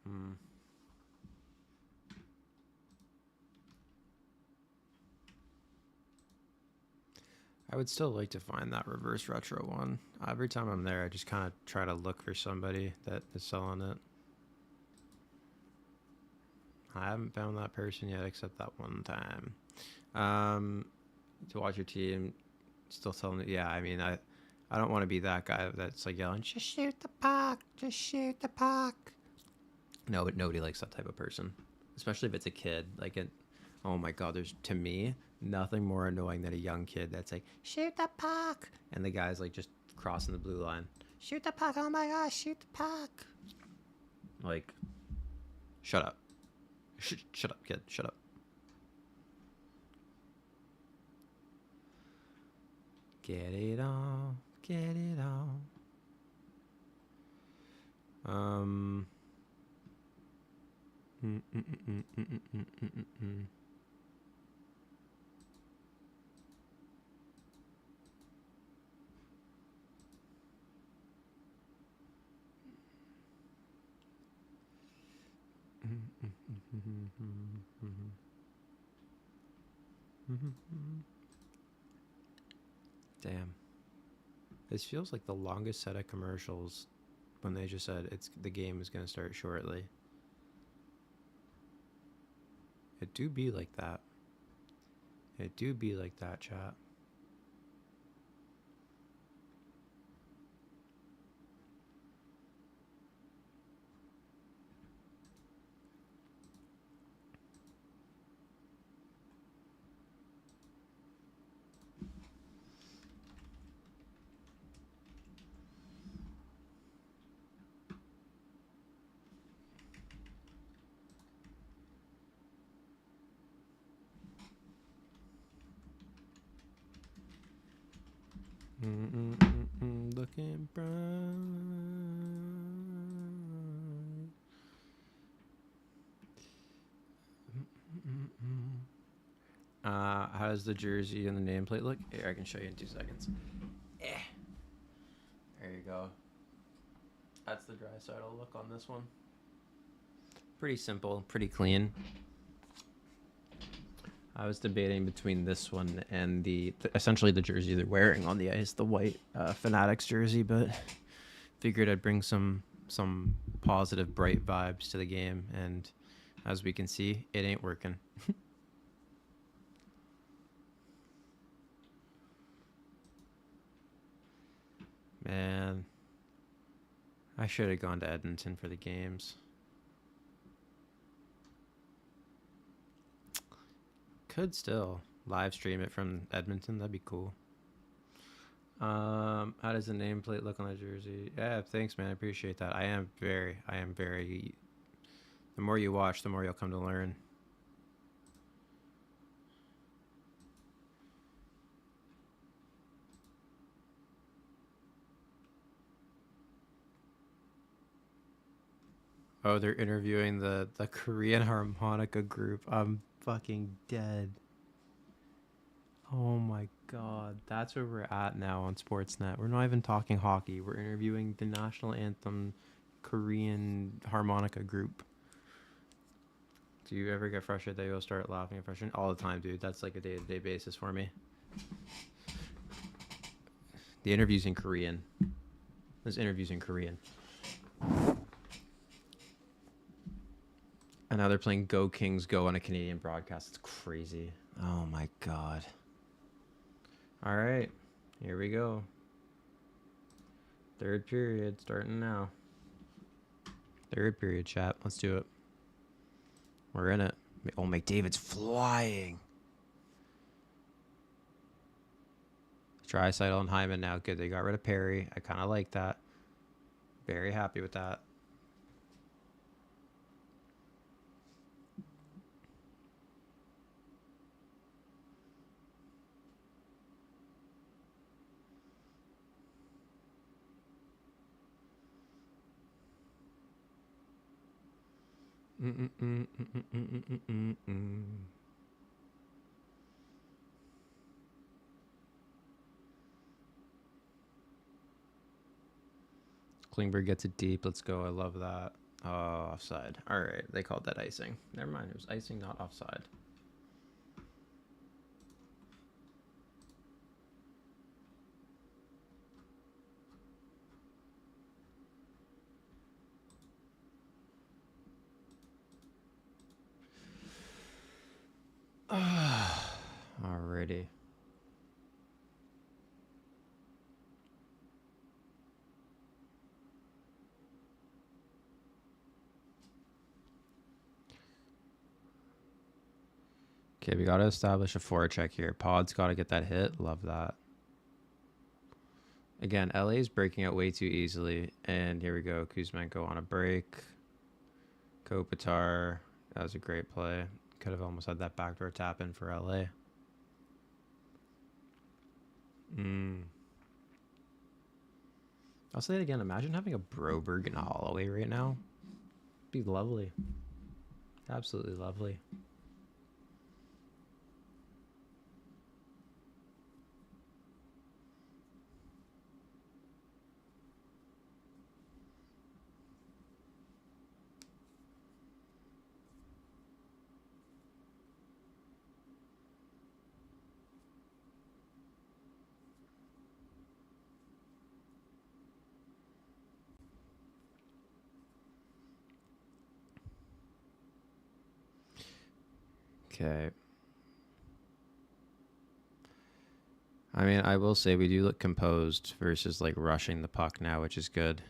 Hmm. I would still like to find that reverse retro one. Every time I'm there, I just kind of try to look for somebody that is selling it. I haven't found that person yet, except that one time. Um, to watch your team, still telling me, yeah. I mean, I don't want to be that guy that's like yelling, "Just shoot the puck, just shoot the puck." No, but nobody likes that type of person, especially if it's a kid. Like, oh my god, there's to me nothing more annoying than a young kid that's like, "Shoot the puck," and the guy's like just crossing the blue line. Shoot the puck! Oh my gosh, shoot the puck! Like, shut up. Shut up, kid. Shut up. Get it on. Get it on. Um. Damn. This feels like the longest set of commercials when they just said the game is going to start shortly. It do be like that. It do be like that, chat. Looking bright. How does the jersey and the nameplate look? Here, I can show you in 2 seconds. Eh. There you go. That's the dry side look on this one. Pretty simple, pretty clean. I was debating between this one and essentially the jersey they're wearing on the ice, the white Fanatics jersey, but figured I'd bring some positive, bright vibes to the game, and as we can see, it ain't working. Man, I should have gone to Edmonton for the games. Could still live stream it from Edmonton. That'd be cool. How does the nameplate look on the jersey? Yeah, thanks, man. I appreciate that. I am very. The more you watch, the more you'll come to learn. Oh, they're interviewing the Korean harmonica group. I'm fucking dead. Oh my god, that's where we're at now on Sportsnet. We're not even talking hockey. We're interviewing the national anthem Korean harmonica group. Do you ever get frustrated that you'll start laughing at frustration? All the time, dude. That's like a day-to-day basis for me. The interview's in Korean. There's interviews in Korean. And now they're playing Go Kings Go on a Canadian broadcast. It's crazy. Oh my god. All right, here we go. Third period starting now. Third period, chat. Let's do it. We're in it. Oh, McDavid's flying. Draisaitl and Hyman now. Good. They got rid of Perry. I kind of like that. Very happy with that. Klingberg gets it deep. Let's go. I love that. Oh, offside. All right. They called that icing. Never mind. It was icing, not offside. Alrighty. Okay, we got to establish a forecheck here. Pod's got to get that hit. Love that. Again, LA's breaking out way too easily. And here we go. Kuzmenko on a break. Kopitar. That was a great play. Could have almost had that backdoor tap in for LA. I'll say it again. Imagine having a Broberg and a Holloway right now. It'd be lovely. Absolutely lovely. Okay. I mean, I will say we do look composed versus like rushing the puck now, which is good.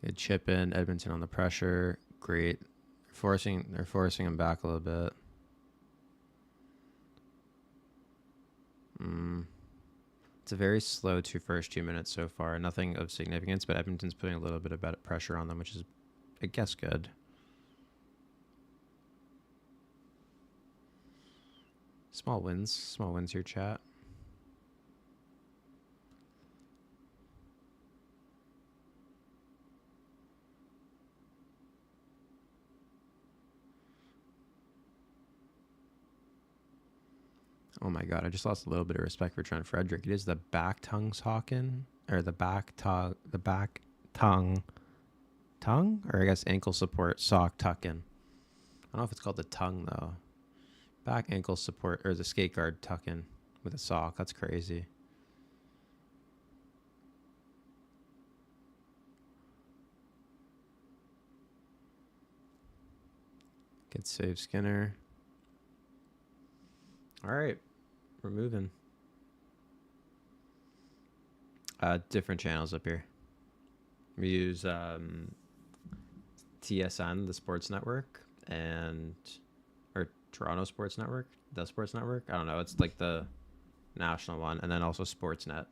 Good chip in. Edmonton on the pressure. Great. They're forcing him back a little bit. It's a very slow first 2 minutes so far. Nothing of significance, but Edmonton's putting a little bit of pressure on them, which is, I guess, good. Small wins here, chat. Oh my god, I just lost a little bit of respect for Trent Frederick. It is the back tongue Saucon, or the back tongue, or I guess ankle support sock tucking. I don't know if it's called the tongue though. Back ankle support, or the skate guard tucking with a sock. That's crazy. Good save, Skinner. All right, we're moving. Different channels up here. We use TSN, the sports network, or Toronto Sports Network, the Sports Network. I don't know. It's like the national one, and then also Sportsnet.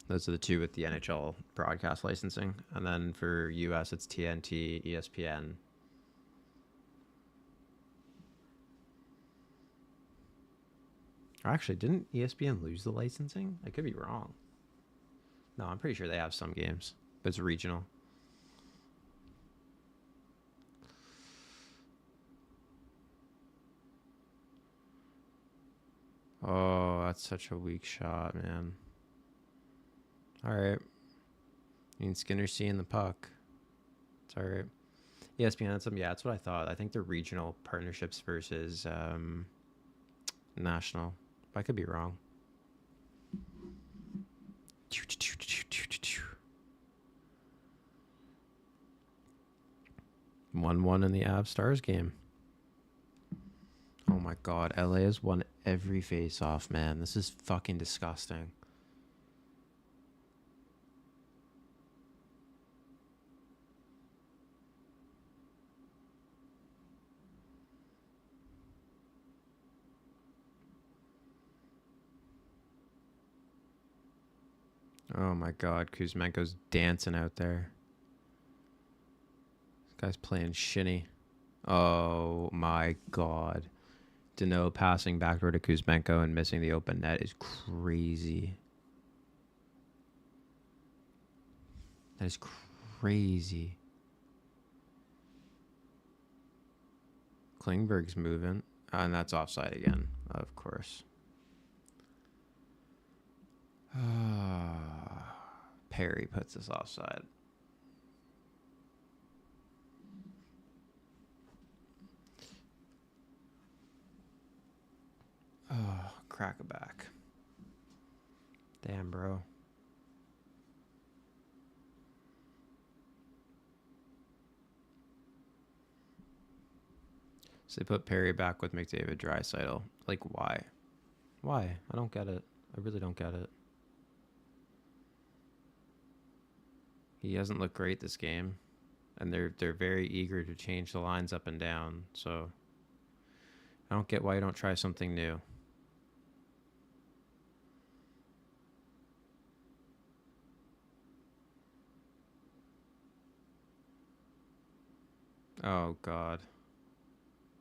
Those are the two with the NHL broadcast licensing. And then for US, it's TNT, ESPN. Actually, didn't ESPN lose the licensing? I could be wrong. No, I'm pretty sure they have some games, but it's regional. Oh, that's such a weak shot, man. All right. I mean, Skinner's seeing the puck. It's all right. ESPN had some. Yeah, that's what I thought. I think they're regional partnerships versus national. I could be wrong. 1-1 in the Avs Stars game. Oh my god, LA has won every face-off, man. This is fucking disgusting. Oh my god, Kuzmenko's dancing out there. This guy's playing shinny. Oh my god. Dano passing backdoor to Kuzmenko and missing the open net is crazy. That is crazy. Klingberg's moving. And that's offside again, of course. Perry puts us offside. Oh, crack a back. Damn, bro. So they put Perry back with McDavid Draisaitl. Like, why? Why? I don't get it. I really don't get it. He hasn't looked great this game, and they're very eager to change the lines up and down. So I don't get why you don't try something new. Oh god,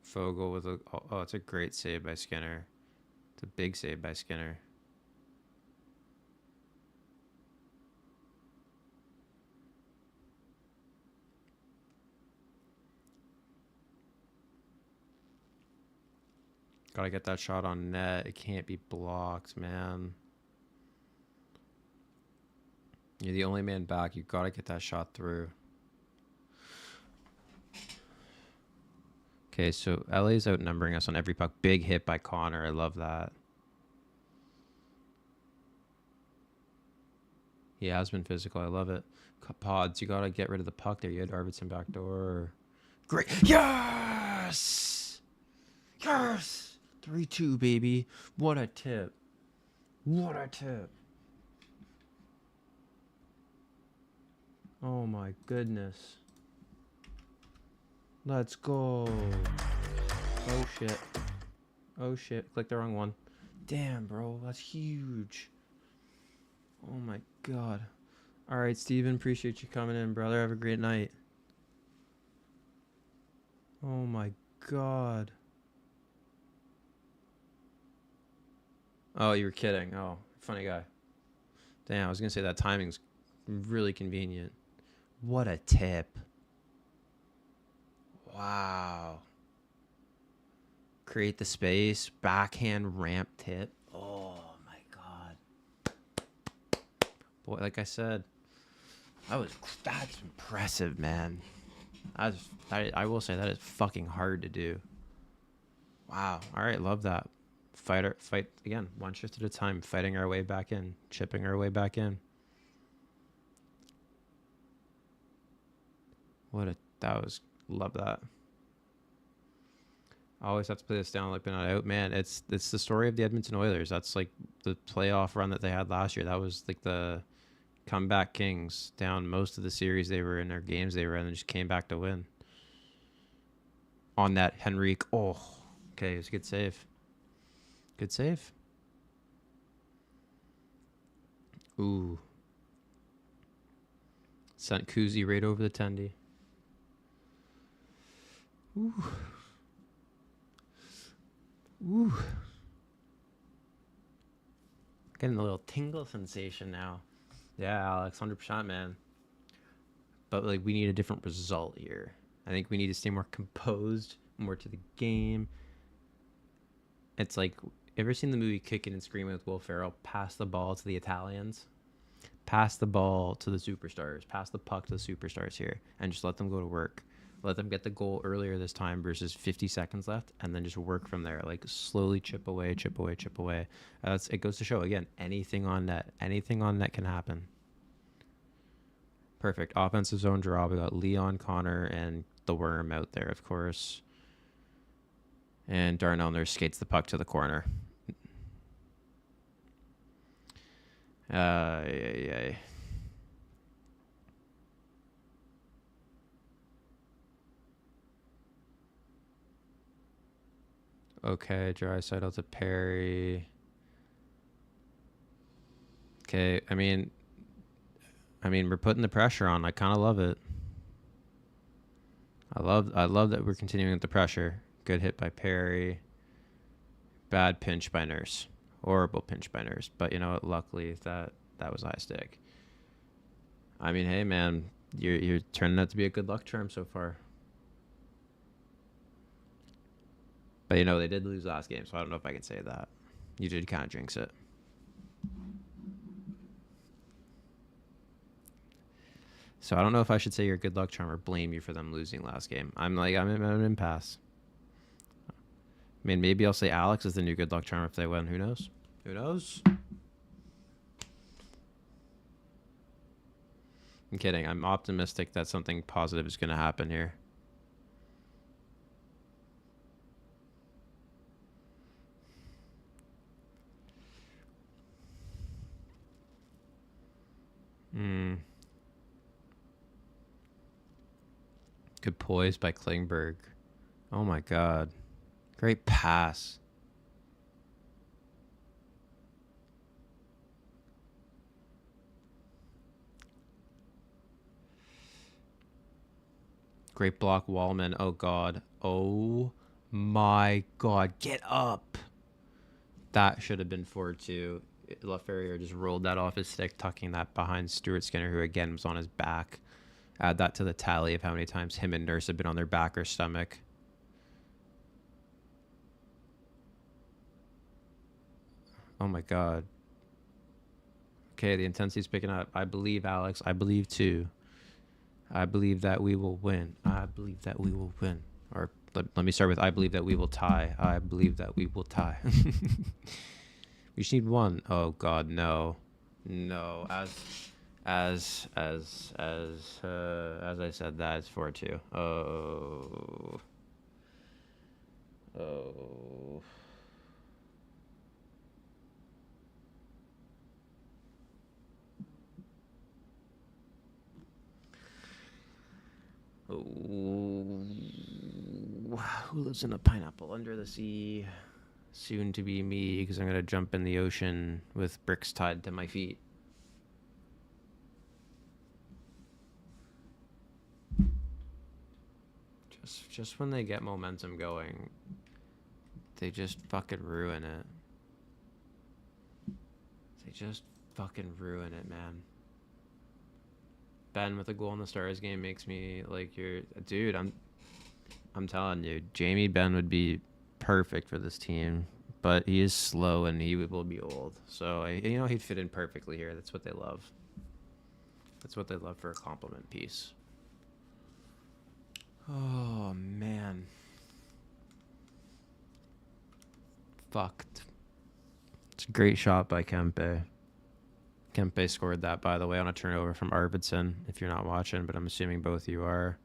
Fogle with a it's a great save by Skinner. It's a big save by Skinner. Gotta get that shot on net. It can't be blocked, man. You're the only man back. You gotta get that shot through. Okay, so LA's outnumbering us on every puck. Big hit by Connor. I love that. He has been physical. I love it. Pods, you gotta get rid of the puck there. You had Arvidsson back door. Great. Yes! Yes! 3-2, baby. What a tip. What a tip. Oh my goodness. Let's go. Oh shit. Oh shit. Click the wrong one. Damn, bro. That's huge. Oh my god. Alright, Steven. Appreciate you coming in, brother. Have a great night. Oh my god. Oh, you were kidding. Oh, funny guy. Damn, I was going to say that timing's really convenient. What a tip. Wow. Create the space. Backhand ramp tip. Oh my god. Boy, like I said, that's impressive, man. I will say that is fucking hard to do. Wow. All right, love that. Fight again, one shift at a time, fighting our way back in, chipping our way back in. Love that. I always have to play this down like they're not out, man. It's the story of the Edmonton Oilers. That's like the playoff run that they had last year. That was like the comeback kings, down most of the series they were in, or games they were in, and just came back to win. On that Henrique. Oh, okay, it was a good save. Good save. Ooh. Sent Kuzi right over the tendy. Ooh. Ooh. Getting a little tingle sensation now. Yeah, Alex, 100%, man. But like, we need a different result here. I think we need to stay more composed, more to the game. It's like, ever seen the movie Kicking and Screaming with Will Ferrell? Pass the ball to the Italians. Pass the ball to the superstars. Pass the puck to the superstars here, and just let them go to work. Let them get the goal earlier this time versus 50 seconds left, and then just work from there. Like, slowly chip away, chip away, chip away. It goes to show, again, anything on net can happen. Perfect. Offensive zone draw. We got Leon, Connor, and the Worm out there, of course. And Darnell Nurse skates the puck to the corner. Yeah. Okay, Draisaitl to Perry. Okay, I mean, we're putting the pressure on. I kind of love it. I love that we're continuing with the pressure. Good hit by Perry. Bad pinch by Nurse. Horrible pinch by Nurse. But you know what? Luckily, that was high stick. I mean, hey, man, you're turning out to be a good luck charm so far. But you know, they did lose last game, so I don't know if I can say that. You did kind of jinx it. So I don't know if I should say you're a good luck charm or blame you for them losing last game. I'm in an impasse. I mean, maybe I'll say Alex is the new good luck charm if they win. Who knows? Who knows? I'm kidding. I'm optimistic that something positive is going to happen here. Good poise by Klingberg. Oh my god. Great pass. Great block, Wallman. Oh god. Oh my god. Get up. That should have been 4-2. LaFerriere just rolled that off his stick, tucking that behind Stuart Skinner, who again was on his back. Add that to the tally of how many times him and Nurse have been on their back or stomach. Oh my god. Okay, the intensity's picking up. I believe, Alex. I believe too. I believe that we will win. I believe that we will win. Or let me start with I believe that we will tie. I believe that we will tie. We just need one. Oh god, no. No. As I said, that is 4-2. Oh. Oh. Oh. Who lives in a pineapple under the sea? Soon to be me, because I'm going to jump in the ocean with bricks tied to my feet. Just when they get momentum going, they just fucking ruin it. They just fucking ruin it, man. Ben with a goal in the Stars game makes me like, dude, I'm telling you, Jamie Benn would be perfect for this team, but he is slow and he will be old. So, he'd fit in perfectly here. That's what they love. That's what they love for a compliment piece. Oh, man. Fucked. It's a great shot by Kempe. Kempe scored that, by the way, on a turnover from Arvidsson, if you're not watching, but I'm assuming both you are.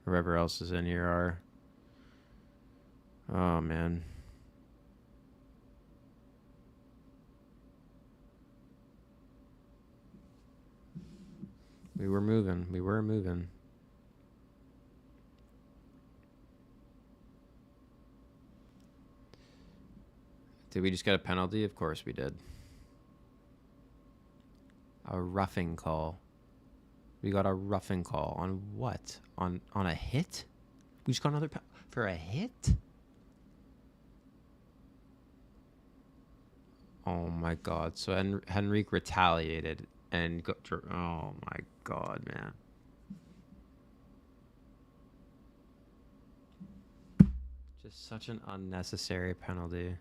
Whoever else is in here are. Oh, man. We were moving. Did we just get a penalty? Of course we did. A roughing call. We got a roughing call on what? On a hit? We just got another for a hit? Oh my god. So Henrique retaliated and got oh my god, man. Just such an unnecessary penalty.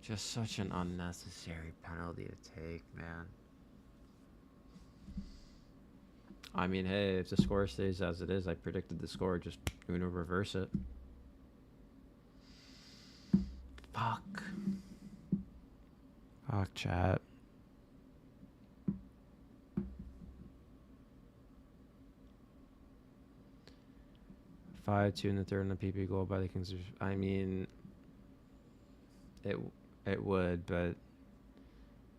Just such an unnecessary penalty to take, man. I mean, hey, if the score stays as it is, I predicted the score, just going to reverse it. Fuck. Fuck, chat. (5-2) in the third and the PP goal by the Kings. I mean, it would, but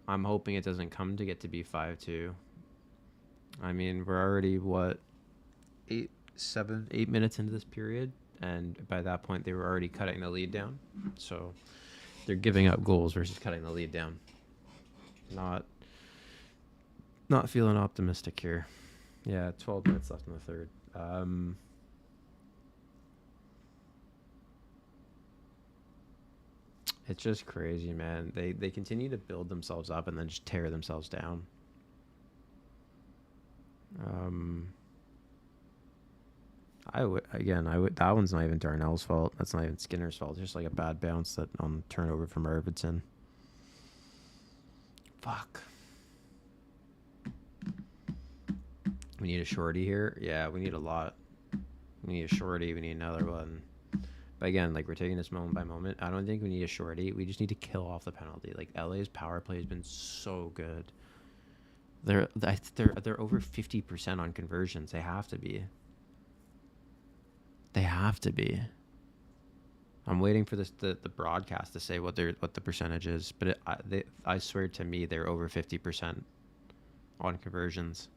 I'm hoping it doesn't come to get to be 5-2. I mean, we're already, what, 8 minutes into this period, and by that point, they were already cutting the lead down. So they're giving up goals versus cutting the lead down. Not feeling optimistic here. Yeah, 12 minutes left in the third. It's just crazy, man. They continue to build themselves up and then just tear themselves down. That one's not even Darnell's fault. That's not even Skinner's fault. It's just like a bad bounce that on turnover from Arvidsson. Fuck. We need a shorty here. Yeah, we need a lot. We need a shorty. We need another one. But again, like, we're taking this moment by moment. I don't think we need a shorty. We just need to kill off the penalty. Like, LA's power play has been so good. They're over 50% on conversions. They have to be. They have to be. I'm waiting for the broadcast to say what the percentage is, but I swear to me they're over 50% on conversions.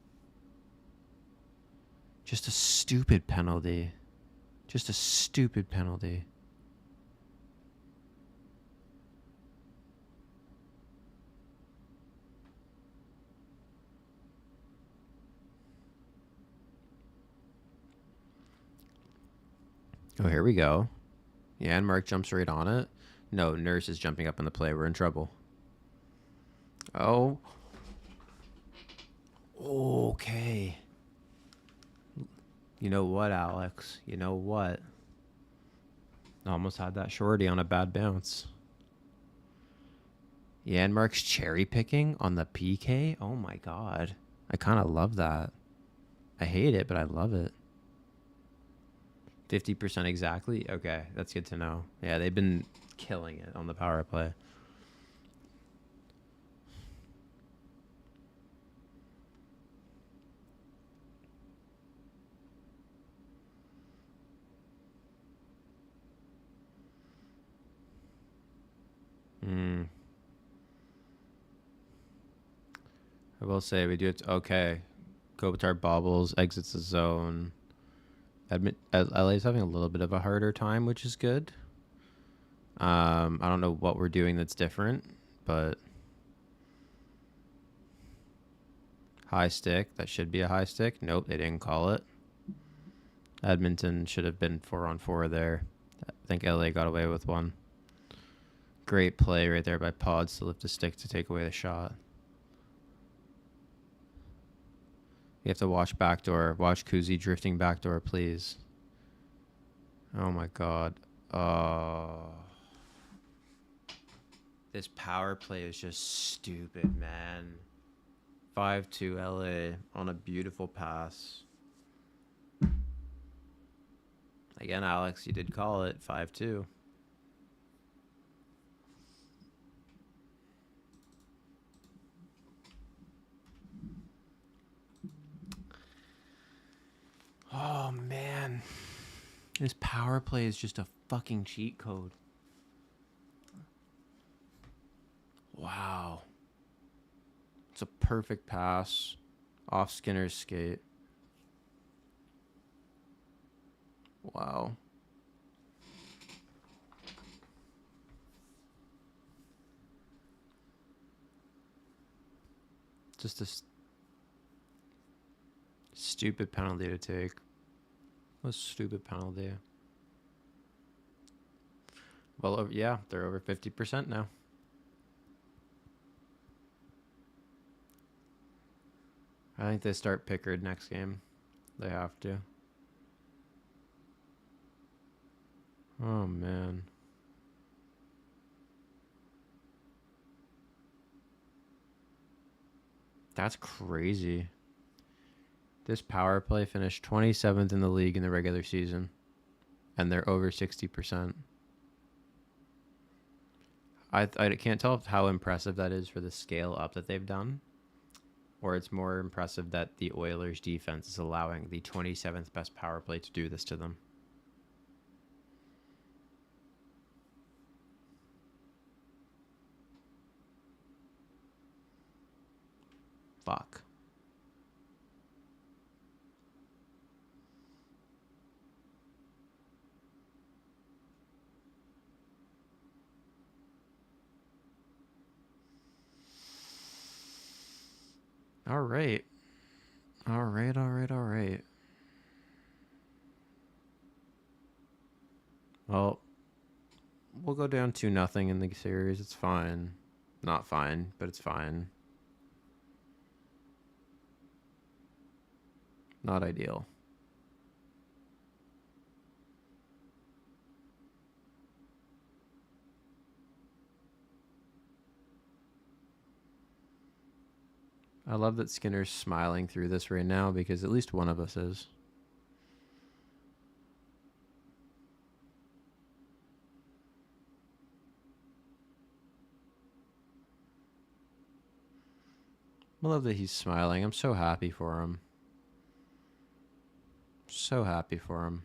Just a stupid penalty. Just a stupid penalty. Oh, here we go. Yeah, and Mark jumps right on it. No, Nurse is jumping up on the play. We're in trouble. Oh. Okay. You know what, Alex? You know what? Almost had that shorty on a bad bounce. Yeah, and Mark's cherry picking on the PK. Oh my god. I kind of love that. I hate it, but I love it. 50% exactly? Okay, that's good to know. Yeah, they've been killing it on the power play. I will say we do it. Okay. Kopitar bobbles, exits the zone. LA's having a little bit of a harder time, which is good. I don't know what we're doing that's different, but high stick. That should be a high stick. Nope, they didn't call it. Edmonton should have been 4-on-4 there. I think LA got away with one. Great play right there by Pods to lift the stick to take away the shot. You have to watch backdoor. Watch Kuzi drifting backdoor, please. Oh my god. Oh. This power play is just stupid, man. 5-2 LA on a beautiful pass. Again, Alex, you did call it 5-2. Oh, man. This power play is just a fucking cheat code. Wow. It's a perfect pass off Skinner's skate. Wow. Just a stupid penalty to take. What a stupid penalty. Well, yeah, they're over 50% now. I think they start Pickard next game. They have to. Oh, man. That's crazy. This power play finished 27th in the league in the regular season, and they're over 60%. I can't tell how impressive that is for the scale up that they've done, or it's more impressive that the Oilers defense is allowing the 27th best power play to do this to them. Fuck. All right. All right. Well, we'll go down 2-0 in the series. It's fine. Not fine, but it's fine. Not ideal. I love that Skinner's smiling through this right now because at least one of us is. I love that he's smiling. I'm so happy for him. So happy for him.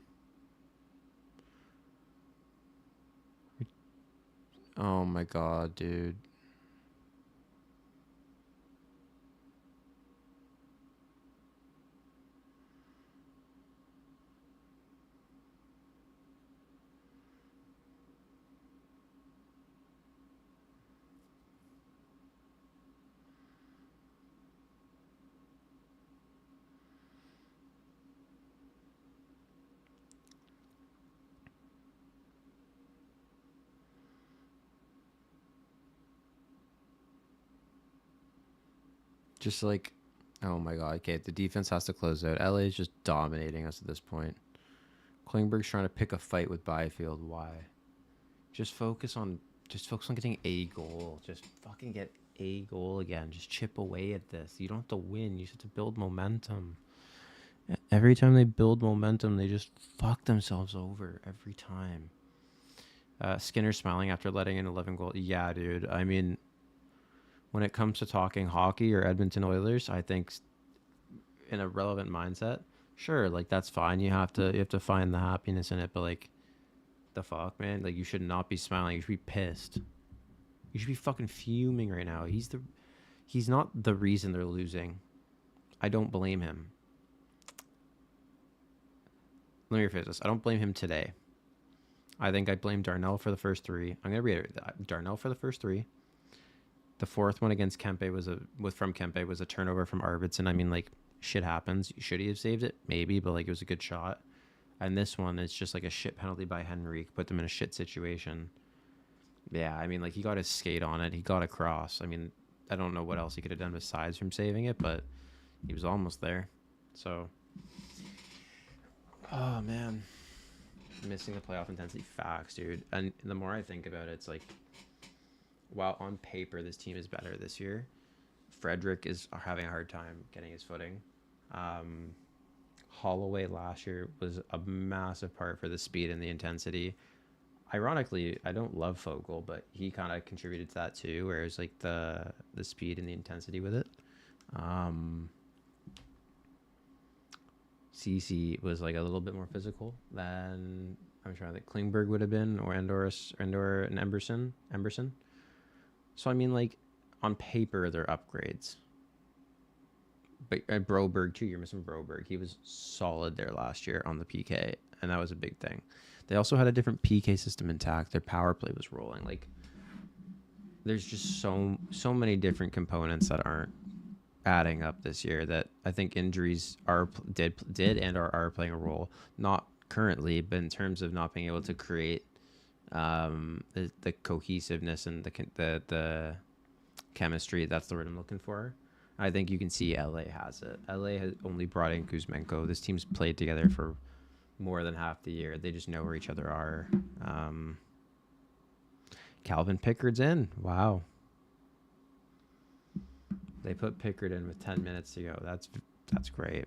Oh my god, dude. Just like, oh my god. Okay, the defense has to close out. LA is just dominating us at this point. Klingberg's trying to pick a fight with Byfield. Why? Just focus on getting a goal. Just fucking get a goal again. Just chip away at this. You don't have to win. You just have to build momentum. Every time they build momentum, they just fuck themselves over every time. Skinner smiling after letting in 11 goals. Yeah, dude. I mean, when it comes to talking hockey or Edmonton Oilers, I think in a relevant mindset, sure, like that's fine. You have to find the happiness in it, but like, the fuck, man? Like, you should not be smiling. You should be pissed. You should be fucking fuming right now. He's not the reason they're losing. I don't blame him. Let me rephrase this. I don't blame him today. I think I blame Darnell for the first three. I'm gonna reiterate that. Darnell for the first three. The fourth one against Kempe was a turnover from Arvidsson. I mean, like, shit happens. Should he have saved it? Maybe, but like, it was a good shot. And this one, it's just like a shit penalty by Henrique, put them in a shit situation. Yeah, I mean, like, he got his skate on it. He got across. I mean, I don't know what else he could have done besides from saving it, but he was almost there. So, oh man, missing the playoff intensity. Facts, dude. And the more I think about it, it's like, while on paper this team is better this year, Frederick is having a hard time getting his footing. Um, Holloway last year was a massive part for the speed and the intensity. Ironically, I don't love Fogel, but he kind of contributed to that too. Whereas like the speed and the intensity with it. Um, CC was like a little bit more physical than I'm trying to think Klingberg would have been, or Endor and Emberson. So I mean, like on paper, they're upgrades. But Broberg too. You're missing Broberg. He was solid there last year on the PK, and that was a big thing. They also had a different PK system intact. Their power play was rolling. Like, there's just so many different components that aren't adding up this year that I think injuries did and are playing a role. Not currently, but in terms of not being able to create the cohesiveness and the chemistry. That's the word I'm looking for. I think you can see LA has it. LA has only brought in Kuzmenko. This team's played together for more than half the year. They just know where each other are. Calvin Pickard's in. Wow. They put Pickard in with 10 minutes to go. That's great.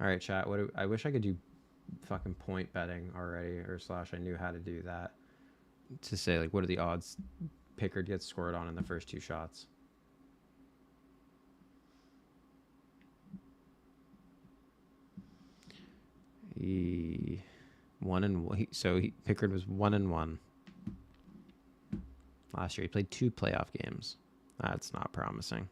All right, chat. I wish I could do fucking point betting already, or / I knew how to do that. To say like, what are the odds Pickard gets scored on in the first 2 shots? Pickard was 1-1 last year. He played 2 playoff games. That's not promising.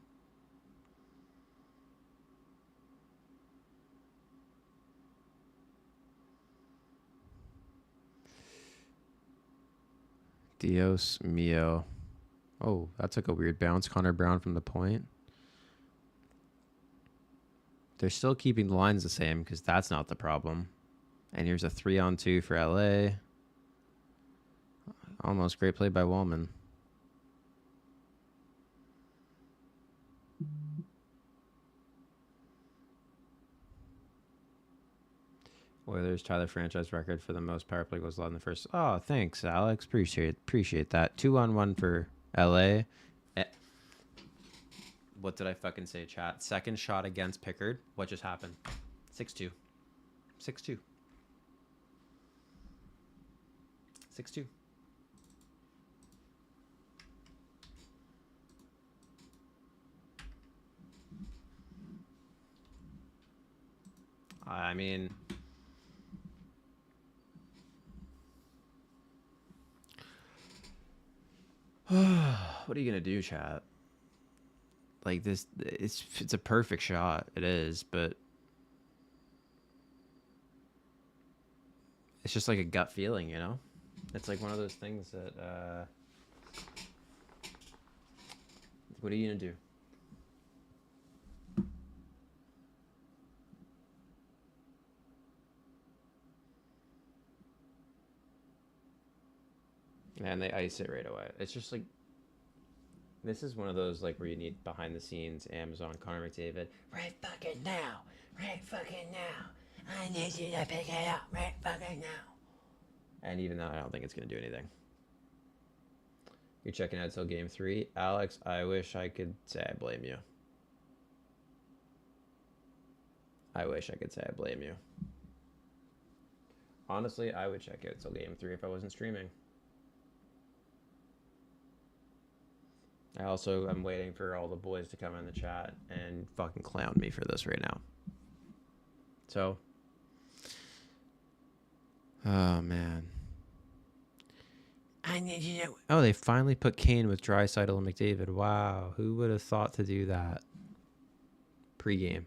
Dios mio. Oh, that took a weird bounce. Connor Brown from the point. They're still keeping the lines the same because that's not the problem. And here's a 3-on-2 for LA. Almost great play by Wallman. Oilers tie the franchise record for the most power play goals allowed in the first. Oh, thanks, Alex. Appreciate that. 2-on-1 for LA. What did I fucking say, chat? Second shot against Pickard. What just happened? 6-2. 6-2. 6-2. I mean, what are you gonna do, chat? Like this, it's a perfect shot. It is, but it's just like a gut feeling, you know? It's like one of those things that, what are you gonna do? And they ice it right away. It's just like, this is one of those like where you need behind the scenes Amazon Connor McDavid. Right fucking now. Right fucking now. I need you to pick it up right fucking now. And even though I don't think it's going to do anything. You're checking out till game 3. Alex, I wish I could say I blame you. I wish I could say I blame you. Honestly, I would check out till game 3 if I wasn't streaming. I also am waiting for all the boys to come in the chat and fucking clown me for this right now. So, oh man. I need you to. Oh, they finally put Kane with Draisaitl and McDavid. Wow, who would have thought to do that? Pre-game.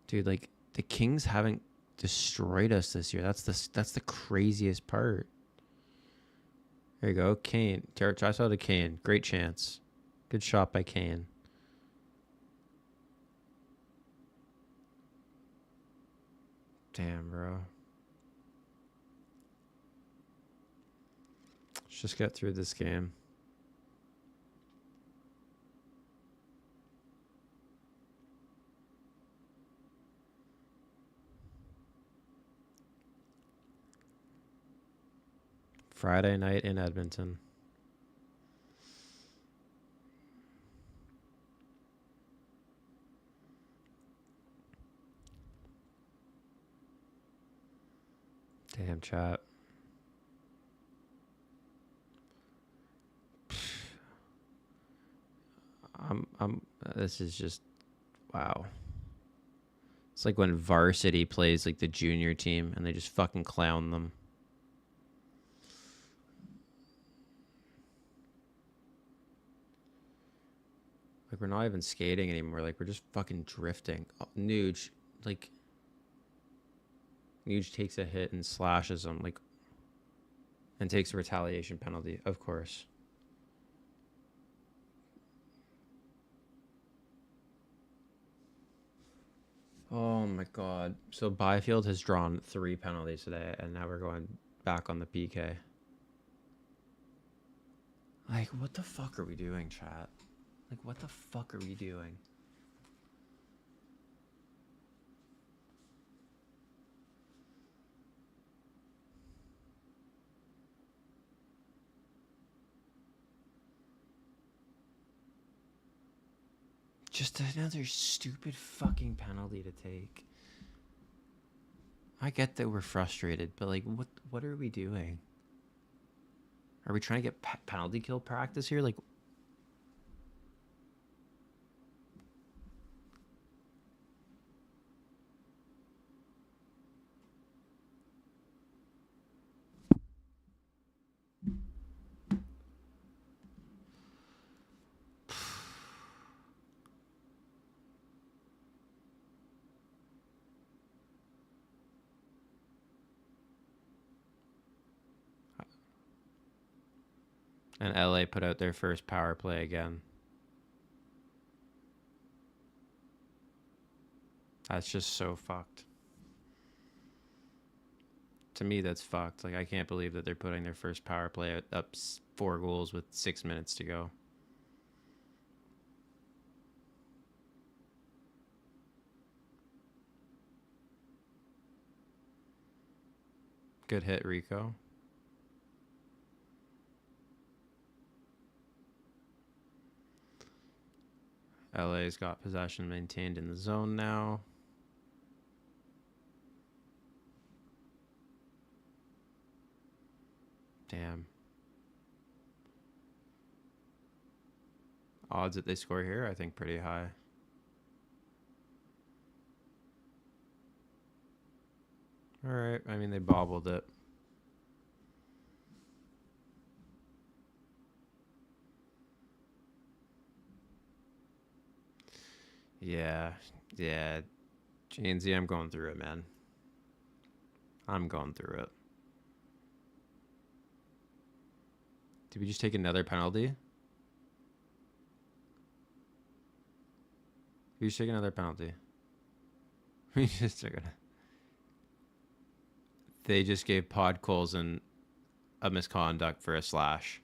Dude, like the Kings haven't destroyed us this year. That's the craziest part. There you go, Kane. Draisaitl to Kane. Great chance. Good shot by Kane. Damn, bro. Let's just get through this game. Friday night in Edmonton. Damn, chat. This is just, wow. It's like when varsity plays like the junior team and they just fucking clown them. Like, we're not even skating anymore. Like, we're just fucking drifting. Oh, Nuge, like, Nuge takes a hit and slashes him, like, and takes a retaliation penalty, of course. Oh my god. So Byfield has drawn 3 penalties today, and now we're going back on the PK. Like, what the fuck are we doing, chat? Like, what the fuck are we doing? Just another stupid fucking penalty to take. I get that we're frustrated, but like, what are we doing? Are we trying to get penalty kill practice here? Like, and LA put out their first power play again. That's just so fucked. To me, that's fucked. Like, I can't believe that they're putting their first power play up 4 goals with 6 minutes to go. Good hit, Rico. LA's got possession maintained in the zone now. Damn. Odds that they score here, I think, pretty high. All right. I mean, they bobbled it. Yeah. Yeah. GNZ, I'm going through it, man. I'm going through it. Did we just take another penalty? We just take another penalty. We just took it. They just gave Podkolzin a misconduct for a slash.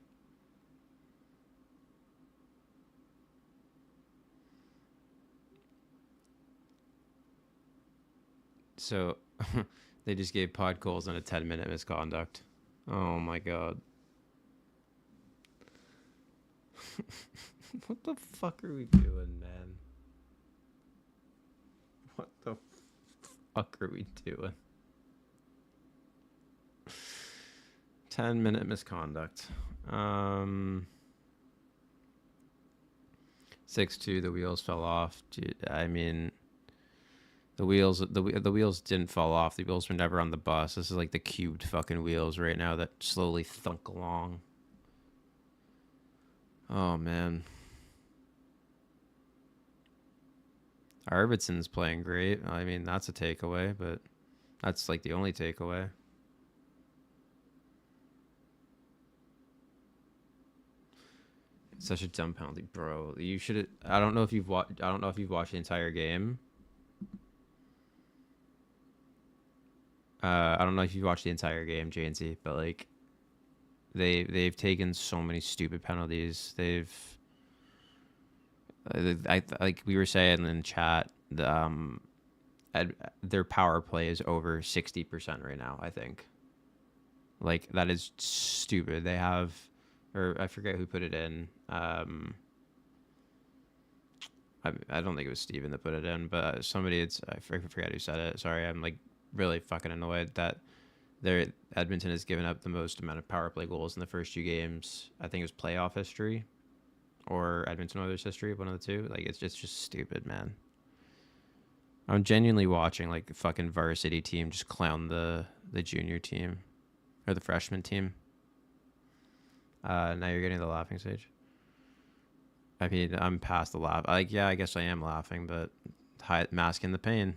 So they just gave Podkolzin a 10-minute misconduct. Oh my god. What the fuck are we doing, man? What the fuck are we doing? 10-minute misconduct. 6-2, the wheels fell off. Dude, I mean, the wheels didn't fall off. The wheels were never on the bus. This is like the cubed fucking wheels right now that slowly thunk along. Oh man. Arvidsson's playing great. I mean, that's a takeaway, but that's like the only takeaway. Such a dumb penalty, bro. You should. I don't know if you've watched. I don't know if you've watched the entire game. I don't know if you've watched the entire game, JNC, but like, they've taken so many stupid penalties. Like we were saying in chat, their power play is over 60% right now. I think like that is stupid. They have, or I forget who put it in. I don't think it was Steven that put it in, but somebody. I forget who said it. Sorry, I'm like really fucking annoyed that Edmonton has given up the most amount of power play goals in the first 2 games. I think it was playoff history or Edmonton Oilers history, one of the two. Like it's just stupid, man. I'm genuinely watching like the fucking varsity team just clown the junior team or the freshman team. Now you're getting the laughing stage. I mean, I'm past the laugh. Like, yeah, I guess I am laughing, but masking the pain.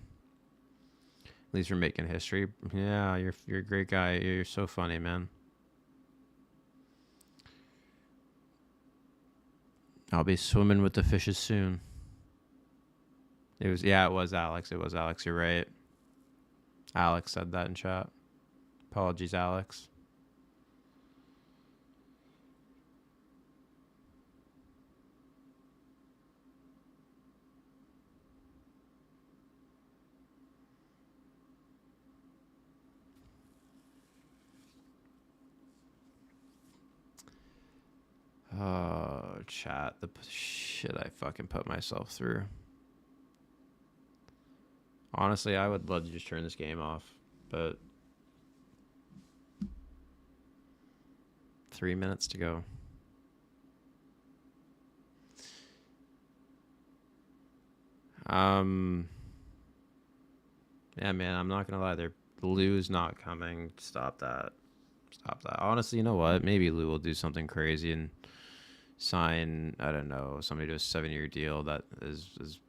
At least we're making history. Yeah, you're a great guy. You're so funny, man. I'll be swimming with the fishes soon. It was Alex. It was Alex. You're right. Alex said that in chat. Apologies, Alex. Oh, chat. The shit I fucking put myself through. Honestly, I would love to just turn this game off, but 3 minutes to go. Yeah, man, I'm not gonna lie. Lou's not coming. Stop that. Honestly, you know what? Maybe Lou will do something crazy and sign, I don't know, somebody to a 7-year deal that is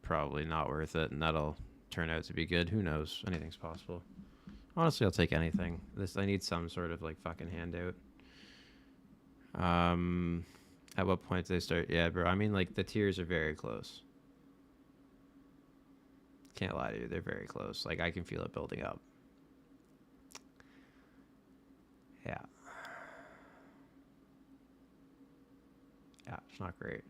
probably not worth it, and that'll turn out to be good. Who knows? Anything's possible. Honestly, I'll take anything. I need some sort of like fucking handout. At what point do they start? Yeah, bro. I mean, like the tiers are very close. Can't lie to you, they're very close. Like I can feel it building up. Yeah. Yeah, it's not great.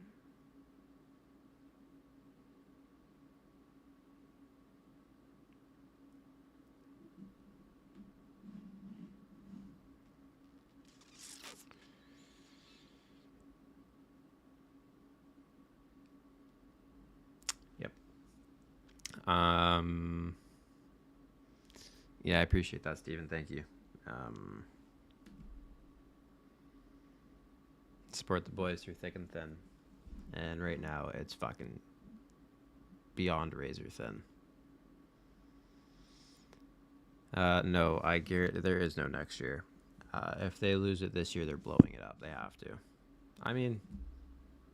Yep. Yeah, I appreciate that, Steven. Thank you. Support the boys through thick and thin. And right now, it's fucking beyond razor thin. No, I guarantee there is no next year. If they lose it this year, they're blowing it up. They have to. I mean,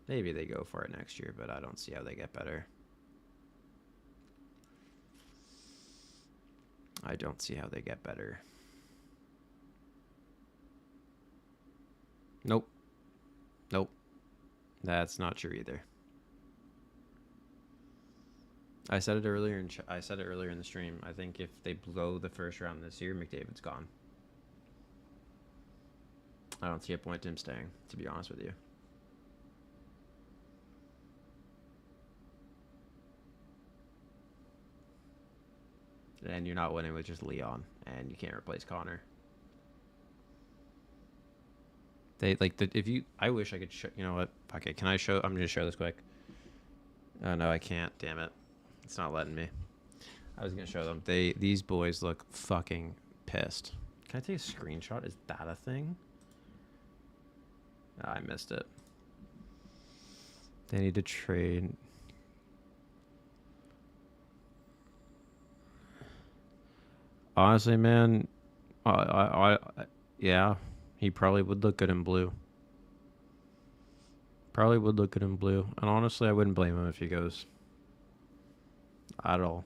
maybe they go for it next year, but I don't see how they get better. I don't see how they get better. Nope. That's not true either. I said it earlier in the stream. I think if they blow the first round this year, McDavid's gone. I don't see a point to him staying, to be honest with you. And you're not winning with just Leon, and you can't replace Connor. They like the if you. I wish I could show. You know what? Okay, can I show? I'm gonna show this quick. Oh no, I can't. Damn it, it's not letting me. I was gonna show them. These boys look fucking pissed. Can I take a screenshot? Is that a thing? Oh, I missed it. They need to trade. Honestly, man, yeah, he probably would look good in blue. Probably would look good in blue. And honestly, I wouldn't blame him if he goes. At all.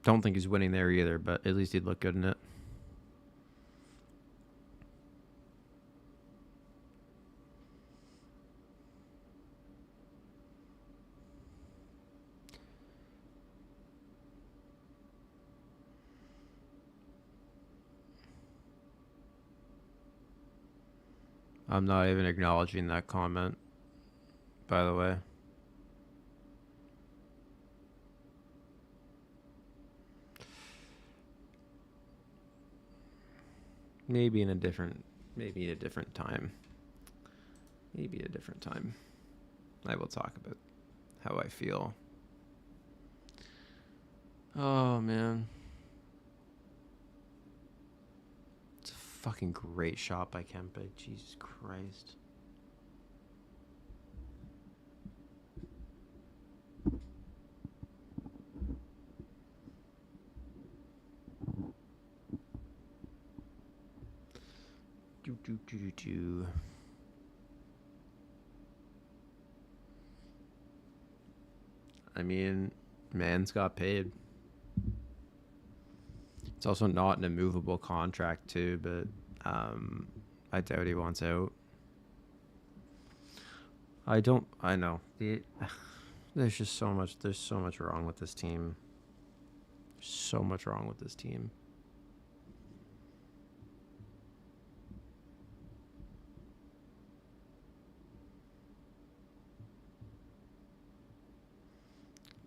Don't think he's winning there either, but at least he'd look good in it. I'm not even acknowledging that comment, by the way. Maybe in a different time. Maybe a different time. I will talk about how I feel. Oh, man. It's a fucking great shot by Kempe. Jesus Christ. I mean, man's got paid. It's also not an immovable contract too, but I doubt he wants out. I know. There's just so much. There's so much wrong with this team. So much wrong with this team.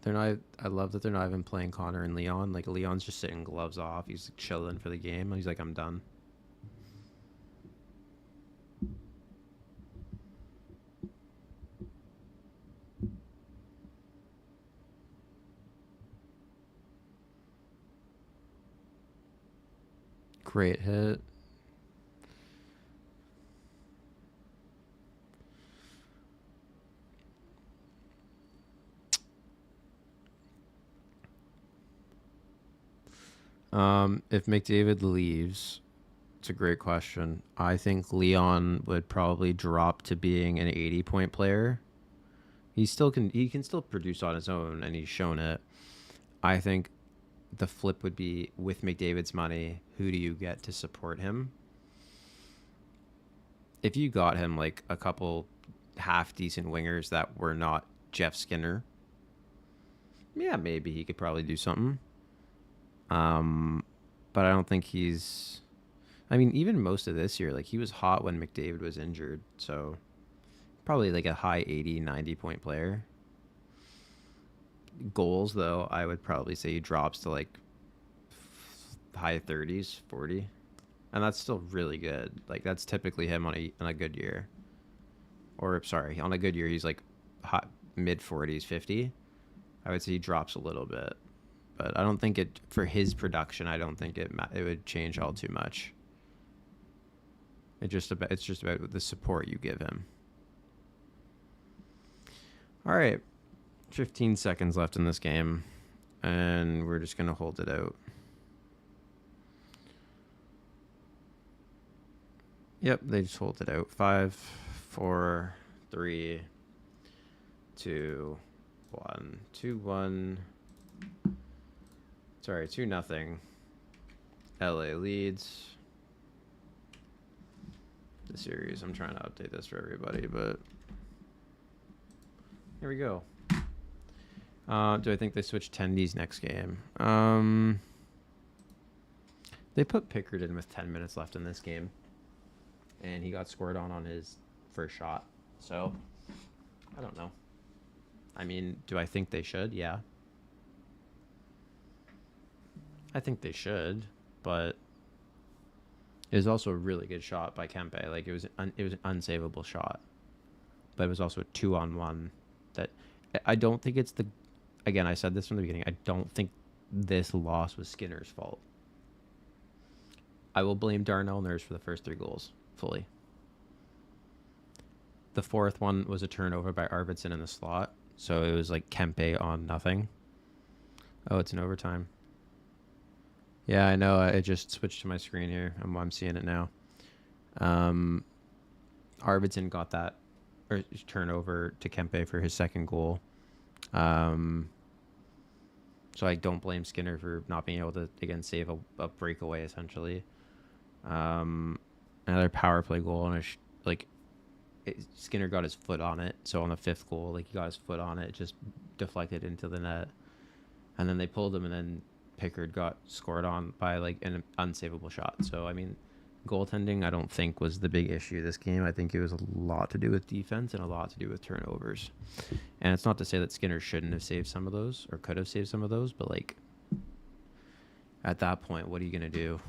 They're not. I love that they're not even playing Connor and Leon. Like Leon's just sitting gloves off. He's chilling for the game. He's like, I'm done. Great hit. If McDavid leaves, it's a great question. I think Leon would probably drop to being an 80-point player. He can still produce on his own, and he's shown it. I think the flip would be, with McDavid's money, who do you get to support him? If you got him like a couple half decent wingers that were not Jeff Skinner, yeah, maybe he could probably do something. But I don't think he's. I mean, even most of this year, like he was hot when McDavid was injured, so probably like a high 80, 90-point player. Goals, though, I would probably say he drops to like high 30s, 40. And that's still really good. Like that's typically him on a good year. Or sorry, on a good year he's like hot mid 40s, 50. I would say he drops a little bit. But I don't think it, for his production, I don't think it would change all too much. It's just about the support you give him. All right. 15 seconds left in this game, and we're just going to hold it out. Yep, they just hold it out. 5, 4, 3, 2, 1. 2-1. Sorry, 2-0. LA leads the series. I'm trying to update this for everybody, but here we go. Do I think they switch tendies next game? They put Pickard in with 10 minutes left in this game, and he got scored on his first shot. So, I don't know. I mean, do I think they should? Yeah. I think they should, but it was also a really good shot by Kempe. Like it was an unsavable shot, but it was also a 2-on-1. That I don't think it's the. Again, I said this from the beginning. I don't think this loss was Skinner's fault. I will blame Darnell Nurse for the first 3 goals fully. The fourth one was a turnover by Arvidsson in the slot, so it was like Kempe on nothing. Oh, it's an overtime. Yeah, I know. I just switched to my screen here. I'm seeing it now. Arvidsson got that turnover to Kempe for his second goal. So I don't blame Skinner for not being able to, again, save a breakaway, essentially. Another power play goal, and Skinner got his foot on it. So on the 5th goal, like he got his foot on it, just deflected into the net. And then they pulled him, and then Pickard got scored on by like an unsavable shot. So I mean, Goaltending, I don't think, was the big issue this game. I think it was a lot to do with defense and a lot to do with turnovers. And it's not to say that Skinner shouldn't have saved some of those or could have saved some of those, but like at that point, what are you gonna do?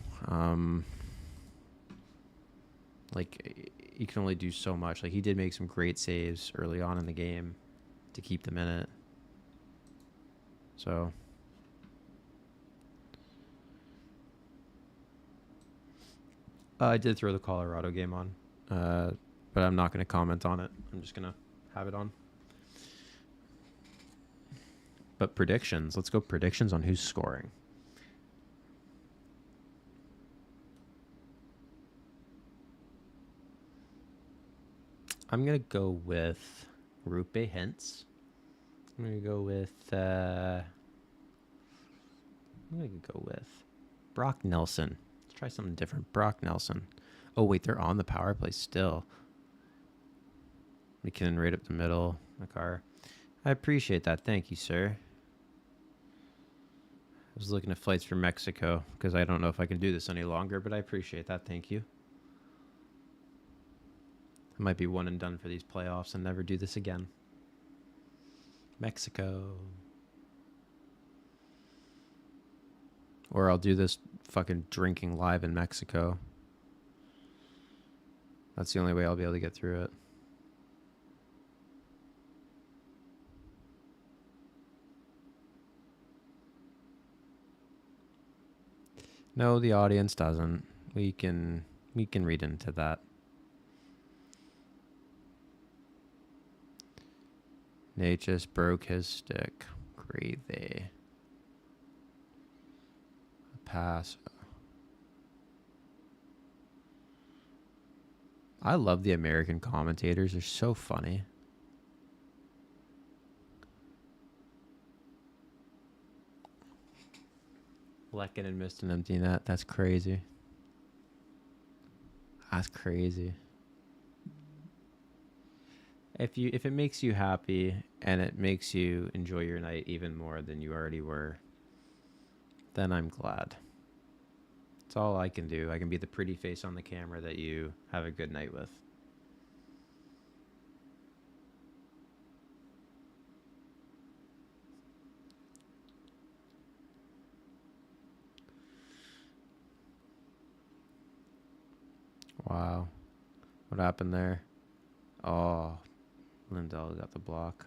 Like you can only do so much. Like he did make some great saves early on in the game to keep them in it. So I did throw the Colorado game on, but I'm not going to comment on it. I'm just going to have it on. But predictions. Let's go predictions on who's scoring. I'm going to go with Rupe Hintz. I'm going to go with Brock Nelson. Let's try something different. Brock Nelson. Oh, wait, they're on the power play still. McKinnon right up the middle. Makar. I appreciate that. Thank you, sir. I was looking at flights for Mexico because I don't know if I can do this any longer, but I appreciate that. Thank you. I might be one and done for these playoffs and never do this again. Mexico. Or I'll do this fucking drinking live in Mexico. That's the only way I'll be able to get through it. No, the audience doesn't. We can read into that. Nate just broke his stick. Crazy. Pass. I love the American commentators. They're so funny. Lehkonen missed an empty net. That's crazy. That's crazy. If it makes you happy and it makes you enjoy your night even more than you already were, then I'm glad. That's all I can do. I can be the pretty face on the camera that you have a good night with. Wow. What happened there? Oh, Lindell got the block.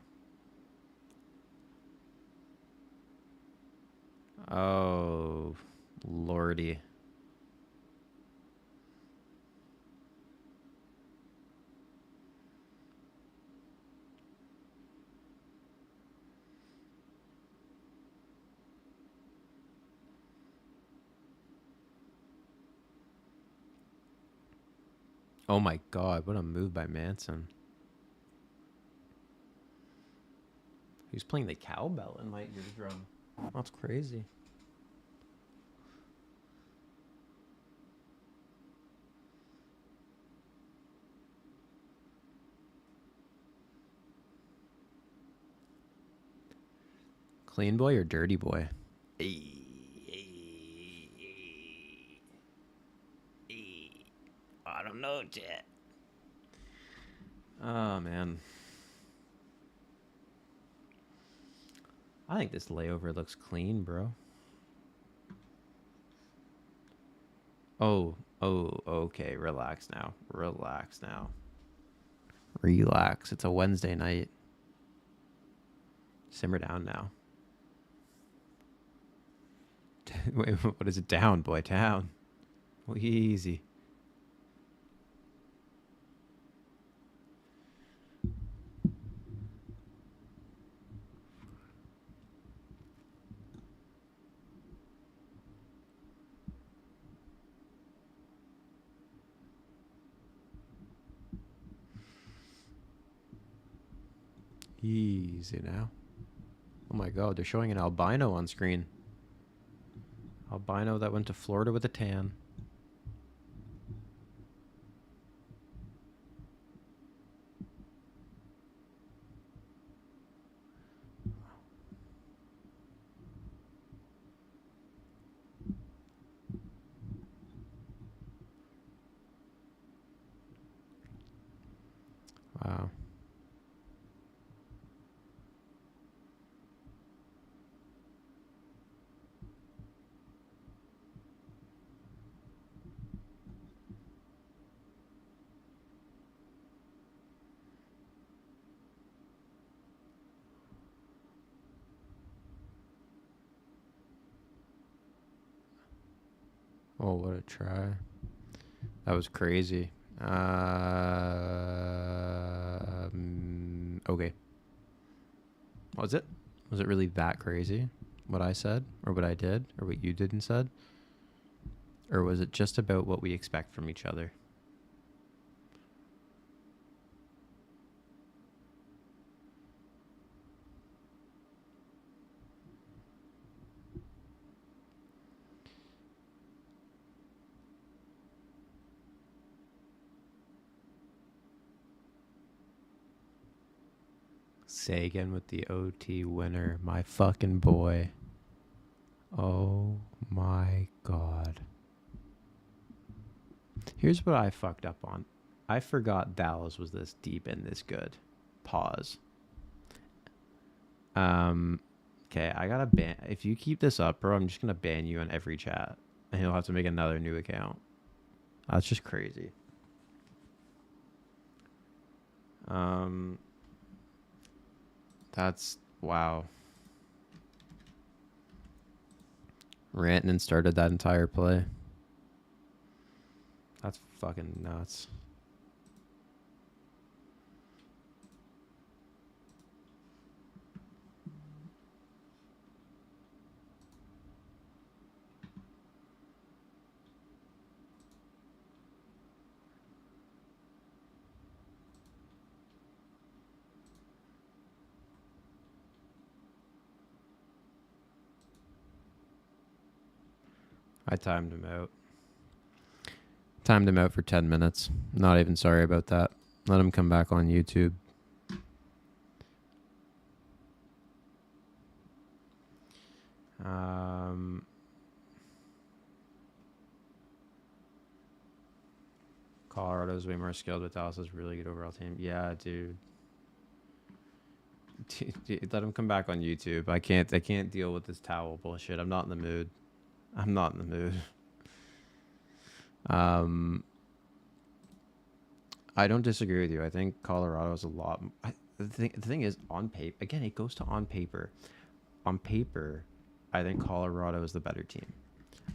Oh, lordy. Oh my God, what a move by Manson. He's playing the cowbell in my eardrum. That's crazy. Clean boy or dirty boy? I don't know, Jet. Oh, man. I think this layover looks clean, bro. Oh, okay. Relax now. Relax. It's a Wednesday night. Simmer down now. Wait, what is it? Down, boy, down. Well, easy. Easy now. Oh my God, they're showing an albino on screen. Albino that went to Florida with a tan. Oh, what a try. That was crazy. Okay. Was it? Was it really that crazy? What I said? Or what I did? Or what you did and said? Or was it just about what we expect from each other? Sagan with the OT winner. My fucking boy. Oh my god. Here's what I fucked up on. I forgot Dallas was this deep and this good. Pause. Okay, I gotta ban. If you keep this up, bro, I'm just gonna ban you on every chat, and he'll have to make another new account. That's just crazy. That's wow. Rantanen started that entire play. That's fucking nuts. I timed him out. Timed him out for 10 minutes. Not even sorry about that. Let him come back on YouTube. Colorado's way more skilled, but Dallas is really good overall team. Yeah, dude. Dude, let him come back on YouTube. I can't deal with this towel bullshit. I'm not in the mood. I'm not in the mood. I don't disagree with you. I think Colorado's a lot. The thing is, on paper, again, it goes to on paper. On paper, I think Colorado is the better team.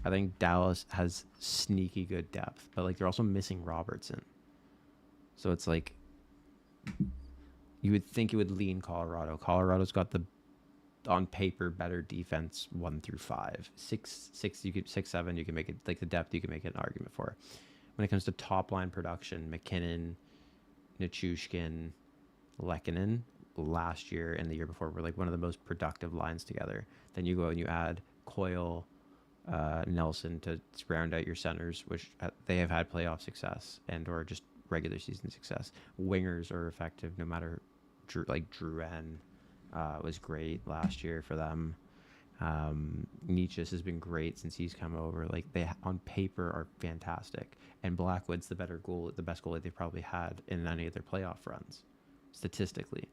I think Dallas has sneaky good depth, but like they're also missing Robertson. So it's like you would think it would lean Colorado. Colorado's got the on paper better defense 1 through 5. 6 you could 6 7 you can make it like the depth you can make an argument for. When it comes to top line production, McKinnon, Nichushkin, Lehkonen last year and the year before were like one of the most productive lines together. Then you go and you add Coyle, Nelson to round out your centers, which they have had playoff success and or just regular season success. Wingers are effective no matter Drouin was great last year for them. Nietzsche has been great since he's come over. Like they on paper are fantastic, and Blackwood's the best goalie they've probably had in any of their playoff runs, statistically.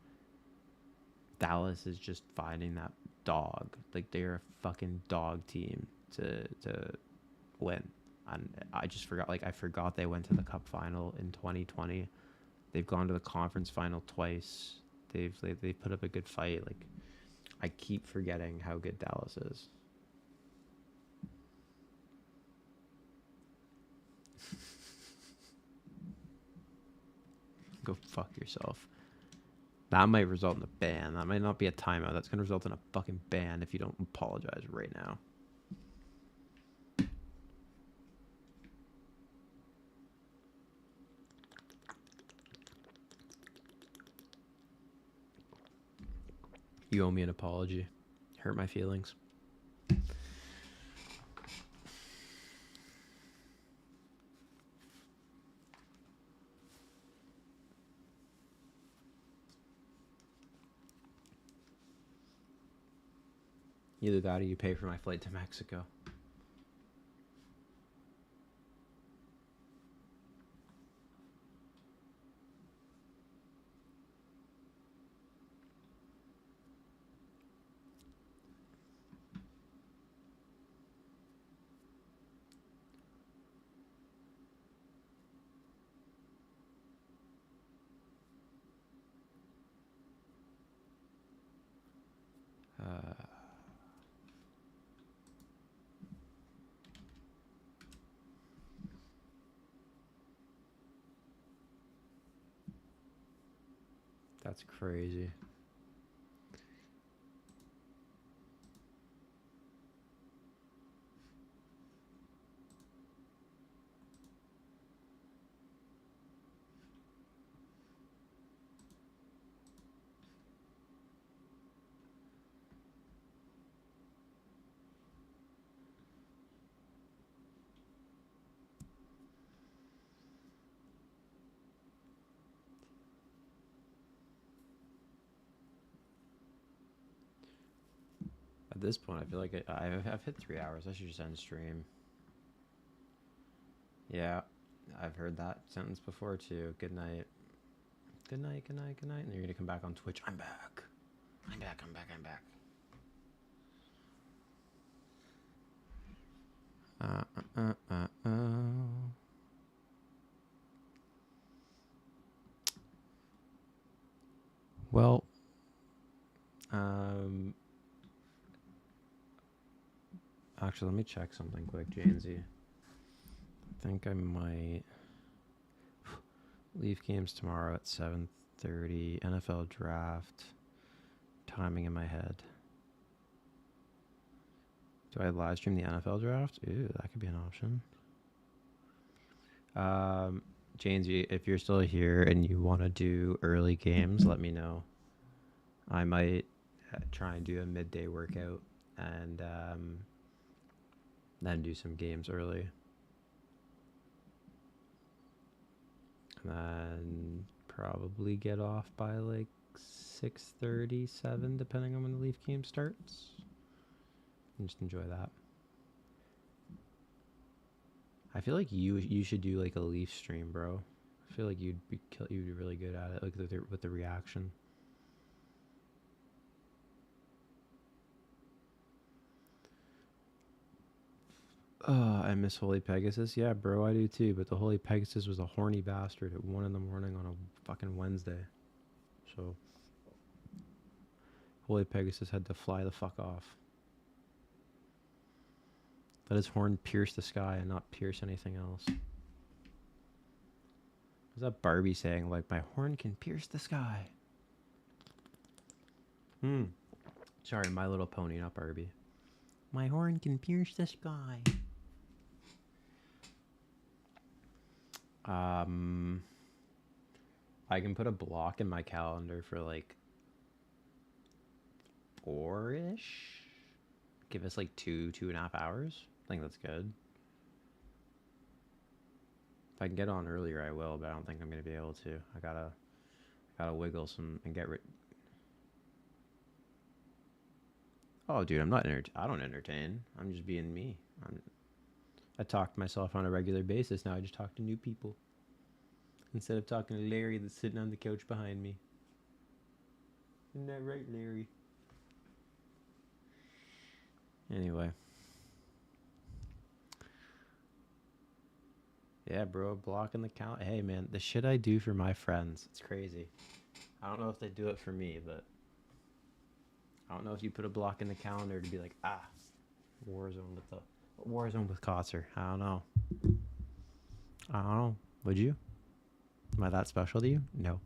Dallas is just finding that dog. Like they're a fucking dog team to win. And I just forgot. Like I forgot they went to the Cup final in 2020. They've gone to the conference final twice. They've put up a good fight. Like I keep forgetting how good Dallas is. Go fuck yourself. That might result in a ban. That might not be a timeout. That's going to result in a fucking ban if you don't apologize right now. You owe me an apology. Hurt my feelings. Either that or you pay for my flight to Mexico. That's crazy. At this point, I feel like I've hit 3 hours. I should just end stream. Yeah, I've heard that sentence before too. Good night. Good night, good night, good night. And you're going to come back on Twitch. I'm back. I'm back, I'm back, I'm back. Well, actually, let me check something quick, Janesy. I think I might leave games tomorrow at 7:30. NFL draft. Timing in my head. Do I live stream the NFL draft? Ooh, that could be an option. James, if you're still here and you want to do early games, let me know. I might try and do a midday workout and then do some games early. And then probably get off by like 6:30, 7, depending on when the Leaf game starts. And just enjoy that. I feel like you should do like a Leaf stream, bro. I feel like you'd be really good at it, like with the reaction. I miss Holy Pegasus. Yeah, bro, I do too. But the Holy Pegasus was a horny bastard at 1 a.m. on a fucking Wednesday. So Holy Pegasus had to fly the fuck off. Let his horn pierce the sky and not pierce anything else. What's that Barbie saying? Like, my horn can pierce the sky. Sorry, My Little Pony, not Barbie. My horn can pierce the sky. I can put a block in my calendar for like 4-ish. Give us like 2.5 hours. I think that's good. If I can get on earlier, I will, but I don't think I'm gonna be able to. I gotta wiggle some and get rid. Oh, dude, I'm not I don't entertain. I'm just being me. I talk to myself on a regular basis now. I just talk to new people instead of talking to Larry that's sitting on the couch behind me. Isn't that right, Larry? Anyway. Yeah, bro, blocking the count. Hey, man, the shit I do for my friends, it's crazy. I don't know if they do it for me, but I don't know if you put a block in the calendar to be like, Warzone with Kotzer. I don't know. Would you? Am I that special to you? No.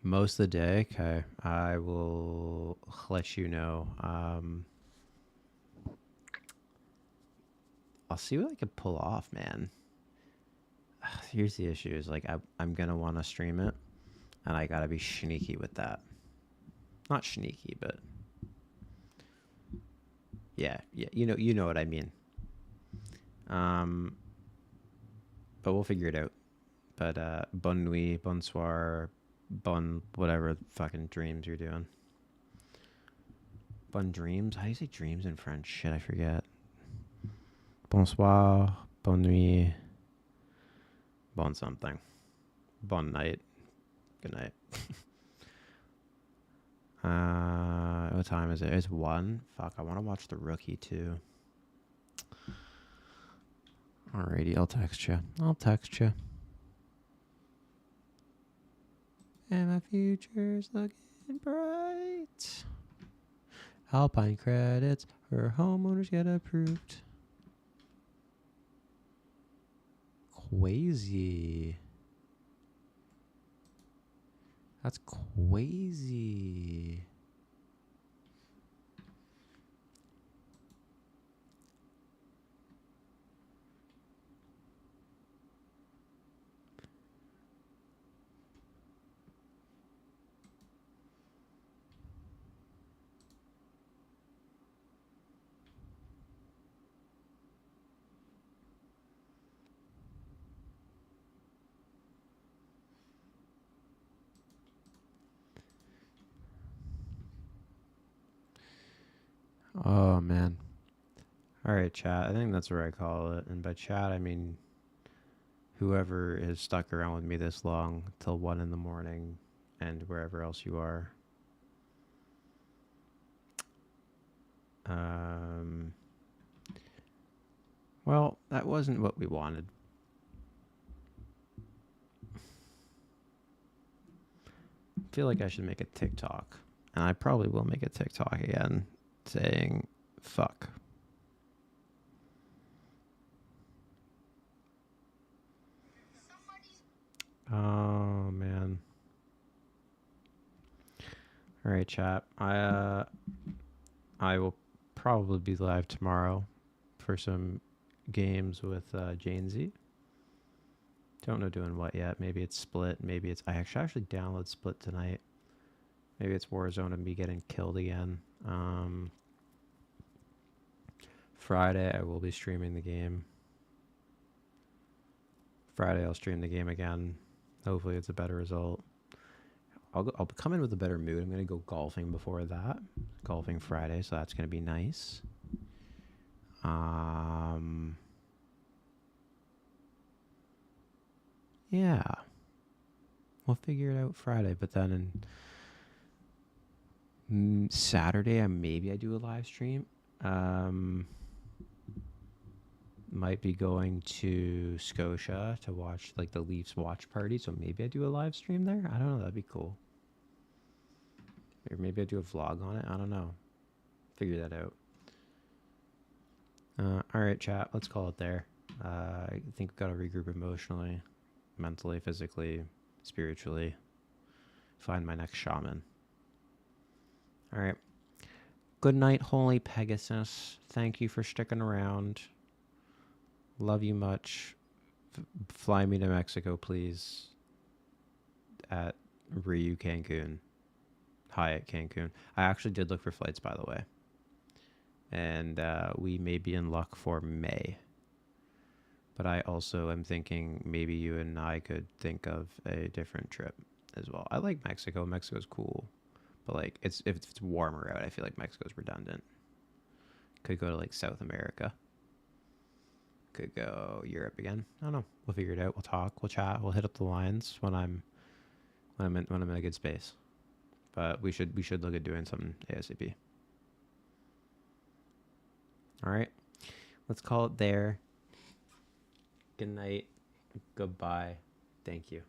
Most of the day, okay. I will let you know. I'll see what I can pull off, man. Here's the issue: is like I'm gonna want to stream it, and I gotta be sneaky with that. Not sneaky, but yeah, you know what I mean. But we'll figure it out. But bonne nuit, bonsoir, bon whatever fucking dreams you're doing. Bon dreams? How do you say dreams in French? Shit, I forget. Bonsoir, bonne nuit, bon something. Bon night. Good night. What time is it? It's 1. Fuck, I want to watch The Rookie too. Alrighty, I'll text you. And my future's looking bright. Alpine credits for homeowners get approved. crazy. That's crazy. Oh, man. All right, chat. I think that's what I call it. And by chat, I mean whoever is stuck around with me this long till 1 in the morning and wherever else you are. Well, that wasn't what we wanted. I feel like I should make a TikTok. And I probably will make a TikTok again saying fuck. Oh, man. All right, chat. I will probably be live tomorrow for some games with Jane Z. Don't know doing what yet. Maybe it's Split. Maybe it's... I actually download Split tonight. Maybe it's Warzone and me getting killed again. Friday, I will be streaming the game. Friday, I'll stream the game again. Hopefully, it's a better result. I'll come in with a better mood. I'm going to go golfing before that. Golfing Friday, so that's going to be nice. Yeah. We'll figure it out Friday, but then Saturday, maybe I do a live stream. Might be going to Scotia to watch like the Leafs watch party, so maybe I do a live stream there. I don't know. That'd be cool. Or maybe I do a vlog on it. I don't know. Figure that out. All right, chat. Let's call it there. I think we've got to regroup emotionally, mentally, physically, spiritually. Find my next shaman. All right. Good night, Holy Pegasus. Thank you for sticking around. Love you much. Fly me to Mexico, please. At Ryu Cancun. Hyatt Cancun. I actually did look for flights, by the way. And we may be in luck for May. But I also am thinking maybe you and I could think of a different trip as well. I like Mexico. Mexico's cool. But like, if it's warmer out, I feel like Mexico's redundant. Could go to like South America. Could go Europe again. I don't know. We'll figure it out. We'll talk. We'll chat. We'll hit up the lines when I'm in a good space. But we should look at doing something ASAP. All right. Let's call it there. Good night. Goodbye. Thank you.